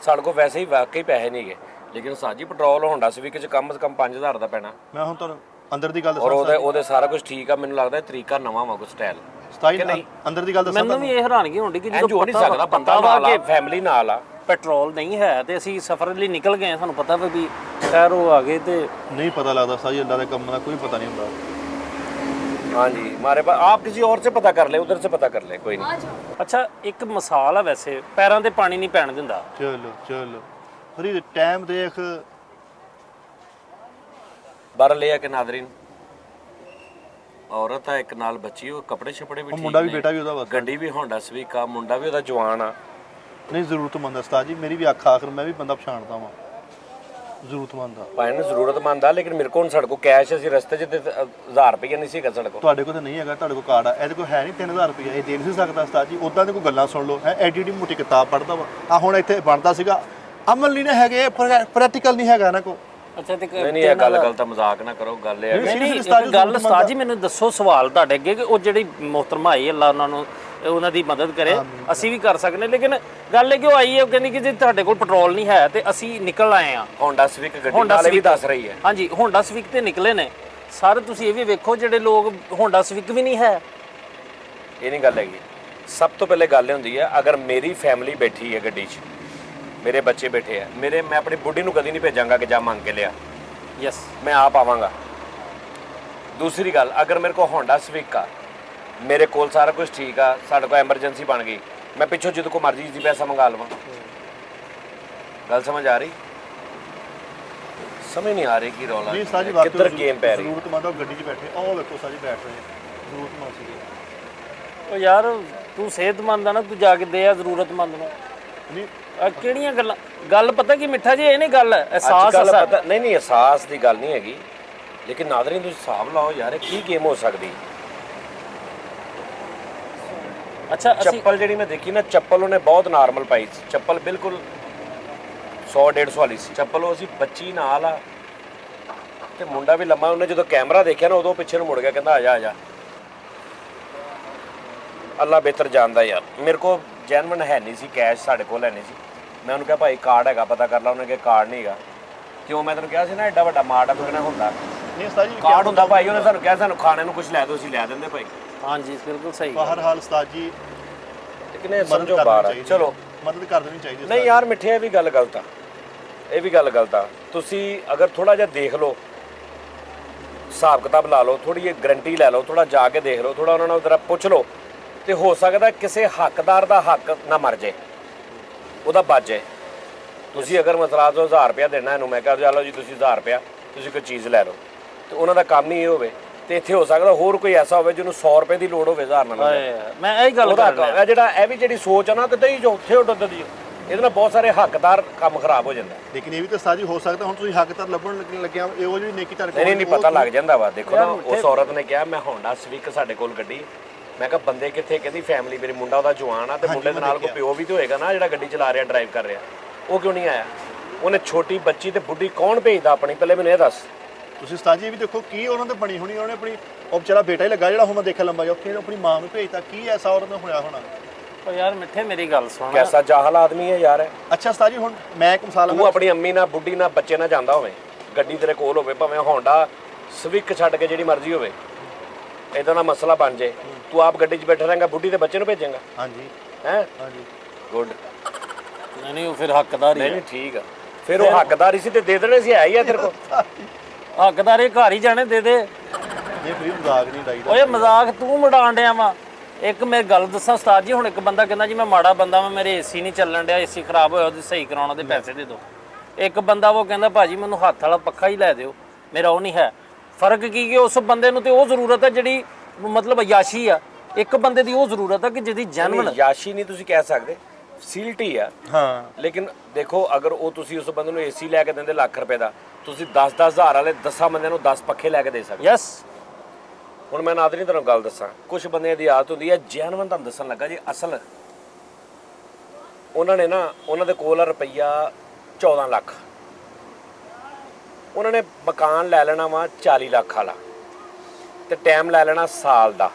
ਸਾਡੇ ਕੋਲ, ਵੈਸੇ ਹੀ ਵਾਕਈ ਪੈਸੇ ਨਹੀਂ ਗਏ, ਲੇਕਿਨ ਸਾਜੀ ਪੈਟਰੋਲ ਹੋਂਡਾ ਸਿਵਿਕ ਚ ਕਮ ਸੇ ਕਮ 5000 ਦਾ ਪੈਣਾ। ਮੈਂ ਹੁਣ ਤੁਹਾਨੂੰ ਅੰਦਰ ਦੀ ਗੱਲ ਔਰ ਦੱਸਾਂ ਉਹਦੇ ਸਾਰਾ ਕੁਝ ਠੀਕ ਆ, ਮੈਨੂੰ ਲੱਗਦਾ ਇਹ ਤਰੀਕਾ ਨਵਾਂ ਵਾ, ਕੋਈ ਸਟਾਈਲ ਸਤਾਈ ਅੰਦਰ ਦੀ ਗੱਲ ਦੱਸਾਂ ਮੈਨੂੰ ਵੀ ਇਹ ਹੈਰਾਨਗੀ ਹੁੰਦੀ ਕਿ ਐਂ ਹੋ ਨਹੀਂ ਸਕਦਾ, ਬੰਦਾ ਨਾਲ ਆ, ਫੈਮਿਲੀ ਨਾਲ ਆ, ਪੈਟਰੋਲ ਨਹੀਂ ਹੈ ਤੇ ਅਸੀਂ ਸਫ਼ਰ ਲਈ ਨਿਕਲ ਗਏ ਸਾਨੂੰ ਪਤਾ ਵੀ ਖੈਰ ਉਹ ਆ ਗਏ ਤੇ ਨਹੀਂ ਪਤਾ ਲੱਗਦਾ ਸਾਜੀ, ਅੱਲਾ ਦੇ ਕੰਮ ਦਾ ਕੋਈ ਪਤਾ ਨਹੀਂ ਹੁੰਦਾ। हाँ जी, हमारे पास आप किसी और से पता कर ले, उधर से पता कर ले, कोई नहीं। ਅੱਛਾ ਇੱਕ ਮਿਸਾਲ ਆ ਵੈਸੇ ਪੈਰਾਂ ਤੇ ਪਾਣੀ ਨਹੀਂ ਪੈਣ ਦਿੰਦਾ। ਚਲੋ ਚਲੋ ਫਰੀਦ ਟਾਈਮ ਦੇਖ बहरहाल ये है कि नादरीन औरत है एक नाल बच्ची, वो कपड़े छपड़े भी ਉਹ ठीक ਮੁੰਡਾ ਵੀ ने, ਬੇਟਾ ਵੀ ਉਹਦਾ ਵਾ गड्डी भी होंडा सिविक आ, मुंडा भी ਉਹਦਾ जवान आ। ਨਹੀਂ ਜ਼ਰੂਰਤਮੰਦ ਉਸਤਾਦ ਜੀ, ਮੇਰੀ ਵੀ ਅੱਖ ਆਖਰ ਮੈਂ ਵੀ ਬੰਦਾ ਪਛਾਣਦਾ ਵਾਂ ਜ਼ਰੂਰਤਮੰਦ ਆ। ਭਾਵੇਂ ਨਾ ਜ਼ਰੂਰਤਮੰਦ ਆ, ਲੇਕਿਨ ਮੇਰੇ ਕੋਲ ਸਾਡੇ ਕੋਲ ਕੈਸ਼, ਅਸੀਂ ਰਸਤੇ 'ਚ ਤੇ 1000 ਰੁਪਏ ਨਹੀਂ ਸੀਗਾ ਸਾਡੇ ਕੋਲ। ਤੁਹਾਡੇ ਕੋਲ ਤਾਂ ਨਹੀਂ ਹੈਗਾ, ਤੁਹਾਡੇ ਕੋਲ ਕਾਰਡ ਆ, ਇਹਦੇ ਕੋਲ ਹੈ ਨਹੀਂ 3000 ਰੁਪਏ, ਇਹ ਦੇ ਨਹੀਂ ਸਕਦਾ ਉਸਤਾਦ ਜੀ। ਉਦਾਂ ਦੇ ਕੋਈ ਗੱਲਾਂ ਸੁਣ ਲਓ, ਹੈ ਐਡੀ ਐਡੀ ਮੋਟੀ ਕਿਤਾਬ ਪੜ੍ਹਦਾ ਵਾ ਆ, ਹੁਣ ਇੱਥੇ ਬਣਦਾ ਸੀਗਾ ਅਮਲ ਨਹੀਂ ਨਾ ਹੈਗੇ, ਪ੍ਰੈਕਟੀਕਲ ਨਹੀਂ ਹੈਗਾ ਇਹਨਾਂ ਕੋਲ। ਅੱਛਾ ਤੇ ਨਹੀਂ ਨਹੀਂ, ਇਹ ਗੱਲ ਤਾਂ ਮਜ਼ਾਕ ਨਾ ਕਰੋ, ਗੱਲ ਇਹ ਹੈ ਨਹੀਂ ਨਹੀਂ ਇੱਕ ਗੱਲ ਉਸਤਾਦ ਜੀ ਮੈਨੂੰ ਦੱਸੋ ਸਵਾਲ ਤੁਹਾਡੇ ਅੱਗੇ ਕਿ ਉਹ ਜਿਹੜੀ ਮੁਹਤਰਮਾ ਆਈ ਅੱਲਾ ਉਹਨਾਂ ਨੂੰ ਉਹਨਾਂ ਦੀ ਮਦਦ ਕਰੇ, ਅਸੀਂ ਵੀ ਕਰ ਸਕਦੇ ਲੇਕਿਨ ਗੱਲ ਇਹ ਕਿ ਉਹ ਆਈ ਹੈ ਉਹ ਕਹਿੰਦੀ ਕਿ ਜੇ ਤੁਹਾਡੇ ਕੋਲ ਪੈਟਰੋਲ ਨਹੀਂ ਹੈ ਤੇ ਅਸੀਂ ਨਿਕਲ ਆਏ ਆ ਹੋਂਡਾ ਸਿਵਿਕ ਗੱਡੀ ਨਾਲੇ ਵੀ ਦੱਸ ਰਹੀ ਹੈ। ਹਾਂਜੀ ਹੋਂਡਾ ਸਿਵਿਕ ਤੇ ਨਿਕਲੇ ਨੇ ਸਾਰੇ, ਤੁਸੀਂ ਇਹ ਵੀ ਵੇਖੋ ਜਿਹੜੇ ਲੋਕ ਹੋਂਡਾ ਸਿਵਿਕ ਵੀ ਨਹੀਂ ਹੈ। ਇਹ ਨਹੀਂ ਗੱਲ ਹੈਗੀ। ਸਭ ਤੋਂ ਪਹਿਲੇ ਗੱਲ ਇਹ ਹੁੰਦੀ ਹੈ, ਅਗਰ ਮੇਰੀ ਫੈਮਿਲੀ ਬੈਠੀ ਹੈ ਗੱਡੀ 'ਚ, ਮੇਰੇ ਬੱਚੇ ਬੈਠੇ ਆ, ਮੈਂ ਆਪਣੀ ਬੁੱਢੀ ਨੂੰ ਕਦੀ ਨਹੀਂ ਭੇਜਾਂਗਾ ਕਿ ਜਾ ਮੰਗ ਕੇ ਲਿਆ, ਯੈਸ ਮੈਂ ਆਪ ਆਵਾਂਗਾ। ਦੂਸਰੀ ਗੱਲ, ਅਗਰ ਮੇਰੇ ਕੋਲ ਹੋਂਡਾ ਸਿਵਿਕ ਆ, ਮੇਰੇ ਕੋਲ ਸਾਰਾ ਕੁਝ ਠੀਕ ਆ, ਸਾਡੇ ਕੋਲ ਐਮਰਜੈਂਸੀ ਬਣ ਗਈ, ਮੈਂ ਪਿੱਛੋਂ ਜਦੋਂ ਕੋ ਮਰਜ਼ੀ ਦੀ ਪੈਸਾ ਮੰਗਾ ਲਵਾਂ। ਗੱਲ ਸਮਝ ਆ ਰਹੀ? ਸਮਝ ਨਹੀਂ ਆ ਰਹੀ ਕੀ ਰੌਲਾ ਨਹੀਂ ਸਾਜੀ ਕਿੱਧਰ ਗੇਮ ਪੈ ਰਹੀ। ਜ਼ਰੂਰਤਮੰਦ ਆ ਗੱਡੀ 'ਚ ਬੈਠੇ, ਉਹ ਵੇਖੋ ਸਾਜੀ ਬੈਠ ਰਹੇ ਜ਼ਰੂਰਤਮੰਦ ਸੀ। ਉਹ ਯਾਰ ਤੂੰ ਸਿਹਤਮੰਦ ਆ ਨਾ, ਤੂੰ ਜਾ ਕੇ ਦੇ ਆ ਜ਼ਰੂਰਤਮੰਦ ਨੂੰ। ਨਹੀਂ ਕਿਹੜੀਆਂ ਗੱਲਾਂ, ਗੱਲ ਪਤਾ ਕੀ ਮਿੱਠਾ ਜੀ ਇਹ ਨਹੀਂ ਗੱਲ ਅਹਿਸਾਸ ਗੱਲ ਪਤਾ ਨਹੀਂ ਨਹੀਂ, ਅਹਿਸਾਸ ਦੀ ਗੱਲ ਨਹੀਂ ਹੈਗੀ, ਲੇਕਿਨ ਨਾਜ਼ਰੀਨ ਤੁਸੀਂ ਹਿਸਾਬ ਲਾਓ ਯਾਰ, ਇਹ ਕੀ ਗੇਮ ਹੋ ਸਕਦੀ। ਅੱਛਾ ਅਸੀਂ ਚੱਪਲ ਜਿਹੜੀ ਮੈਂ ਦੇਖੀ ਨਾ, ਚੱਪਲ ਉਹਨੇ ਬਹੁਤ ਨਾਰਮਲ ਪਾਈ ਸੀ, ਚੱਪਲ ਬਿਲਕੁਲ 100-150 ਵਾਲੀ ਸੀ ਚੱਪਲ। ਉਹ ਅਸੀਂ ਬੱਚੀ ਨਾਲ ਆ ਤੇ ਮੁੰਡਾ ਵੀ ਲੰਮਾ, ਉਹਨੇ ਜਦੋਂ ਕੈਮਰਾ ਦੇਖਿਆ ਨਾ ਉਦੋਂ ਪਿੱਛੇ ਨੂੰ ਮੁੜ ਗਿਆ, ਕਹਿੰਦਾ ਆ ਜਾ ਆ ਜਾ। ਅੱਲਾ ਬਿਹਤਰ ਜਾਣਦਾ ਯਾਰ, ਮੇਰੇ ਕੋਲ ਜੈਨੂਇਨ ਹੈ ਨਹੀਂ ਸੀ ਕੈਸ਼, ਸਾਡੇ ਕੋਲ ਹੈ ਨਹੀਂ ਸੀ। ਮੈਂ ਉਹਨੂੰ ਕਿਹਾ ਭਾਈ ਕਾਰਡ ਹੈਗਾ ਪਤਾ ਕਰ ਲਾ, ਉਹਨੇ ਕਿਹਾ ਕਾਰਡ ਨਹੀਂ ਹੈਗਾ। ਕਿਉਂ, ਮੈਂ ਤੈਨੂੰ ਕਿਹਾ ਸੀ ਨਾ ਐਡਾ ਵੱਡਾ ਮਾਰਟ ਕੋਈ ਨਾ ਹੁੰਦਾ, ਨਹੀਂ ਉਸਤਾਦ ਜੀ ਕਾਰਡ ਹੁੰਦਾ ਭਾਈ। ਉਹਨੇ ਸਾਨੂੰ ਕਿਹਾ ਸਾਨੂੰ ਖਾਣੇ ਨੂੰ ਕੁਝ ਲੈ ਦਿਓ, ਅਸੀਂ ਲੈ ਦਿੰਦੇ ਭਾਈ। ਹਾਂਜੀ ਬਿਲਕੁਲ ਸਹੀ ਬਾਹਰ ਹਾਲ ਉਸਤਾਦ ਜੀ ਲੇਕਿਨ ਇਹ ਸਮਝੋ ਬਾਹਰ ਆ, ਚਲੋ ਮਦਦ ਕਰ ਦੇਣੀ ਚਾਹੀਦੀ। ਨਹੀਂ ਯਾਰ ਮਿੱਠੇ, ਇਹ ਵੀ ਗੱਲ ਗਲਤ ਆ, ਇਹ ਵੀ ਗੱਲ ਗਲਤ ਆ। ਤੁਸੀਂ ਅਗਰ ਥੋੜਾ ਜਿਹਾ ਦੇਖ ਲਓ, ਹਿਸਾਬ ਕਿਤਾਬ ਲਾ ਲਓ, ਥੋੜੀ ਜਿਹੀ ਗਰੰਟੀ ਲੈ ਲਓ, ਥੋੜਾ ਜਾ ਕੇ ਦੇਖ ਲਓ, ਥੋੜਾ ਉਹਨਾਂ ਨਾਲ ਜ਼ਰਾ ਪੁੱਛ ਲਓ, ਤੇ ਹੋ ਸਕਦਾ ਕਿਸੇ ਹੱਕਦਾਰ ਦਾ ਹੱਕ ਨਾ ਮਰ ਜਾਏ, ਉਹਦਾ ਬਚ ਜਾਏ। ਤੁਸੀਂ ਅਗਰ ਮਸਲਾ 1000 ਰੁਪਇਆ ਦੇਣਾ ਇਹਨੂੰ, ਮੈਂ ਕਹਾਂ ਚਲੋ ਜੀ ਤੁਸੀਂ 1000 ਰੁਪਇਆ ਤੁਸੀਂ ਕੋਈ ਚੀਜ਼ ਲੈ ਲਓ, ਤੇ ਉਹਨਾਂ ਦਾ ਕੰਮ ਹੀ ਇਹ ਹੋਵੇ, ਤੇ ਇੱਥੇ ਹੋ ਸਕਦਾ ਹੋਰ ਕੋਈ ਐਸਾ ਹੋਵੇ ਜਿਹਨੂੰ 100 ਰੁਪਏ ਦੀ ਲੋੜ ਹੋਵੇ, 1000 ਨਾਲ ਮੈਂ ਇਹੀ ਗੱਲ ਕਰ ਰਿਹਾ। ਇਹ ਜਿਹੜੀ ਸੋਚ ਆ ਨਾ, ਕਿਤੇ ਹੀ ਜੋ ਉੱਥੇ ਉੱਡ ਦੀ, ਇਹਦੇ ਨਾਲ ਬਹੁਤ ਸਾਰੇ ਹੱਕਦਾਰ ਕੰਮ ਖਰਾਬ ਹੋ ਜਾਂਦਾ। ਲੇਕਿਨ ਇਹ ਵੀ ਤਾਂ ਸਾਜੀ ਹੋ ਸਕਦਾ ਹੁਣ ਤੁਸੀਂ ਹੱਕਦਾਰ ਲੱਭਣ ਲੱਗਿਆ, ਇਹੋ ਜਿਹੀ ਨੇਕੀ ਤੁਹਾਡੇ ਨਹੀਂ ਪਤਾ ਲੱਗ ਜਾਂਦਾ ਵਾ। ਦੇਖੋ ਨਾ, ਉਸ ਔਰਤ ਨੇ ਕਿਹਾ ਮੈਂ ਹੋਂਡਾ ਸਿਵਿਕ ਸਾਡੇ ਕੋਲ ਗੱਡੀ, ਮੈਂ ਕਿਹਾ ਬੰਦੇ ਕਿੱਥੇ, ਕਹਿੰਦੀ ਫੈਮਿਲੀ, ਮੇਰੇ ਮੁੰਡਾ ਉਹਦਾ ਜਵਾਨ ਆ, ਤੇ ਮੁੰਡੇ ਦੇ ਨਾਲ ਕੋਈ ਪਿਓ ਵੀ ਤੇ ਹੋਏਗਾ ਨਾ ਜਿਹੜਾ ਗੱਡੀ ਚਲਾ ਰਿਹਾ, ਡਰਾਈਵ ਕਰ ਰਿਹਾ, ਉਹ ਕਿਉਂ ਨਹੀਂ ਆਇਆ? ਉਹਨੇ ਛੋਟੀ ਬੱਚੀ ਤੇ ਬੁੱਢੀ ਕੌਣ ਭੇਜਦਾ ਆਪਣੀ, ਪਹਿਲੇ ਮੈਨੂੰ ਇਹ ਦੱਸ। ਤੁਸੀਂ ਉਸਤਾਦ ਜੀ ਇਹ ਵੀ ਦੇਖੋ ਕੀ ਉਹਨਾਂ ਤੇ ਬਣੀ ਹੋਣੀ, ਉਹਨੇ ਆਪਣੀ ਉਹ ਵਿਚਾਰਾ ਬੇਟਾ ਹੀ ਲੱਗਾ ਜਿਹੜਾ ਹੁਣ ਮੈਂ ਦੇਖਿਆ ਲੰਬਾ ਜਿਹਾ, ਉੱਥੇ ਆਪਣੀ ਮਾਂ ਨੂੰ ਭੇਜਤਾ, ਕੀ ਐਸਾ ਔਰਤ ਨਾਲ ਹੋਇਆ ਹੋਣਾ। ਉਹ ਯਾਰ ਮਿੱਠੇ ਮੇਰੀ ਗੱਲ ਸੁਣ, ਕੈਸਾ ਜਾਹਲ ਆਦਮੀ ਹੈ ਯਾਰ। ਅੱਛਾ ਉਸਤਾਦ ਜੀ ਹੁਣ ਮੈਂ ਇੱਕ ਮਿਸਾਲ ਤੂੰ ਆਪਣੀ ਅੰਮੀ ਨਾਲ, ਬੁੱਢੀ ਨਾਲ, ਬੱਚੇ ਨਾਲ ਜਾਂਦਾ ਹੋਵੇ, ਗੱਡੀ ਤੇਰੇ ਕੋਲ ਹੋਵੇ, ਭਾਵੇਂ ਹੋਂਡਾ ਸਵਿਕ ਛੱਡ ਕੇ ਜਿਹੜੀ ਮਰਜ਼ੀ ਹੋਵੇ, ਇਦਾਂ ਦਾ ਮਸਲਾ ਬਣ ਜੇ, ਤੂੰ ਆਪ ਗੱਡੀ 'ਚ ਬੈਠਾ ਰਹੇਂਗਾ, ਬੁੱਢੀ ਦੇ ਬੱਚੇ ਨੂੰ ਭੇਜੇਂਗਾ? ਹਾਂਜੀ ਹੈ ਹਾਂਜੀ ਗੁੱਡ। ਨਹੀਂ ਉਹ ਫਿਰ ਹੱਕਦਾਰ ਹੀ ਨਹੀਂ ਠੀਕ ਆ, ਫਿਰ ਉਹ ਹੱਕਦਾਰੀ ਸੀ ਤੇ ਦੇ ਦੇਣੇ ਸੀ, ਹੈ ਹੀ ਆ ਤੇਰੇ ਕੋਲ। ਹੱਕਦਾਰ ਇਹ ਘਰ ਹੀ ਜਾਣੇ ਦੇ ਦੇ। ਇਹ ਫਰੀ ਮਜ਼ਾਕ ਨਹੀਂ ਡਾਈਦਾ। ਓਏ ਮਜ਼ਾਕ ਤੂੰ ਮਡਾਣ ਡਿਆ ਵਾ। ਇੱਕ ਮੈਂ ਗੱਲ ਦੱਸਾਂ ਉਸਤਾਦ ਜੀ, ਹੁਣ ਇੱਕ ਬੰਦਾ ਕਹਿੰਦਾ ਜੀ ਮੈਂ ਮਾੜਾ ਬੰਦਾ ਵਾਂ, ਮੇਰੇ ਏਸੀ ਨਹੀਂ ਚੱਲਣ ਡਿਆ, ਏਸੀ ਖਰਾਬ ਹੋਇਆ, ਉਹਦੇ ਸਹੀ ਕਰਾਉਣ ਦੇ ਪੈਸੇ ਦੇ ਦਿਓ। ਇੱਕ ਬੰਦਾ ਉਹ ਕਹਿੰਦਾ ਭਾਜੀ ਮੈਨੂੰ ਹੱਥ ਵਾਲਾ ਪੱਖਾ ਹੀ ਲੈ ਦਿਓ, ਮੇਰਾ ਉਹ ਨਹੀਂ ਹੈ। ਫਰਕ ਕੀ ਕਿ ਉਸ ਬੰਦੇ ਨੂੰ ਤੇ ਉਹ ਜ਼ਰੂਰਤ ਹੈ ਜਿਹੜੀ ਮਤਲਬ ਅਯਾਸ਼ੀ ਆ, ਇੱਕ ਬੰਦੇ ਦੀ ਉਹ ਜ਼ਰੂਰਤ ਹੈ ਕਿ ਜਿਹਦੀ ਜੈਨੂਇਨ ਯਾਸ਼ੀ ਨਹੀਂ ਤੁਸੀਂ ਕਹਿ ਸਕਦੇ, ਫੈਸਿਲਿਟੀ ਆ। ਹਾਂ ਲੇਕਿਨ ਦੇਖੋ, ਅਗਰ ਉਹ ਤੁਸੀਂ ਉਸ ਬੰਦੇ ਨੂੰ ਏਸੀ ਲੈ ਕੇ ਦਿੰਦੇ ਲੱਖ ਰੁਪਏ ਦਾ, ਤੁਸੀਂ 10-10 ਹਜ਼ਾਰ ਵਾਲੇ 10 ਬੰਦਿਆਂ ਨੂੰ 10 ਪੱਖੇ ਲੈ ਕੇ ਦੇ ਸਕਦੇ। ਯੈਸ। ਹੁਣ ਮੈਂ ਨਾਦਰੀ ਤੁਹਾਨੂੰ ਗੱਲ ਦੱਸਾਂ, ਕੁਝ ਬੰਦਿਆਂ ਦੀ ਆਦਤ ਹੁੰਦੀ ਹੈ ਜੈਨੂਇਨ, ਤੁਹਾਨੂੰ ਦੱਸਣ ਲੱਗਾ ਜੀ ਅਸਲ। ਉਹਨਾਂ ਨੇ ਨਾ, ਉਹਨਾਂ ਦੇ ਕੋਲ ਰੁਪਈਆ 14 ਲੱਖ, ਉਹਨਾਂ ਨੇ ਮਕਾਨ ਲੈ ਲੈਣਾ ਵਾ 40 ਲੱਖ ਵਾਲਾ, ਤੇ ਟਾਈਮ ਲੈ ਲੈਣਾ ਸਾਲ ਦਾ,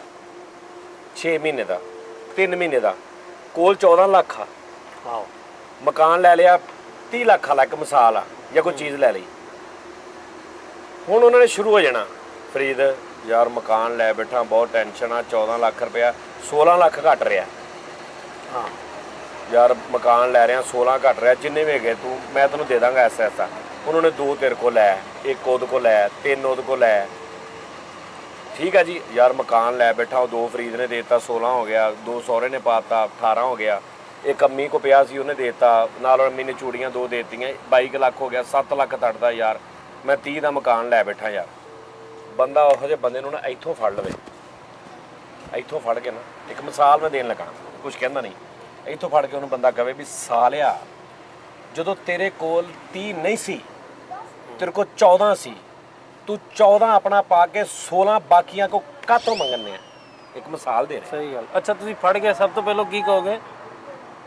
6 ਮਹੀਨੇ ਦਾ, 3 ਮਹੀਨੇ ਦਾ, ਕੋਲ 14 ਲੱਖ ਆ, ਆਓ ਮਕਾਨ ਲੈ ਲਿਆ 30 ਲੱਖ ਵਾਲਾ, ਇੱਕ ਮਿਸਾਲ ਆ, ਜਾਂ ਕੋਈ ਚੀਜ਼ ਲੈ ਲਈ। ਹੁਣ ਉਹਨਾਂ ਨੇ ਸ਼ੁਰੂ ਹੋ ਜਾਣਾ, ਫਰੀਦ ਯਾਰ ਮਕਾਨ ਲੈ ਬੈਠਾ, ਬਹੁਤ ਟੈਨਸ਼ਨ ਆ, 14 ਲੱਖ ਰੁਪਇਆ, 16 ਲੱਖ ਘਟ ਰਿਹਾ। ਹਾਂ ਯਾਰ ਮਕਾਨ ਲੈ ਰਿਹਾ 16 ਘਟ ਰਿਹਾ, ਜਿੰਨੇ ਵੀ ਹੈਗੇ ਤੂੰ ਮੈਂ ਤੈਨੂੰ ਦੇ ਦਾਂਗਾ ਐਸਾ ਐਸਾ। ਉਹਨਾਂ ਨੇ 2 ਤੇਰੇ ਕੋਲ ਲੈ, 1 ਉਹਦੇ ਕੋਲ ਲੈ, 3 ਉਹਦੇ ਕੋਲ ਲੈ। ਠੀਕ ਆ ਜੀ, ਯਾਰ ਮਕਾਨ ਲੈ ਬੈਠਾ, ਉਹ 2 ਫਰੀਦ ਨੇ ਦੇ ਦਿੱਤਾ, 16 ਹੋ ਗਿਆ, 2 ਸਹੁਰੇ ਨੇ ਪਾਤਾ, 18 ਹੋ ਗਿਆ, ਇੱਕ ਅੰਮੀ ਕੋ ਪਿਆ ਸੀ ਉਹਨੇ ਦੇ ਦਿੱਤਾ, ਨਾਲ ਅੰਮੀ ਨੇ ਚੂੜੀਆਂ 2 ਦੇ ਦਿੱਤੀਆਂ, 22 ਲੱਖ ਹੋ ਗਿਆ, 7 ਲੱਖ ਤੜਦਾ। ਯਾਰ ਮੈਂ 30 ਦਾ ਮਕਾਨ ਲੈ ਬੈਠਾ। ਯਾਰ ਬੰਦਾ ਉਹੋ ਜਿਹੇ ਬੰਦੇ ਨੂੰ ਨਾ ਇੱਥੋਂ ਫੜ ਲਵੇ, ਇੱਥੋਂ ਫੜ ਕੇ ਨਾ, ਇੱਕ ਮਿਸਾਲ ਮੈਂ ਦੇਣ ਲੱਗਾ, ਕੁਝ ਕਹਿੰਦਾ ਨਹੀਂ, ਇੱਥੋਂ ਫੜ ਕੇ ਉਹਨੂੰ ਬੰਦਾ ਕਹੇ ਵੀ ਸਾਲਿਆ, ਜਦੋਂ ਤੇਰੇ ਕੋਲ 30 ਨਹੀਂ ਸੀ, ਤੇਰੇ ਕੋਲ 14 ਸੀ, ਤੂੰ 14 ਆਪਣਾ ਪਾ ਕੇ 16 ਬਾਕੀਆਂ ਕੋ ਕਾਤੋਂ ਮੰਗਣੇ ਆ। ਇੱਕ ਮਿਸਾਲ ਦੇ ਰਿਹਾ। ਸਹੀ ਗੱਲ। ਅੱਛਾ ਤੁਸੀਂ ਫੜ ਕੇ ਸਭ ਤੋਂ ਪਹਿਲਾਂ ਕੀ ਕਹੋਗੇ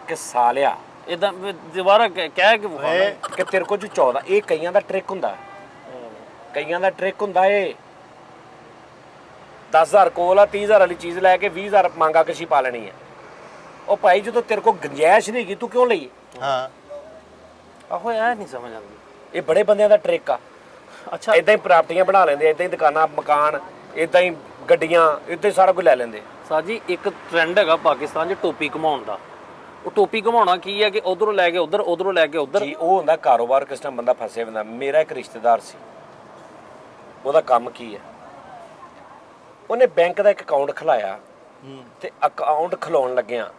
ਕਿ ਸਾਲਿਆ ਇਦਾਂ ਦੁਬਾਰਾ ਕਹਿ ਕੇ ਵਿਖਾਉਣਾ ਕਿ ਤੇਰੇ ਕੋਲ ਜੋ 14, ਇਹ ਕਈਆਂ ਦਾ ਟ੍ਰਿਕ ਹੁੰਦਾ, ਕਈਆਂ ਦਾ ਟ੍ਰਿਕ ਹੁੰਦਾ। ਇਹ 10,000 ਕੋਲ ਆ, 30,000 ਵਾਲੀ ਚੀਜ਼ ਲੈ ਕੇ 20,000 ਮੰਗਾ ਕਸ਼ੀ ਪਾ ਲੈਣੀ ਹੈ। ਉਹ ਭਾਈ ਜਦੋਂ ਤੇਰੇ ਕੋਲ ਗੁੰਜਾਇਸ਼ ਨਹੀਂ ਗਈ, ਤੂੰ ਕਿਉਂ ਲਈ? ਹਾਂ ਆਹੋ ਇਹ ਨਹੀਂ ਸਮਝ ਆਉਂਦੀ। ਇਹ ਬੜੇ ਬੰਦਿਆਂ ਦਾ ਟ੍ਰਿਕ ਆ। ਅੱਛਾ ਇਦਾਂ ਹੀ ਪ੍ਰਾਪਰਟੀਆਂ ਬਣਾ ਲੈਂਦੇ, ਇਦਾਂ ਹੀ ਦੁਕਾਨਾਂ, ਮਕਾਨ, ਇਦਾਂ ਹੀ ਗੱਡੀਆਂ, ਇਦਾਂ ਹੀ ਸਾਰਾ ਕੁਝ ਲੈ ਲੈਂਦੇ। ਸਾਜੀ ਇੱਕ ਟ੍ਰੈਂਡ ਹੈਗਾ ਪਾਕਿਸਤਾਨ 'ਚ ਟੋਪੀ ਘੁਮਾਉਣ ਦਾ। ਉਹ ਟੋਪੀ ਘੁਮਾਉਣਾ ਕੀ ਹੈ ਕਿ ਉਧਰੋਂ ਲੈ ਕੇ ਉਧਰ, ਉਧਰੋਂ ਲੈ ਕੇ ਉਧਰ। ਜੀ ਉਹ ਹੁੰਦਾ ਕਾਰੋਬਾਰ, ਕਿਸ ਟਾਈਮ ਬੰਦਾ ਫਸੇ ਹੁੰਦਾ। ਮੇਰਾ ਇੱਕ ਰਿਸ਼ਤੇਦਾਰ ਸੀ, ਉਹਦਾ ਕੰਮ ਕੀ ਹੈ, ਉਹਨੇ ਬੈਂਕ ਦਾ ਇੱਕ ਅਕਾਊਂਟ ਖੁਲਾਇਆ, ਤੇ ਅਕਾਊਂਟ ਖੁਲਾਉਣ ਲੱਗਿਆ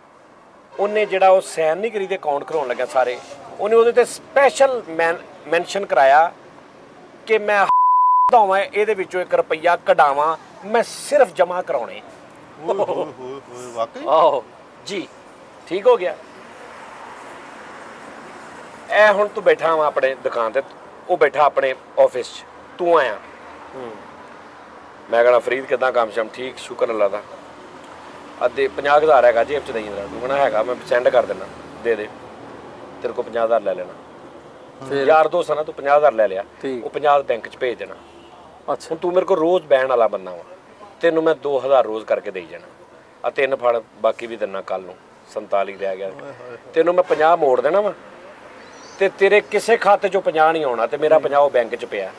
ਉਹਨੇ ਜਿਹੜਾ ਉਹ ਸਾਈਨ ਨਹੀਂ ਕਰੀ ਤੇ ਅਕਾਊਂਟ ਖੁਲਾਉਣ ਲੱਗਿਆ ਸਾਰੇ, ਉਹਨੇ ਉਹਦੇ ਤੇ ਸਪੈਸ਼ਲ ਮੈਂਸ਼ਨ ਕਰਾਇਆ ਕਿ ਮੈਂ ਦਵਾਂ ਇਹਦੇ ਵਿੱਚੋਂ 1 ਰੁਪਈਆ ਕਢਾਵਾਂ, ਮੈਂ ਸਿਰਫ ਜਮ੍ਹਾਂ ਕਰਾਉਣੇ। ਵਾਕਈ ਆਹੋ ਜੀ ਠੀਕ ਹੋ ਗਿਆ। ਇਹ ਹੁਣ ਤੂੰ ਬੈਠਾ ਵਾ ਆਪਣੇ ਦੁਕਾਨ ਤੇ, ਉਹ ਬੈਠਾ ਆਪਣੇ ਆਫਿਸ 'ਚ, ਤੂੰ ਆਇਆ, ਮੈਂ ਕਹਣਾ ਫਰੀਦ ਕਿੱਦਾਂ ਕੰਮ ਸ਼ਮ? ਠੀਕ, ਸ਼ੁਕਰ ਅੱਲਾ ਦਾ। ਅੱਧੇ 50,000 ਹੈਗਾ ਜੇਬ 'ਚ, ਦੇਈ ਜਰਾ। ਤੂੰ ਕਹਣਾ ਹੈਗਾ, ਮੈਂ ਸੈਂਡ ਕਰ ਦਿੰਦਾ, ਦੇ ਦੇ, ਤੇਰੇ ਕੋਲ 50,000 ਲੈ ਲੈਣਾ। ਯਾਰ ਦੋਸਤ ਨਾ, ਤੂੰ 50,000 ਲੈ ਲਿਆ, ਉਹ 50 ਬੈਂਕ 'ਚ ਭੇਜ ਦੇਣਾ। ਅੱਛਾ ਹੁਣ ਤੂੰ ਮੇਰੇ ਕੋਲ ਰੋਜ਼ ਬਹਿਣ ਵਾਲਾ ਬੰਦਾ ਵਾ, ਤੈਨੂੰ ਮੈਂ 2,000 ਰੋਜ਼ ਕਰਕੇ ਦੇਈ ਜਾਣਾ। ਆ 3 ਫੜ, ਬਾਕੀ ਵੀ ਦਿਨਾ ਕੱਲ ਨੂੰ, 47 ਰਹਿ ਗਿਆ। ਤੈਨੂੰ ਮੈਂ 50 ਮੋੜ ਦੇਣਾ ਵਾ, ਤੇ ਤੇਰੇ ਕਿਸੇ ਖਾਤੇ 'ਚੋਂ 50 ਨਹੀਂ ਆਉਣਾ, ਤੇ ਮੇਰਾ 50 ਉਹ ਬੈਂਕ 'ਚ ਪਿਆ।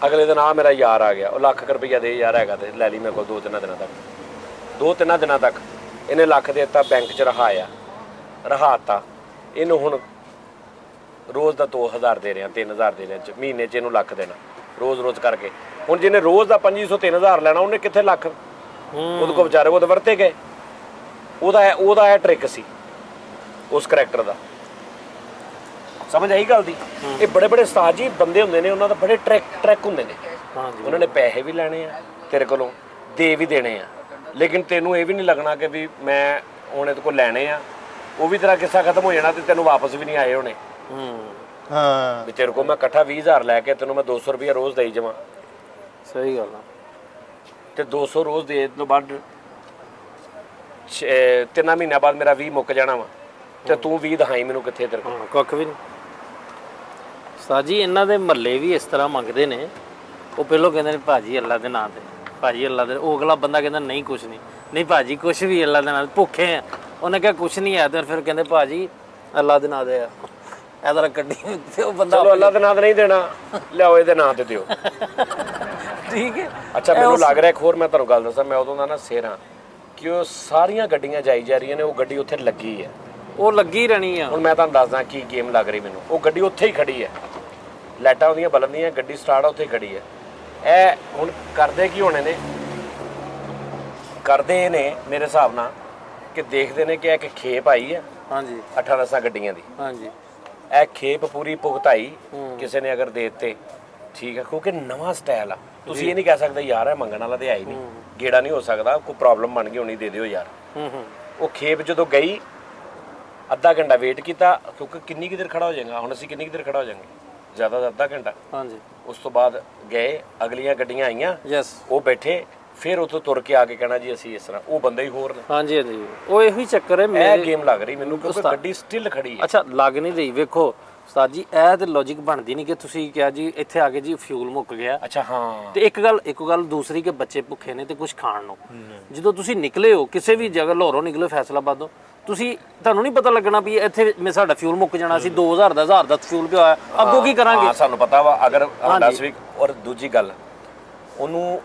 ਅਗਲੇ ਦਿਨ ਆ ਮੇਰਾ ਯਾਰ ਆ ਗਿਆ, ਉਹ ਲੱਖ ਰੁਪਈਆ ਦੇ ਯਾਰ ਹੈਗਾ, ਤੇ ਲੈ ਲਈ ਮੇਰੇ ਕੋਲ 2-3 ਦਿਨਾਂ ਤੱਕ। 2-3 ਦਿਨਾਂ ਤੱਕ ਇਹਨੇ ਲੱਖ ਦੇ ਦਿੱਤਾ, ਬੈਂਕ 'ਚ ਰਹਾਤਾ ਇਹਨੂੰ। ਹੁਣ ਰੋਜ਼ ਦਾ 2,000 ਦੇ ਰਿਹਾ, 3,000 ਦੇ ਰਿਹਾ, ਮਹੀਨੇ 'ਚ ਇਹਨੂੰ ਲੱਖ ਦੇਣਾ ਰੋਜ਼ ਕਰਕੇ। ਹੁਣ ਜਿਹਨੇ ਰੋਜ਼ ਦਾ 2500 3,000 ਲੈਣਾ, ਉਹਨੇ ਕਿੱਥੇ ਲੱਖ? ਉਹਦੇ ਕੋਲ ਵਿਚਾਰੇ ਉਹਦੇ ਵਰਤੇ ਗਏ। ਉਹਦਾ ਇਹ ਟ੍ਰਿਕ ਸੀ ਉਸ ਕਰੈਕਟਰ ਦਾ। ਸਮਝ ਆਈ ਗੱਲ ਦੀ? ਇਹ ਬੜੇ ਬੜੇ ਉਸਤਾਦ ਜੀ ਬੰਦੇ ਹੁੰਦੇ ਨੇ, ਉਹਨਾਂ ਦਾ ਬੜੇ ਟ੍ਰਿਕ ਹੁੰਦੇ ਨੇ। ਉਹਨਾਂ ਨੇ ਪੈਸੇ ਵੀ ਲੈਣੇ ਆ ਤੇਰੇ ਕੋਲੋਂ, ਦੇ ਵੀ ਦੇਣੇ ਆ, ਲੇਕਿਨ ਤੈਨੂੰ ਇਹ ਵੀ ਨਹੀਂ ਲੱਗਣਾ ਕਿ ਵੀ ਮੈਂ ਹੁਣ ਇਹਦੇ ਕੋਲ ਲੈਣੇ ਆ। ਉਹ ਵੀ ਤੇਰਾ ਕਿੱਸਾ ਖਤਮ ਹੋ ਜਾਣਾ, ਤੇ ਤੈਨੂੰ ਵਾਪਸ ਵੀ ਨਹੀਂ ਆਏ ਹੋਣੇ। ਹਾਂ ਵੀ ਤੇਰੇ ਕੋਲ ਮੈਂ ਇਕੱਠਾ 20,000 ਲੈ ਕੇ ਤੈਨੂੰ ਮੈਂ 200 ਰੁਪਇਆ ਰੋਜ਼ ਦੇਈ ਜਾਵਾਂ। ਸਹੀ ਗੱਲ ਆ। ਤੇ 200 ਰੋਜ਼ ਦੇ ਤੋਂ ਬਾਅਦ 3 ਮਹੀਨਿਆਂ ਬਾਅਦ ਮੇਰਾ 20 ਮੁੱਕ ਜਾਣਾ ਵਾ, ਤੇ ਤੂੰ 20 ਦਿਖਾਈ ਮੈਨੂੰ ਕਿੱਥੇ ਤੇਰੇ ਕੋਲ। ਕੱਖ ਵੀ ਨਹੀਂ। ਸਾਜੀ ਇਹਨਾਂ ਦੇ ਮਹੱਲੇ ਵੀ ਇਸ ਤਰ੍ਹਾਂ ਮੰਗਦੇ ਨੇ। ਉਹ ਪਹਿਲੋਂ ਕਹਿੰਦੇ ਨੇ ਭਾਜੀ ਅੱਲਾ ਦੇ ਨਾਂ ਤੇ, ਭਾਜੀ ਅੱਲਾ ਦੇ। ਉਹ ਅਗਲਾ ਬੰਦਾ ਕਹਿੰਦਾ ਨਹੀਂ ਕੁਛ ਨਹੀਂ, ਨਹੀਂ ਭਾਜੀ ਕੁਛ ਵੀ ਅੱਲਾ ਦੇ ਨਾਂ, ਭੁੱਖੇ ਆ। ਉਹਨੇ ਕਿਹਾ ਕੁਛ ਨਹੀਂ ਹੈ, ਤੇ ਫਿਰ ਕਹਿੰਦੇ ਭਾਜੀ ਅੱਲਾ ਦੇ ਨਾਂ ਦੇ ਆ। ਇਧਰ ਗੱਡੀ ਤੇ ਉਹ ਬੰਦਾ ਚਲੋ ਅੱਲਾ ਦੇ ਨਾਂ ਤੇ ਨਹੀਂ ਦੇਣਾ, ਲਿਆਓ ਇਹਦੇ ਨਾਂ ਤੇ ਦਿਓ। ਠੀਕ ਹੈ। ਅੱਛਾ ਮੈਨੂੰ ਲੱਗ ਰਿਹਾ ਇੱਕ ਹੋਰ ਮੈਂ ਤੁਹਾਨੂੰ ਗੱਲ ਦੱਸਾਂ, ਮੈਂ ਉਦੋਂ ਦਾ ਨਾ ਸਿਰ ਹਾਂ ਕਿ ਉਹ ਸਾਰੀਆਂ ਗੱਡੀਆਂ ਜਾਈ ਜਾ ਰਹੀਆਂ ਨੇ, ਉਹ ਗੱਡੀ ਉੱਥੇ ਲੱਗੀ ਹੈ। ਉਹ ਲੱਗੀ ਰਹਿਣੀ ਆ। ਹੁਣ ਮੈਂ ਤੁਹਾਨੂੰ ਦੱਸਦਾ ਕੀ ਗੇਮ ਲੱਗ ਰਹੀ ਮੈਨੂੰ। ਉਹ ਗੱਡੀ ਉੱਥੇ ਹੀ ਖੜੀ ਹੈ, ਲਾਈਟਾਂ ਉਹਦੀਆਂ ਬਲਦੀਆਂ, ਗੱਡੀ ਸਟਾਰਟ ਆ ਉੱਥੇ ਖੜੀ ਹੈ। ਇਹ ਹੁਣ ਕਰਦੇ ਕੀ ਹੋਣੇ ਨੇ, ਕਰਦੇ ਇਹ ਨੇ ਮੇਰੇ ਹਿਸਾਬ ਨਾਲ ਕਿ ਦੇਖਦੇ ਨੇ ਕਿ ਇੱਕ ਖੇਪ ਆਈ ਹੈ ਹਾਂਜੀ 8-10 ਗੱਡੀਆਂ ਦੀ, ਹਾਂਜੀ ਇਹ ਖੇਪ ਪੂਰੀ ਭੁਗਤਾਈ ਕਿਸੇ ਨੇ ਅਗਰ ਦੇ ਦਿੱਤੇ, ਠੀਕ ਹੈ, ਕਿਉਂਕਿ ਨਵਾਂ ਸਟਾਈਲ ਆ। ਤੁਸੀਂ ਇਹ ਨਹੀਂ ਕਹਿ ਸਕਦੇ ਯਾਰ ਇਹ ਮੰਗਣ ਵਾਲਾ ਤੇ ਹੈ ਹੀ ਨਹੀਂ, ਗੇੜਾ ਨਹੀਂ ਹੋ ਸਕਦਾ, ਕੋਈ ਪ੍ਰੋਬਲਮ ਬਣ ਗਈ ਹੋਣੀ, ਦੇ ਦਿਓ ਯਾਰ। ਉਹ ਖੇਪ ਜਦੋਂ ਗਈ ਅੱਧਾ ਘੰਟਾ ਵੇਟ ਕੀਤਾ, ਕਿਉਂਕਿ ਕਿੰਨੀ ਕੁ ਦੇਰ ਖੜਾ ਹੋ ਜਾਏਗਾ, ਹੁਣ ਅਸੀਂ ਕਿੰਨੀ ਕੁ ਦੇਰ ਖੜਾ ਹੋ ਜਾਵਾਂਗੇ, ਜ਼ਿਆਦਾ ਤੋਂ ਅੱਧਾ ਘੰਟਾ। ਹਾਂਜੀ ਉਸ ਤੋਂ ਬਾਅਦ ਗਏ, ਅਗਲੀਆਂ ਗੱਡੀਆਂ ਆਈਆਂ, ਯੈਸ ਉਹ ਬੈਠੇ, ਫਿਰ ਉੱਥੋਂ ਤੁਰ ਕੇ ਆ ਕੇ ਕਹਿਣਾ ਜੀ ਅਸੀਂ ਇਸ ਤਰ੍ਹਾਂ, ਉਹ ਬੰਦੇ ਹੀ ਹੋਰ ਨੇ। ਹਾਂਜੀ ਹਾਂਜੀ ਉਹ ਇਹੋ ਹੀ ਚੱਕਰ ਹੈ ਇਹ ਗੇਮ ਲੱਗ ਰਹੀ ਮੈਨੂੰ, ਕਿਉਂਕਿ ਗੱਡੀ ਸਟਿਲ ਖੜੀ ਹੈ। ਅੱਛਾ ਲੱਗ ਨਹੀਂ ਰਹੀ। ਵੇਖੋ ਉਸਤਾਦ ਜੀ ਇਹ ਤੇ ਲੌਜੀਕ ਬਣਦੀ ਨਹੀਂ ਕਿ ਤੁਸੀਂ ਕਿਹਾ ਜੀ ਇੱਥੇ ਆ ਕੇ ਜੀ ਫਿਊਲ ਮੁੱਕ ਗਿਆ। ਅੱਛਾ ਹਾਂ, ਤੇ ਇੱਕ ਗੱਲ ਦੂਸਰੀ ਕਿ ਬੱਚੇ ਭੁੱਖੇ ਨੇ ਤੇ ਕੁਝ ਖਾਣ ਨੂੰ। ਜਦੋਂ ਤੁਸੀਂ ਨਿਕਲੇ ਹੋ ਕਿਸੇ ਵੀ ਜਗ੍ਹਾ, ਲਾਹੌਰੋਂ ਨਿਕਲੇ ਫੈਸਲਾਬਾਦੋਂ, ਤੁਸੀਂ ਤੁਹਾਨੂੰ ਨਹੀਂ ਪਤਾ ਲੱਗਣਾ ਵੀ ਇੱਥੇ ਸਾਡਾ ਫਿਊਲ ਮੁੱਕ ਜਾਣਾ ਸੀ, 2000 ਦਾ 1000 ਦਾ ਫਿਊਲ ਪਿਆ ਹੋਇਆ, ਅੱਗੋਂ ਕੀ ਕਰਾਂਗੇ? ਹਾਂ ਸਾਨੂੰ ਪਤਾ ਵਾ। ਅਗਰ 10 ਵੀਕ, ਔਰ ਦੂਜੀ ਗੱਲ ਉਹਨੂੰ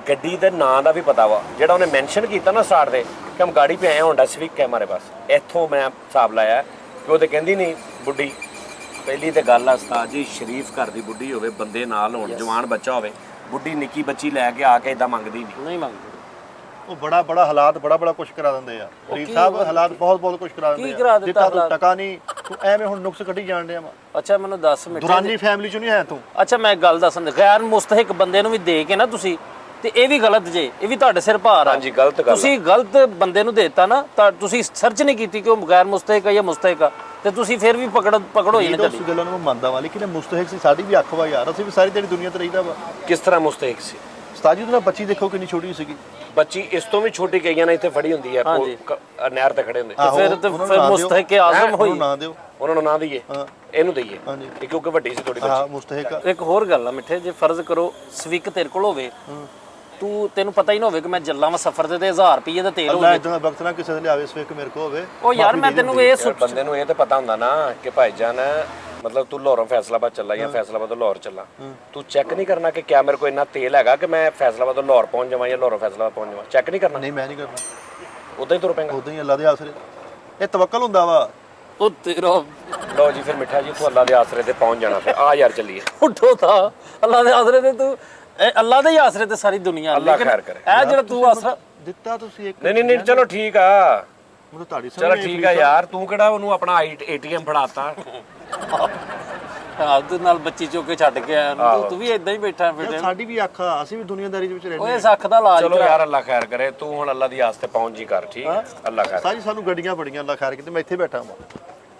ਗੱਡੀ ਦੇ ਨਾਂ ਦਾ ਵੀ ਪਤਾ ਵਾ, ਜਿਹੜਾ ਉਹਨੇ ਮੈਂਸ਼ਨ ਕੀਤਾ ਨਾ ਸਟਾਰਟ ਦੇ ਕਿ ਹਮ ਗਾੜੀ पे आए हैं होंडा सिविक है हमारे पास। ਇੱਥੋਂ ਮੈਂ ਹਿਸਾਬ ਲਾਇਆ ਕਿ ਉਹ ਤੇ ਕਹਿੰਦੀ ਨਹੀਂ ਬੁੱਢੀ। ਪਹਿਲੀ ਤੇ ਗੱਲ ਆ ਉਸਤਾਦ ਜੀ, ਸ਼ਰੀਫ ਘਰ ਦੀ ਬੁੱਢੀ ਹੋਵੇ, ਬੰਦੇ ਨਾਲ ਹੋਣ, ਜਵਾਨ ਬੱਚਾ ਹੋਵੇ, ਬੁੱਢੀ ਨਿੱਕੀ ਬੱਚੀ ਲੈ ਕੇ ਆ ਕੇ ਇਦਾਂ ਮੰਗਦੀ ਨਹੀਂ ਮੰਗਦੇ। ਉਹ ਬੜਾ ਹਾਲਾਤ ਬੜਾ ਕੁਝ ਕਰਾ ਦਿੰਦੇ ਆ ਫਰੀਦ ਸਾਹਿਬ, ਹਾਲਾਤ ਬਹੁਤ ਕੁਝ ਕਰਾ ਦਿੰਦੇ ਕੀ ਕਰਾ ਦਿੱਤਾ ਦਿੱਤਾ ਤੂੰ ਟਕਾ ਨਹੀਂ, ਤੂੰ ਐਵੇਂ ਹੁਣ ਨੁਕਸ ਕੱਢੀ ਜਾਣ ਡਿਆ ਵਾ। ਅੱਛਾ ਮੈਨੂੰ ਦੱਸ ਮਿੱਠੇ ਦੁਰਾਨੀ ਫੈਮਿਲੀ ਚੋਂ ਨਹੀਂ ਹੈ ਤੂੰ। ਅੱਛਾ ਮੈਂ ਇੱਕ ਗੱਲ ਦੱਸਣ, ਗੈਰ ਮੁਸਤਹਿਕ ਬੰਦੇ ਨੂੰ ਵੀ ਦੇ ਕੇ ਨਾ ਤੁਸੀਂ, ਤੇ ਇਹ ਵੀ ਗਲਤ ਜੇ, ਇਹ ਵੀ ਤੁਹਾਡੇ ਸਿਰ ਭਾਰ ਆ। ਹਾਂਜੀ ਗਲਤ ਗੱਲ। ਤੁਸੀਂ ਗਲਤ ਬੰਦੇ ਨੂੰ ਦੇਤਾ ਨਾ, ਤਾਂ ਤੁਸੀਂ ਸਰਚ ਨਹੀਂ ਕੀਤੀ ਕਿ ਉਹ ਗੈਰ ਮੁਸਤਹਿਕ ਹੈ ਜਾਂ ਮੁਸਤਹਿਕ ਆ, ਤੇ ਤੁਸੀਂ ਫਿਰ ਵੀ ਪਕੜੋ ਹੀ ਨਾ ਉਸ ਗੱਲਾਂ ਨੂੰ ਮੈਂ ਮੰਨਦਾ ਵਾਂ, ਲੇਕਿਨ ਇਹ ਮੁਸਤਹਿਕ ਸੀ, ਸਾਡੀ ਵੀ ਅੱਖ ਵਾ ਯਾਰ, ਅਸੀਂ ਵੀ ਸਾਰੀ ਤੇਰੀ ਦੁਨੀਆ ਤੇ ਰਹੀਦਾ ਵਾ। ਕਿਸ ਤਰ੍ਹਾਂ ਮੁਸਤਹਿਕ ਸੀ ਉਸਤਾਦ ਜੀ ਉਹਦਾ ਬੱਚੀ ਦੇਖੋ ਕਿੰਨੀ ਛੋਟੀ ਸੀਗੀ। ਬੱਚੀ ਇਸ ਤੋਂ ਵੀ ਛੋਟੀ ਕਈਆਂ ਨੇ ਇੱਥੇ ਫੜੀ ਹੁੰਦੀ ਹੈ, ਨਹਿਰ ਤੇ ਖੜੇ ਹੁੰਦੇ। ਫਿਰ ਮੁਸਤਹਿਕ ਆਜ਼ਮ ਹੋਈ। ਨਾ ਦਿਓ ਉਹਨਾਂ ਨੂੰ ਨਾ ਦਈਏ, ਇਹਨੂੰ ਦਈਏ, ਹਾਂਜੀ। ਇਹ ਕਿਉਂਕਿ ਵੱਡੀ ਸੀ ਥੋੜੀ ਹਾਂ ਬੱਚੀ। ਮੁਸਤਹਿਕ ਆ। ਇੱਕ ਹੋਰ ਗੱਲ ਆ ਮਿੱਠੇ, ਜੇ ਫਰਜ਼ ਕਰੋ ਸਵਿਕ ਤੇਰੇ ਕੋਲ ਹੋਵੇ, ਤੈਨੂੰ ਪਤਾ ਹੀ ਨਾ ਹੋਵੇ ਕਿ ਮੈਂ ਚੱਲਾਂ ਵਾ ਸਫ਼ਰ ਤੇ 1000 ਰੁਪਏ ਦਾ ਤੇਲ ਅੱਲਾ ਹੋਵੇ। ਇਦਾਂ ਦਾ ਵਕਤ ਨਾ ਕਿਸੇ ਦੇ ਲਿਆਵੇ ਸਵੇਕ ਮੇਰੇ ਕੋ ਹੋਵੇ। ਉਹ ਯਾਰ ਮੈਂ ਤੈਨੂੰ ਇਹ ਯਾਰ ਬੰਦੇ ਨੂੰ ਇਹ ਤੇ ਪਤਾ ਹੁੰਦਾ ਨਾ ਕਿ ਭਾਈਜਾਨ ਮਤਲਬ ਤੂੰ ਲਾਹੌਰੋਂ ਫੈਸਲਾਬਾਦ ਚੱਲਾ ਜਾਂ ਫੈਸਲਾਬਾਦ ਤੋਂ ਲਾਹੌਰ ਚੱਲਾ, ਤੂੰ ਚੈੱਕ ਨਹੀਂ ਕਰਨਾ ਕਿ ਕਿਆ ਮੇਰੇ ਕੋਲ ਇੰਨਾ ਤੇਲ ਹੈਗਾ ਕਿ ਮੈਂ ਫੈਸਲਾਬਾਦ ਤੋਂ ਲਾਹੌਰ ਪਹੁੰਚ ਜਾਵਾਂ ਜਾਂ ਲਾਹੌਰੋਂ ਫੈਸਲਾਬਾਦ ਪਹੁੰਚ ਜਾਵਾਂ? ਚੈੱਕ ਨਹੀਂ ਕਰਨਾ। ਨਹੀਂ ਮੈਂ ਨਹੀਂ ਕਰਨਾ, ਉਦਾਂ ਹੀ ਤੁਰ ਪੈਂਗਾ। ਉਦਾਂ ਹੀ ਅੱਲਾ ਦੇ ਆਸਰੇ। ਇਹ ਤਵੱਕਲ ਹੁੰਦਾ ਵਾ। ਉਹ ਤੇਰਾ ਲਓ ਜੀ ਫਿਰ ਮਿੱਠਾ ਜੀ ਤੂੰ ਅੱਲਾ ਦੇ ਆਸਰੇ ਤੇ ਪਹੁੰਚ ਜਾਣਾ। ਫਿਰ ਆ ਯਾਰ ਚੱਲੀਏ। ਉੱਠੋ ਤਾਂ ਅੱਲਾ ਦੇ ਆਸਰੇ ਤੇ ਤੂੰ, ਇਹ ਅੱਲਾ ਦੇ ਹੀ ਆਸਰੇ ਤੇ ਸਾਰੀ ਦੁਨੀਆ। ਅੱਲਾ ਖੈਰ ਕਰੇ। ਇਹ ਜਿਹੜਾ ਤੂੰ ਆਸਰਾ ਦਿੱਤਾ ਤੁਸੀਂ ਇੱਕ। ਨਹੀਂ ਚਲੋ ਠੀਕ ਆ, ਮੈਨੂੰ ਤੁਹਾਡੀ ਚਲੋ ਠੀਕ ਆ ਯਾਰ। ਤੂੰ ਕਿਹੜਾ ਉਹਨੂੰ ਆਪਣਾ ATM ਫੜਾਤਾ? ਆਪਦੇ ਨਾਲ ਬੱਚੀ ਚੁੱਕ ਕੇ ਛੱਡ ਕੇ ਆਇਆ ਉਹਨੂੰ, ਤੂੰ ਵੀ ਇਦਾਂ ਹੀ ਬੈਠਾ ਫਿਰਦੇ। ਸਾਡੀ ਵੀ ਅੱਖ ਆ, ਅਸੀਂ ਵੀ ਦੁਨੀਆਦਾਰੀ ਦੇ ਵਿੱਚ ਰਹਿੰਦੇ ਓਏ ਸੱਖ ਦਾ ਇਲਾਜ ਚਲੋ ਯਾਰ ਅੱਲਾ ਖੈਰ ਕਰੇ। ਤੂੰ ਹੁਣ ਅੱਲਾ ਦੀ ਆਸ ਤੇ ਪਹੁੰਚ ਜੀ ਕਰ, ਠੀਕ ਹੈ? ਅੱਲਾ ਖੈਰ। ਸਾਜੀ ਸਾਨੂੰ ਗੱਡੀਆਂ ਬੜੀਆਂ ਅੱਲਾ ਖੈਰ ਕੀਤੇ, ਮੈਂ ਇੱਥੇ ਬੈਠਾ ਹਾਂ।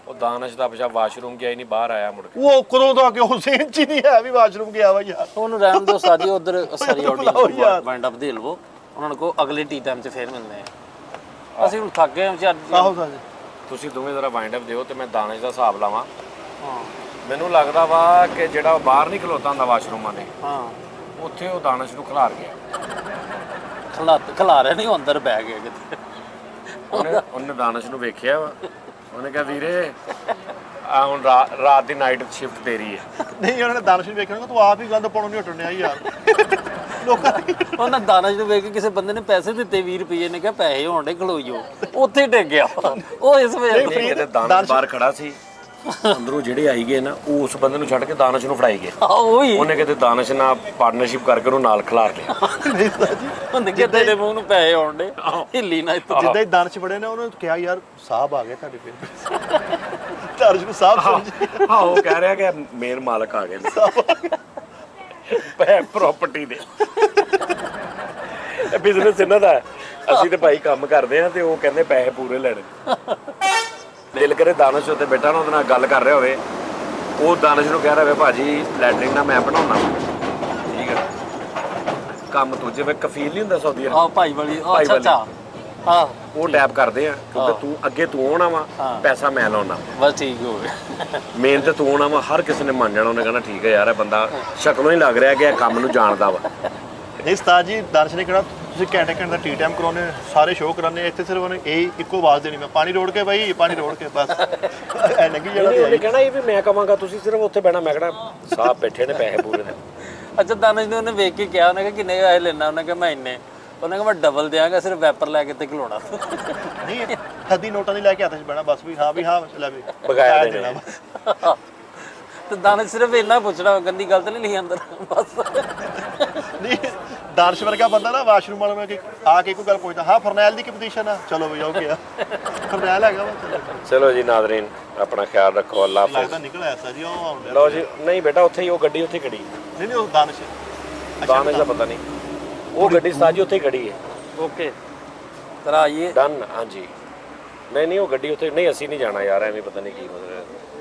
ਉਹ ਦਾਨਸ਼ ਦਾ ਬਚਾ ਵਾਸ਼ਰੂਮ ਗਿਆ ਹੀ ਨਹੀਂ, ਬਾਹਰ ਆਇਆ ਮੁੜ ਕੇ। ਉਹ ਕਦੋਂ ਦਾ ਕਿ ਹੁਸੈਨ ਜੀ ਨਹੀਂ ਹੈ ਵੀ ਵਾਸ਼ਰੂਮ ਗਿਆ ਵਾ ਯਾਰ। ਉਹਨੂੰ ਰਹਿਣ ਦਿਓ ਸਾਜੀ, ਉਧਰ ਸਾਰੀ ਬੁਲਾਓ ਆਡੀਅנס ਯਾਰ। ਵਾਈਂਡ ਅਪ ਦੇ ਲਵੋ। ਉਹਨਾਂ ਨੂੰ ਕਹੋ ਅਗਲੇ ਟੀ ਟਾਈਮ 'ਚ ਫੇਰ ਮਿਲਦੇ ਆ। ਅਸੀਂ ਹੁਣ ਥੱਕ ਗਏ ਹਾਂ। ਆਹੋ ਸਾਜੀ ਤੁਸੀਂ ਦੋਵੇਂ ਜ਼ਰਾ ਵਾਈਂਡ ਅਪ ਦਿਓ ਤੇ ਮੈਂ ਦਾਨਸ਼ ਦਾ ਹਿਸਾਬ ਲਾਵਾਂ। ਹਾਂ ਮੈਨੂੰ ਲੱਗਦਾ ਵਾ ਕਿ ਜਿਹੜਾ ਉਹ ਬਾਹਰ ਨਹੀਂ ਖਲੋਤਾ ਹੁੰਦਾ ਵਾਸ਼ਰੂਮਾਂ ਦੇ, ਹਾਂ ਉੱਥੇ ਉਹ ਦਾਨਸ਼ ਨੂੰ ਖਿਲਾਰ ਗਿਆ। ਖਿਲਾ ਰਹੇ ਨਹੀਂ, ਉਹ ਅੰਦਰ ਬਹਿ ਗਏ ਕਿਤੇ। ਉਹਨੇ ਦਾਨਸ਼ ਨੂੰ ਵੇਖਿਆ ਵਾ, ਉਹਨੇ ਕਿਹਾ ਵੀਰੇ ਆ ਹੁਣ ਰਾਤ ਦੀ ਨਾਈਟ ਸ਼ਿਫਟ ਤੇਰੀ ਹੈ। ਨਹੀਂ ਉਹਨਾਂ ਨੇ ਦਾਨਸ਼ ਨੂੰ ਵੇਖਣਾ, ਤੂੰ ਆਪ ਹੀ ਗੰਦ ਪਾਉਣੋਂ ਨਹੀਂ ਹਟਣਿਆ ਯਾਰ। ਲੋਕਾਂ ਦੀ ਉਹਨਾਂ ਦਾਨਸ਼ ਨੂੰ ਵੇਖ ਕੇ ਕਿਸੇ ਬੰਦੇ ਨੇ ਪੈਸੇ ਦਿੱਤੇ 20 ਰੁਪਏ ਨੇ ਕਿਹਾ ਪੈਸੇ ਹੋਣ ਦੇ ਖਲੋਈਓ, ਉੱਥੇ ਡਿੱਗ ਗਿਆ ਉਹ। ਇਸ ਵੇਲੇ ਕਿਤੇ ਦਾਨਸ਼ ਬਾਹਰ ਖੜਾ ਸੀ, ਅੰਦਰੋਂ ਜਿਹੜੇ ਆਈ ਗਏ ਨਾ ਉਹ ਉਸ ਬੰਦੇ ਨੂੰ ਛੱਡ ਕੇ ਦਾਨਸ਼ ਨੂੰ ਫੜਾਈ ਗਏ। ਉਹੀ ਉਹਨੇ ਕਿਤੇ ਦਾਨਸ਼ ਨਾਲ ਪਾਰਟਨਰਸ਼ਿਪ ਕਰਕੇ ਉਹਨੂੰ ਨਾਲ ਖਿਲਾਰ ਲਿਆ। ਨਹੀਂ ਸਾਜੀ ਉਹਨੇ ਕਿਹਾ ਤੇਰੇ ਮੂੰਹ ਨੂੰ ਪੈਸੇ ਆਉਣ ਦੇ, ਹਿੱਲੀ ਨਾ ਇੱਥੋਂ। ਜਿੱਦਾਂ ਹੀ ਦਾਨਸ਼ ਬੜੇ ਨੇ ਉਹਨੂੰ ਕਿਹਾ ਯਾਰ ਸਾਹਿਬ ਆ ਗਏ ਤੁਹਾਡੇ ਪਿੰਡ। ਦਾਨਸ਼ ਨੂੰ ਸਾਹਿਬ ਸਮਝ। ਹਾਂ ਉਹ ਕਹਿ ਰਿਹਾ ਕਿ ਮੇਨ ਮਾਲਕ ਆ ਗਏ ਪ੍ਰਾਪਰਟੀ ਦੇ। ਇਹ ਬਿਜ਼ਨਸ ਇਹਨਾਂ ਦਾ। ਅਸੀਂ ਤੇ ਭਾਈ ਕੰਮ ਕਰਦੇ ਆ ਤੇ ਉਹ ਕਹਿੰਦੇ ਪੈਸੇ ਪੂਰੇ ਲੈਣੇ। ਦਿਲ ਕਰੇ ਦਾਨਸ਼ ਉੱਤੇ ਬੈਠਾ ਨਾ ਉਹਦੇ ਨਾਲ ਗੱਲ ਕਰ ਰਿਹਾ ਹੋਵੇ, ਉਹ ਦਾਨਸ਼ ਨੂੰ ਕਹਿ ਰਿਹਾ ਹੋਵੇ ਭਾਜੀ ਲੈਟਰਿੰਗ ਨਾ ਮੈਂ ਬਣਾਉਣਾ, ਠੀਕ ਹੈ? ਕੰਮ ਤੂੰ ਜਿਵੇਂ ਕਫੀਲ ਨਹੀਂ ਹੁੰਦਾ ਸਾਊਦੀ ਅਰਬ, ਆਹ ਭਾਈ ਵਾਲੀ। ਅੱਛਾ ਹਾਂ ਉਹ ਟੈਪ ਕਰਦੇ ਆ ਕਿਉਂਕਿ ਤੂੰ ਅੱਗੇ ਤੂੰ ਆਉਣਾ ਵਾ, ਪੈਸਾ ਮੈਂ ਲਾਉਣਾ। ਬਸ ਠੀਕ ਹੋ ਗਿਆ। ਮੇਨ ਤੇ ਤੂੰ ਆਉਣਾ ਵਾ, ਹਰ ਕਿਸੇ ਨੇ ਮੰਨ ਜਾਣਾ। ਉਹਨੇ ਕਹਿਣਾ ਠੀਕ ਹੈ ਯਾਰ ਇਹ ਬੰਦਾ ਸ਼ਕਲੋਂ ਹੀ ਲੱਗ ਰਿਹਾ ਕਿ ਇਹ ਕੰਮ ਨੂੰ ਜਾਣਦਾ ਵਾ। ਨਹੀਂ ਉਸਤਾਦ ਜੀ ਦਾਨਸ਼ ਨੇ ਕਿਹਾ ਤੁਸੀਂ ਘੰਟੇ ਘੰਟੇ ਦਾ ਟੀ ਟਾਈਮ ਕਰਾਉਂਦੇ ਸਾਰੇ ਸ਼ੋਅ ਕਰਾਉਂਦੇ ਇੱਥੇ ਸਿਰਫ ਉਹਨੇ ਇਹ ਇੱਕੋ ਆਵਾਜ਼ ਦੇਣੀ ਮੈਂ ਪਾਣੀ ਰੋੜ ਕੇ ਬਾਈ ਪਾਣੀ ਰੋੜ ਕੇ ਬਸ ਐਨੇ ਕੀ ਉਹਨੇ ਜਿਹੜਾ ਕਹਿਣਾ ਇਹ ਵੀ ਮੈਂ ਕਵਾਂਗਾ ਤੁਸੀਂ ਸਿਰਫ ਉੱਥੇ ਬਹਿਣਾ ਮੈਂ ਕਹਿਣਾ ਸਾਹਿਬ ਬੈਠੇ ਨੇ ਪੈਸੇ ਪੂਰੇ ਨੇ ਅੱਛਾ ਦਾਨਿਸ਼ ਨੇ ਉਹਨੇ ਵੇਖ ਕੇ ਕਿਹਾ ਉਹਨੇ ਕਿ ਕਿੰਨੇ ਪੈਸੇ ਲੈਣਾ ਉਹਨੇ ਕਿਹਾ ਮੈਂ ਇੰਨੇ ਉਹਨੇ ਕਿਹਾ ਮੈਂ ਡਬਲ ਦਿਆਂਗਾ ਸਿਰਫ ਵੈਪਰ ਲੈ ਕੇ ਤੇ ਖਲੋਣਾ ਨਹੀਂ ਖੱਦੀ ਨੋਟਾਂ ਦੀ ਲੈ ਕੇ ਹੱਥ 'ਚ ਬਹਿਣਾ ਬਸ ਵੀ ਹਾਂ ਲੈ ਵੀ ਬਗਾਇਆ ਦੇਣਾ ਦੇਣਾ ਬਸ। ਤੇ ਦਾਨਿਸ਼ ਸਿਰਫ ਇੰਨਾ ਪੁੱਛਣਾ ਗੰਦੀ ਗੱਲ ਤਾਂ ਨਹੀਂ ਲਿਖੀ ਅੰਦਰ ਬਸ ਨਹੀਂ ਦਾਨਿਸ਼ ਵਰਗਾ ਬੰਦਾ ਨਾ ਵਾਸ਼ਰੂਮ ਵਾਲਾ ਨੂੰ ਆ ਕੇ ਕੋਈ ਗੱਲ ਪੁੱਛਦਾ ਹਾਂ ਫਰਨੈਲ ਦੀ ਕੀ ਪੋਜੀਸ਼ਨ ਆ ਚਲੋ ਬਈ ਓਕੇ ਆ ਫਰਨੈਲ ਹੈਗਾ ਵਾ ਚਲੋ ਚਲੋ ਜੀ ਨਾਜ਼ਰੀਨ ਆਪਣਾ ਖਿਆਲ ਰੱਖੋ ਅੱਲਾ ਹਾਫਿਜ਼ ਲੱਗਦਾ ਨਿਕਲ ਆਇਆ ਸਾ ਜੀ ਉਹ ਆਉਂਦਾ ਲਓ ਜੀ ਨਹੀਂ ਬੇਟਾ ਉੱਥੇ ਹੀ ਉਹ ਗੱਡੀ ਉੱਥੇ ਖੜੀ ਨਹੀਂ ਉਹ ਦਾਨਿਸ਼ ਦਾਨਿਸ਼ ਦਾ ਪਤਾ ਨਹੀਂ ਉਹ ਗੱਡੀ ਸਾਜੀ ਉੱਥੇ ਖੜੀ ਹੈ ਓਕੇ ਤਰਾ ਆਈਏ ਡਨ ਹਾਂਜੀ ਨਹੀਂ ਉਹ ਗੱਡੀ ਉੱਥੇ ਨਹੀਂ ਅਸੀਂ ਨਹੀਂ ਜਾਣਾ ਯਾਰ ਐਵੇਂ ਪਤਾ ਨਹੀਂ ਕੀ ਮਤਲਬ